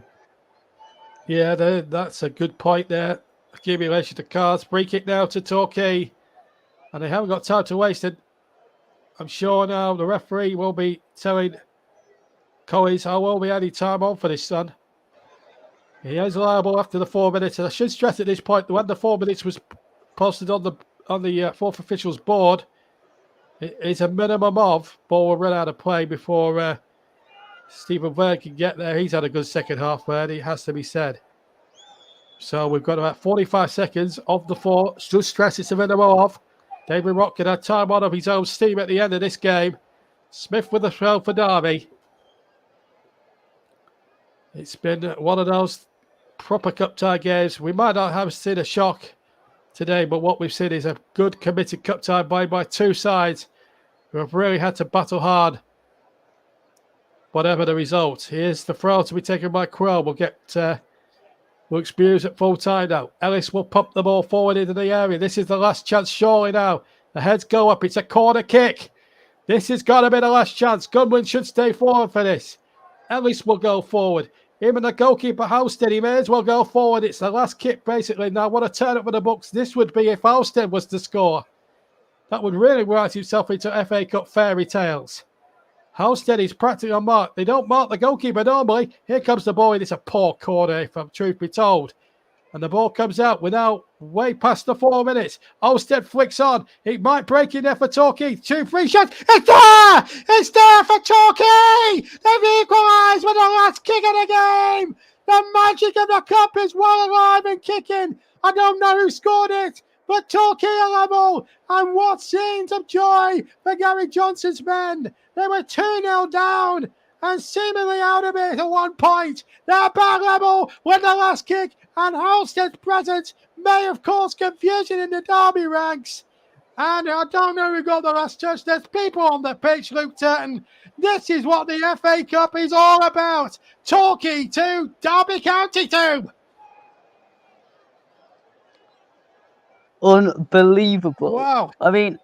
Yeah, that's a good point there. Accumulation of cards. Free kick now to Torquay. And they haven't got time to waste it. I'm sure now the referee will be telling Collins, I won't be any time on for this, son. He is liable after the 4 minutes. And I should stress at this point that when the 4 minutes was posted on the fourth official's board, it's a minimum of ball will run out of play before Stephen Verne can get there. He's had a good second half there, it has to be said. So we've got about 45 seconds of the 4. Should stress it's a minimum of. David Rock can have time on of his own steam at the end of this game. Smith with the throw for Derby. It's been one of those proper cup tie games. We might not have seen a shock today, but what we've seen is a good committed cup tie by 2 sides who have really had to battle hard, whatever the result. Here's the throw to be taken by Crow. We'll get Wilkes Buse at full time now. Ellis will pump the ball forward into the area. This is the last chance, surely now. The heads go up. It's a corner kick. This has got to be the last chance. Goodwin should stay forward for this. Ellis will go forward. Him and the goalkeeper, Halstead, he may as well go forward. It's the last kick, basically. Now, what a turn up for the books this would be if Halstead was to score. That would really write himself into FA Cup fairy tales. Halstead is practically unmarked. They don't mark the goalkeeper normally. Here comes the ball, and it's a poor corner, if I'm truth be told. And the ball comes out. We're now way past the 4 minutes. Halstead flicks on. It might break in there for Torquay. 2-3 shots. It's there! It's there for Torquay! They've equalised with the last kick of the game! The magic of the cup is well alive and kicking. I don't know who scored it, but Torquay are level. And what scenes of joy for Gary Johnson's men. They were 2-0 down and seemingly out of it at one point. They're back level with the last kick, and Halstead's presence may have caused confusion in the Derby ranks. And I don't know who got the last touch. There's people on the pitch, Luke Turton. This is what the FA Cup is all about. Torquay 2, Derby County 2. Unbelievable. Wow. I mean,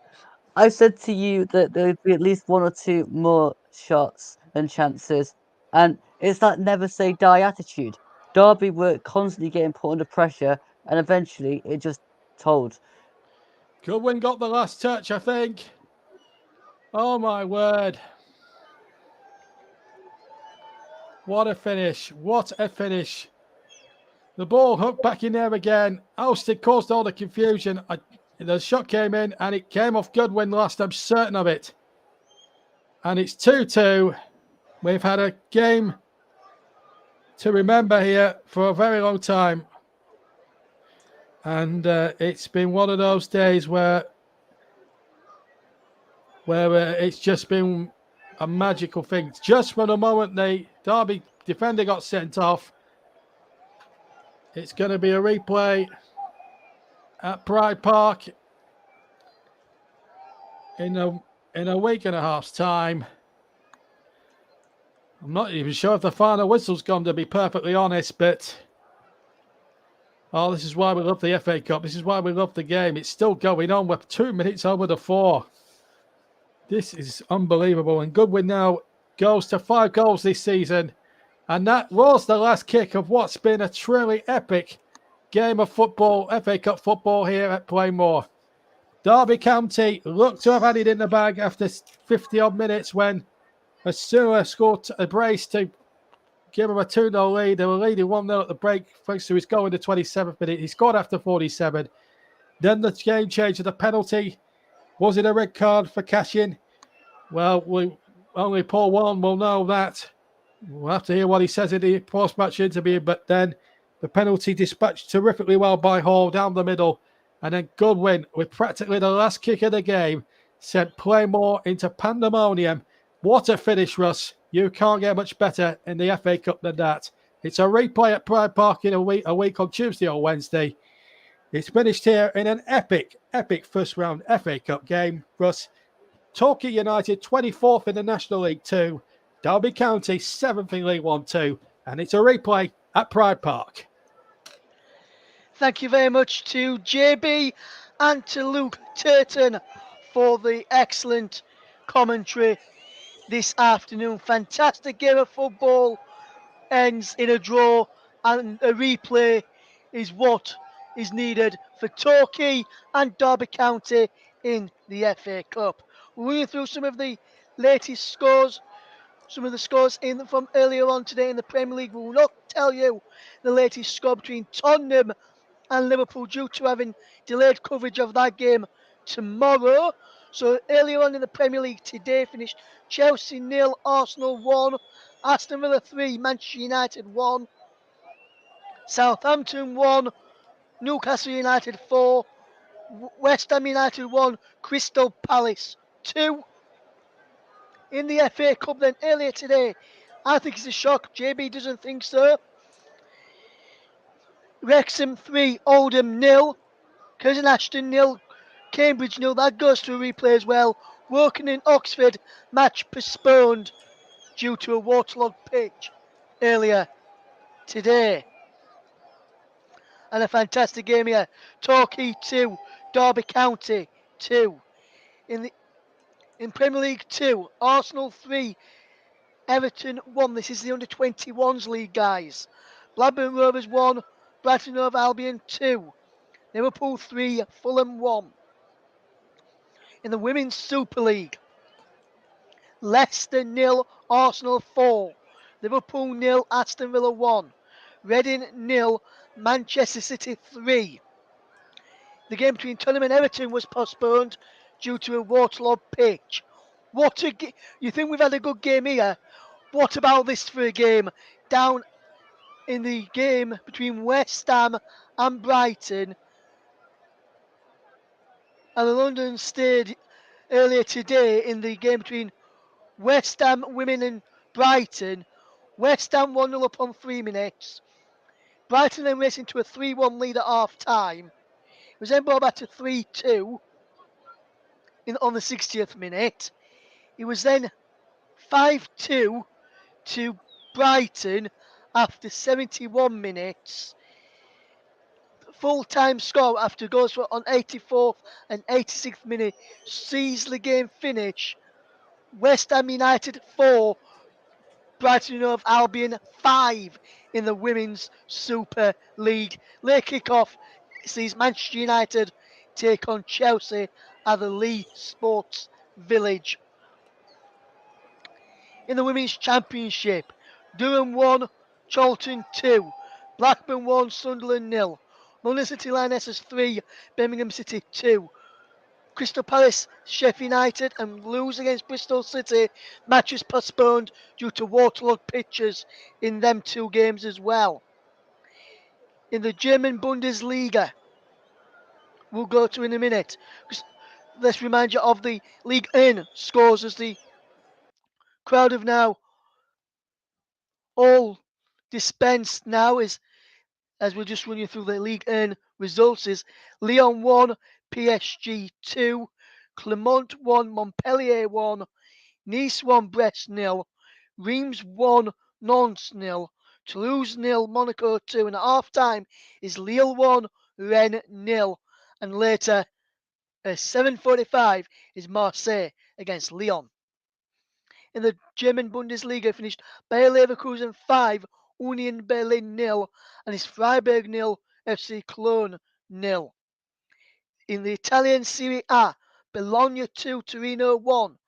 I said to you that there would be at least one or two more shots and chances, and it's that never say die attitude. Derby were constantly getting put under pressure, and eventually it just told. Goodwin got the last touch, I think. Oh, my word. What a finish. What a finish. The ball hooked back in there again. Alsted caused all the confusion. The shot came in and it came off Goodwin last. I'm certain of it. And it's 2-2. We've had a game to remember here for a very long time. And it's been one of those days where it's just been a magical thing. Just for the moment the Derby defender got sent off, it's going to be a replay at Pride Park in a week and a half's time. I'm not even sure if the final whistle's gone, to be perfectly honest, but this is why we love the FA Cup. This is why we love the game. It's still going on. We're 2 minutes over the 4. This is unbelievable. And Goodwin now goes to 5 goals this season. And that was the last kick of what's been a truly epic game of football, FA Cup football here at Plainmoor. Derby County looked to have had it in the bag after 50-odd minutes when Asua scored a brace to give him a 2-0 lead. They were leading 1-0 at the break thanks to his goal in the 27th minute. He scored after 47. Then the game changed to the penalty. Was it a red card for Cashin? Well, only Paul Warren will know that. We'll have to hear what he says in the post-match interview. But then the penalty dispatched terrifically well by Hall down the middle. And then Goodwin, with practically the last kick of the game, sent Plainmoor into pandemonium. What a finish, Russ. You can't get much better in the FA Cup than that. It's a replay at Pride Park in a week on Tuesday or Wednesday. It's finished here in an epic first round FA Cup game. Russ, Torquay United 24th in the National League 2. Derby County 7th in League 1-2. And it's a replay at Pride Park. Thank you very much to JB and to Luke Turton for the excellent commentary this afternoon. Fantastic game of football ends in a draw, and a replay is what is needed for Torquay and Derby County in the FA Cup. We're running through some of the latest scores, some of the scores from earlier on today in the Premier League. We will not tell you the latest score between Tottenham and Liverpool due to having delayed coverage of that game tomorrow. So earlier on in the Premier League today finished Chelsea 0, Arsenal 1, Aston Villa 3, Manchester United 1, Southampton 1, Newcastle United 4, West Ham United 1, Crystal Palace 2. In the FA Cup then earlier today, I think it's a shock. JB doesn't think so. Wrexham 3, Oldham 0, Curzon Ashton 0, Cambridge 0. That goes to a replay as well. Woking in Oxford, match postponed due to a waterlogged pitch earlier today. And a fantastic game here. Torquay 2, Derby County 2. In Premier League 2, Arsenal 3, Everton 1. This is the under-21s league, guys. Blackburn Rovers 1, Brighton Hove Albion 2. Liverpool 3, Fulham 1. In the Women's Super League, Leicester 0, Arsenal 4. Liverpool 0, Aston Villa 1. Reading 0, Manchester City 3. The game between Tottenham and Everton was postponed due to a waterlogged pitch. You think we've had a good game here? What about this for a game? Down in the game between West Ham and Brighton, and the London stayed earlier today in the game between West Ham women and Brighton. West Ham 1-0 up on 3 minutes. Brighton then racing to a 3-1 lead at half time. It was then brought back to 3-2. on the 60th minute. It was then 5-2 to Brighton after 71 minutes. Full time score after goals were on 84th and 86th minute sees the game finish. West Ham United 4, Brighton and Hove Albion 5 in the Women's Super League. Late kick-off sees Manchester United take on Chelsea at the Lee Sports Village. In the Women's Championship, Durham 1, Charlton 2, Blackburn 1, Sunderland 0, London City Lionesses 3, Birmingham City 2, Crystal Palace, Sheffield United and lose against Bristol City. Matches postponed due to waterlogged pitches in them two games as well. In the German Bundesliga, we'll go to in a minute. Let's remind you of the League N scores as the crowd have now all dispensed now as we'll just run you through the League N results is Lyon 1, PSG 2, Clermont 1, Montpellier 1, Nice 1, Brest 0, Reims 1, Nantes 0, Toulouse 0, Monaco 2, and at half time is Lille 1, Rennes 0, and later at 7:45 is Marseille against Lyon. In the German Bundesliga finished Bayer Leverkusen 5, Union Berlin 0, and is Freiburg 0, FC Cologne 0. In the Italian Serie A, Bologna 2, Torino 1,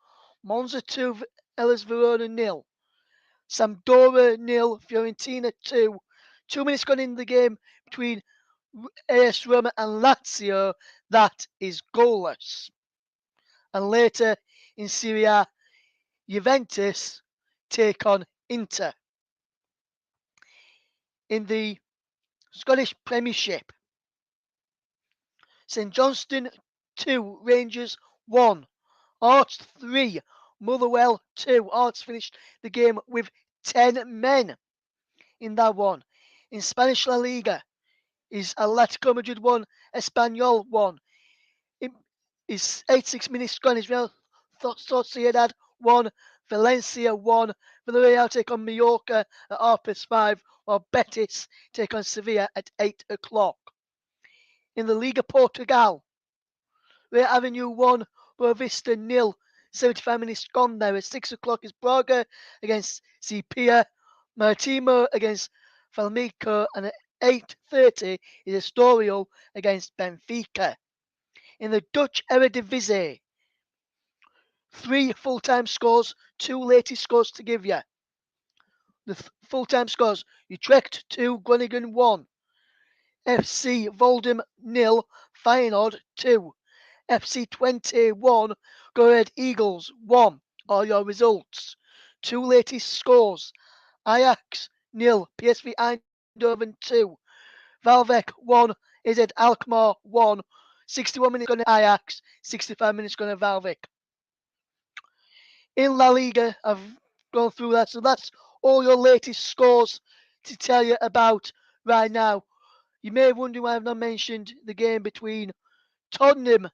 Monza 2, Hellas Verona 0, Sampdoria 0, Fiorentina 2. 2 minutes gone in the game between AS Roma and Lazio. That is goalless. And later in Serie A, Juventus take on Inter. In the Scottish Premiership, St Johnstone 2, Rangers 1, Hearts 3, Motherwell 2. Hearts finished the game with 10 men in that one. In Spanish La Liga is Atletico Madrid 1, Espanyol 1. It is 86 minutes gone. Is Real Sociedad 1, Valencia 1. Villarreal take on Mallorca at 5:30, while Betis take on Sevilla at 8 o'clock. In the Liga Portugal, Real Avenue 1, Boavista 0. 75 minutes gone there. At 6 o'clock is Braga against Sepia, Maritimo against Flamengo, and at 8:30 is Estoril against Benfica. In the Dutch Eredivisie, 3 full-time scores, 2 latest scores to give you. The full-time scores: Utrecht 2, Groningen 1, FC Voldem 0, Feyenoord 2, FC Twente 1, Go Red Eagles 1. All your results. 2 latest scores: Ajax 0, PSV Eindhoven 2, Valvek 1, AZ Alkmaar 1. 61 minutes gone to Ajax, 65 minutes gone to Valvik. In La Liga, I've gone through that, so that's all your latest scores to tell you about right now. You may wonder why I've not mentioned the game between Tottenham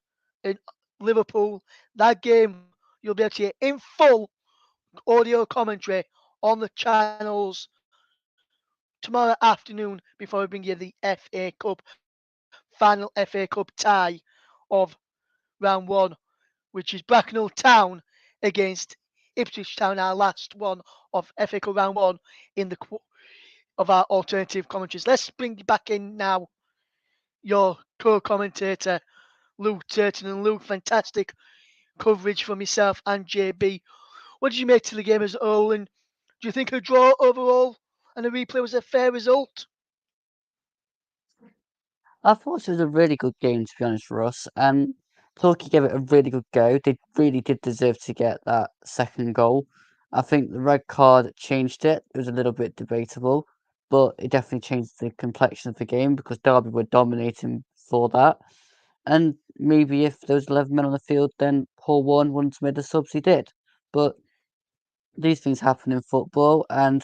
and Liverpool. That game you'll be able to hear in full audio commentary on the channels tomorrow afternoon before we bring you the FA Cup, final FA Cup tie of round one, which is Bracknell Town against Ipswich Town, our last one of FA Cup round one in the of our alternative commentaries. Let's bring you back in now, your co-commentator Luke Turton. And Luke, fantastic coverage from yourself and JB. What did you make to the game as a whole, and do you think a draw overall and a replay was a fair result? I thought it was a really good game, to be honest, Russ. Torquay gave it a really good go. They really did deserve to get that second goal. I think the red card changed it. It was a little bit debatable, but it definitely changed the complexion of the game because Derby were dominating for that. And maybe if there was 11 men on the field, then Paul Warren wouldn't have made the subs he did. But these things happen in football, and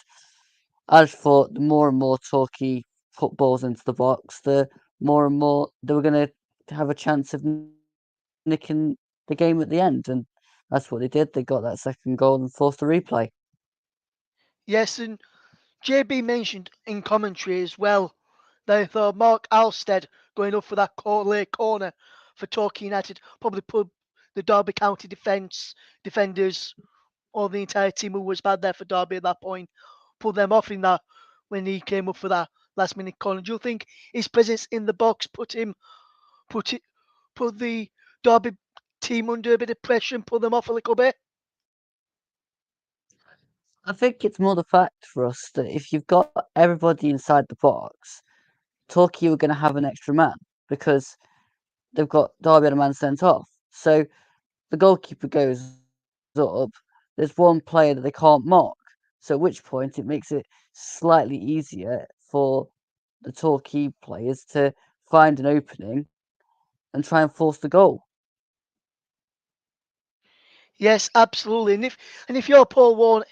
I just thought the more and more Torquay put balls into the box, the more and more they were going to have a chance of nicking the the game at the end, and that's what they did. They got that second goal and forced a replay. Yes, and JB mentioned in commentary as well that he thought Mark Alstead going up for that late corner for Torquay United probably put the Derby County defenders or the entire team who was bad there for Derby at that point, pulled them off in that when he came up for that last minute corner. Do you think his presence in the box put it put the Derby team under a bit of pressure and pull them off a little bit? I think it's more the fact for us that if you've got everybody inside the box, Torquay are going to have an extra man because they've got Derby and a man sent off. So the goalkeeper goes up. There's one player that they can't mark. So at which point it makes it slightly easier for the Torquay players to find an opening and try and force the goal. Yes, absolutely. And if you're Paul Warne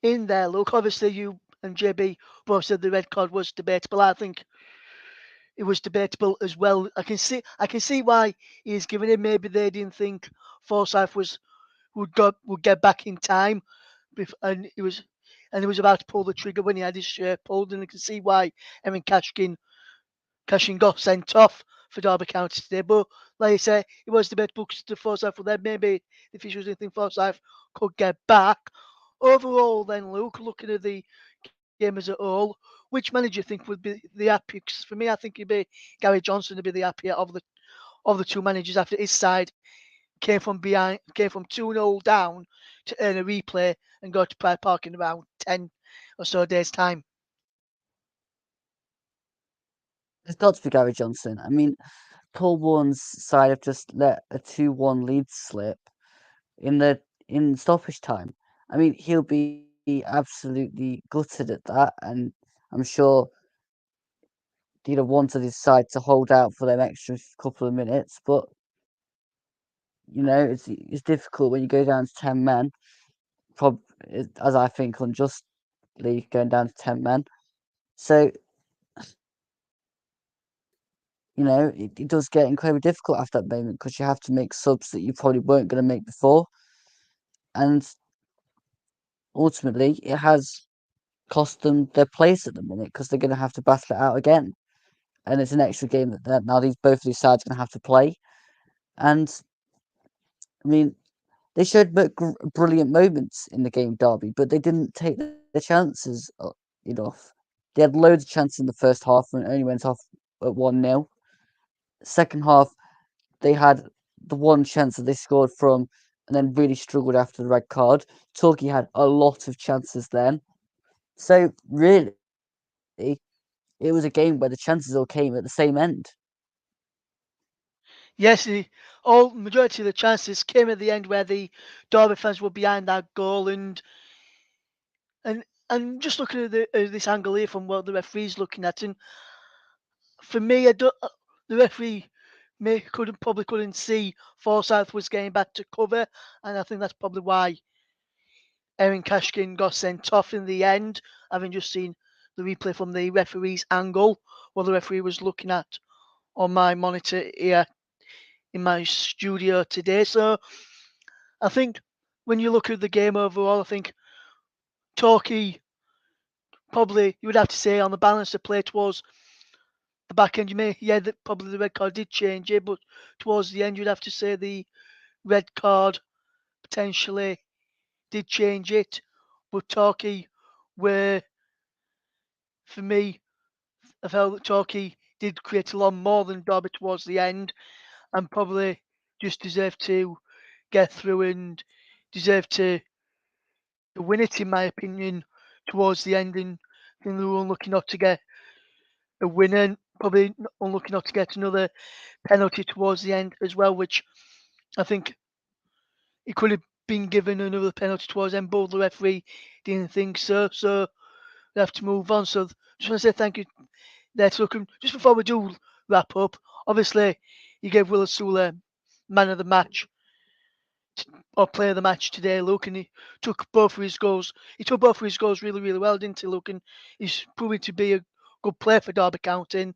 in there, look, obviously you and JB both said the red card was debatable. I think it was debatable as well. I can see why he's given it. Maybe they didn't think Forsyth would get back in time, and he was about to pull the trigger when he had his shirt pulled, and I can see why Evan Cashin got sent off for Derby County today. But like I say, it was debatable because the Forsyth were there. Maybe the officials didn't think Forsyth could get back. Overall, then, Luke, looking at the game as a whole, which manager you think would be the happy? 'Cause for me, I think it'd be Gary Johnson to be the happier of the two managers after his side came from 2-0 down to earn a replay and go to Pride Park in around 10 or so days' time. It's got to be Gary Johnson. I mean, Paul Warren's side have just let a 2-1 lead slip in the in stoppage time. I mean, he'll be absolutely gutted at that, and I'm sure he'd have wanted his side to hold out for them extra couple of minutes. But it's difficult when you go down to 10 men. Prob as I think unjustly going down to 10 men. So it does get incredibly difficult after that moment because you have to make subs that you probably weren't going to make before, and ultimately it has cost them their place at the minute because they're going to have to battle it out again, and it's an extra game that now both of these sides are going to have to play. And I mean, they showed brilliant moments in the game Derby, but they didn't take their chances enough. They had loads of chances in the first half and it only went off at 1-0. Second half, they had the one chance that they scored from and then really struggled after the red card. Torquay had a lot of chances then. So really, it was a game where the chances all came at the same end. Yes, all majority of the chances came at the end where the Derby fans were behind that goal, and just looking at this angle here from what the referee's looking at, and for me, the referee probably couldn't see Forsyth was getting back to cover, and I think that's probably why Erin Cashkin got sent off in the end, having just seen the replay from the referee's angle, what the referee was looking at on my monitor here in my studio today. So I think when you look at the game overall, I think Torquay probably you would have to say on the balance of play towards the back end. Probably the red card did change it, but towards the end you'd have to say the red card potentially did change it. But Torquay were, for me, I felt that Torquay did create a lot more than Derby towards the end, and probably just deserved to get through and deserved to win it, in my opinion, towards the end. And I think they were unlucky not to get a winner, and probably unlucky not to get another penalty towards the end as well, which I think he could have been given another penalty towards the end, but the referee didn't think so. So we have to move on. So just want to say thank you there to Lookham. Just before we do wrap up, obviously you gave Will Sula man of the match or player of the match today, Luke, and he took both of his goals. He took both of his goals really, really well, didn't he, Luke? And he's proving to be a good player for Derby County. And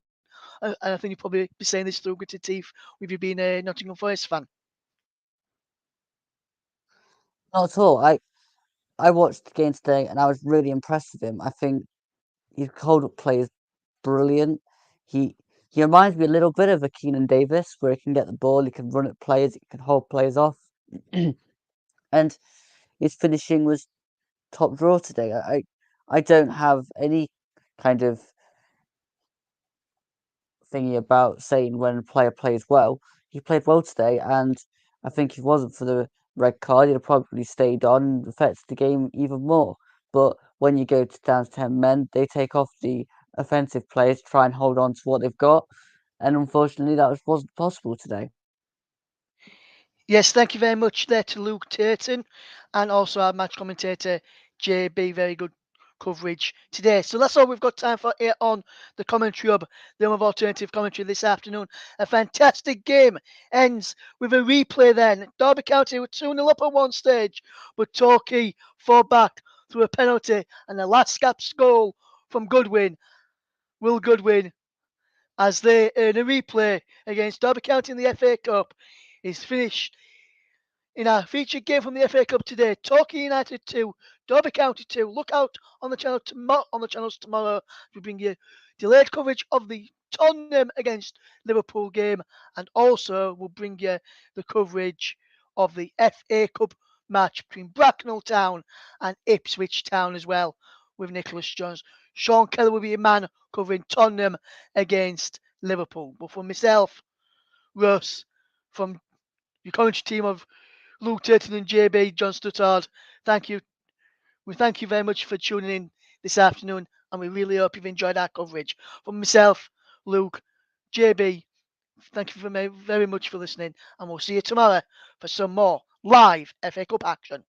I think you'll probably be saying this through gritted teeth with you being a Nottingham Forest fan. Not at all. I watched the game today and I was really impressed with him. I think his hold-up play is brilliant. He he reminds me a little bit of a Keenan Davis, where he can get the ball, he can run at players, he can hold players off, and his finishing was top draw today. I don't have any kind of thingy about saying when a player plays well. He played well today, and I think if it wasn't for the red card, he'd have probably stayed on and affected the game even more. But when you go to down to 10 men, they take off the offensive players, try and hold on to what they've got, and unfortunately, wasn't possible today. Yes, thank you very much there to Luke Turton and also our match commentator JB. Very good coverage today. So that's all we've got time for here on the commentary hub, the home of alternative commentary this afternoon. A fantastic game ends with a replay then. Derby County were 2-0 up at one stage, but Torquay fought back through a penalty and the last gasp goal from Goodwin, Will Goodwin, as they earn a replay against Derby County in the FA Cup, is finished in our featured game from the FA Cup today. Torquay United 2, Derby County 2. Look out on the channels tomorrow. We bring you delayed coverage of the Tottenham against Liverpool game, and also we'll bring you the coverage of the FA Cup match between Bracknell Town and Ipswich Town as well, with Nicholas Jones. Sean Kelly will be a man covering Tottenham against Liverpool. But for myself, Russ, from your commentary team of Luke Turton and JB, John Stuttard, thank you. We thank you very much for tuning in this afternoon, and we really hope you've enjoyed our coverage. From myself, Luke, JB, thank you very much for listening, and we'll see you tomorrow for some more live FA Cup action.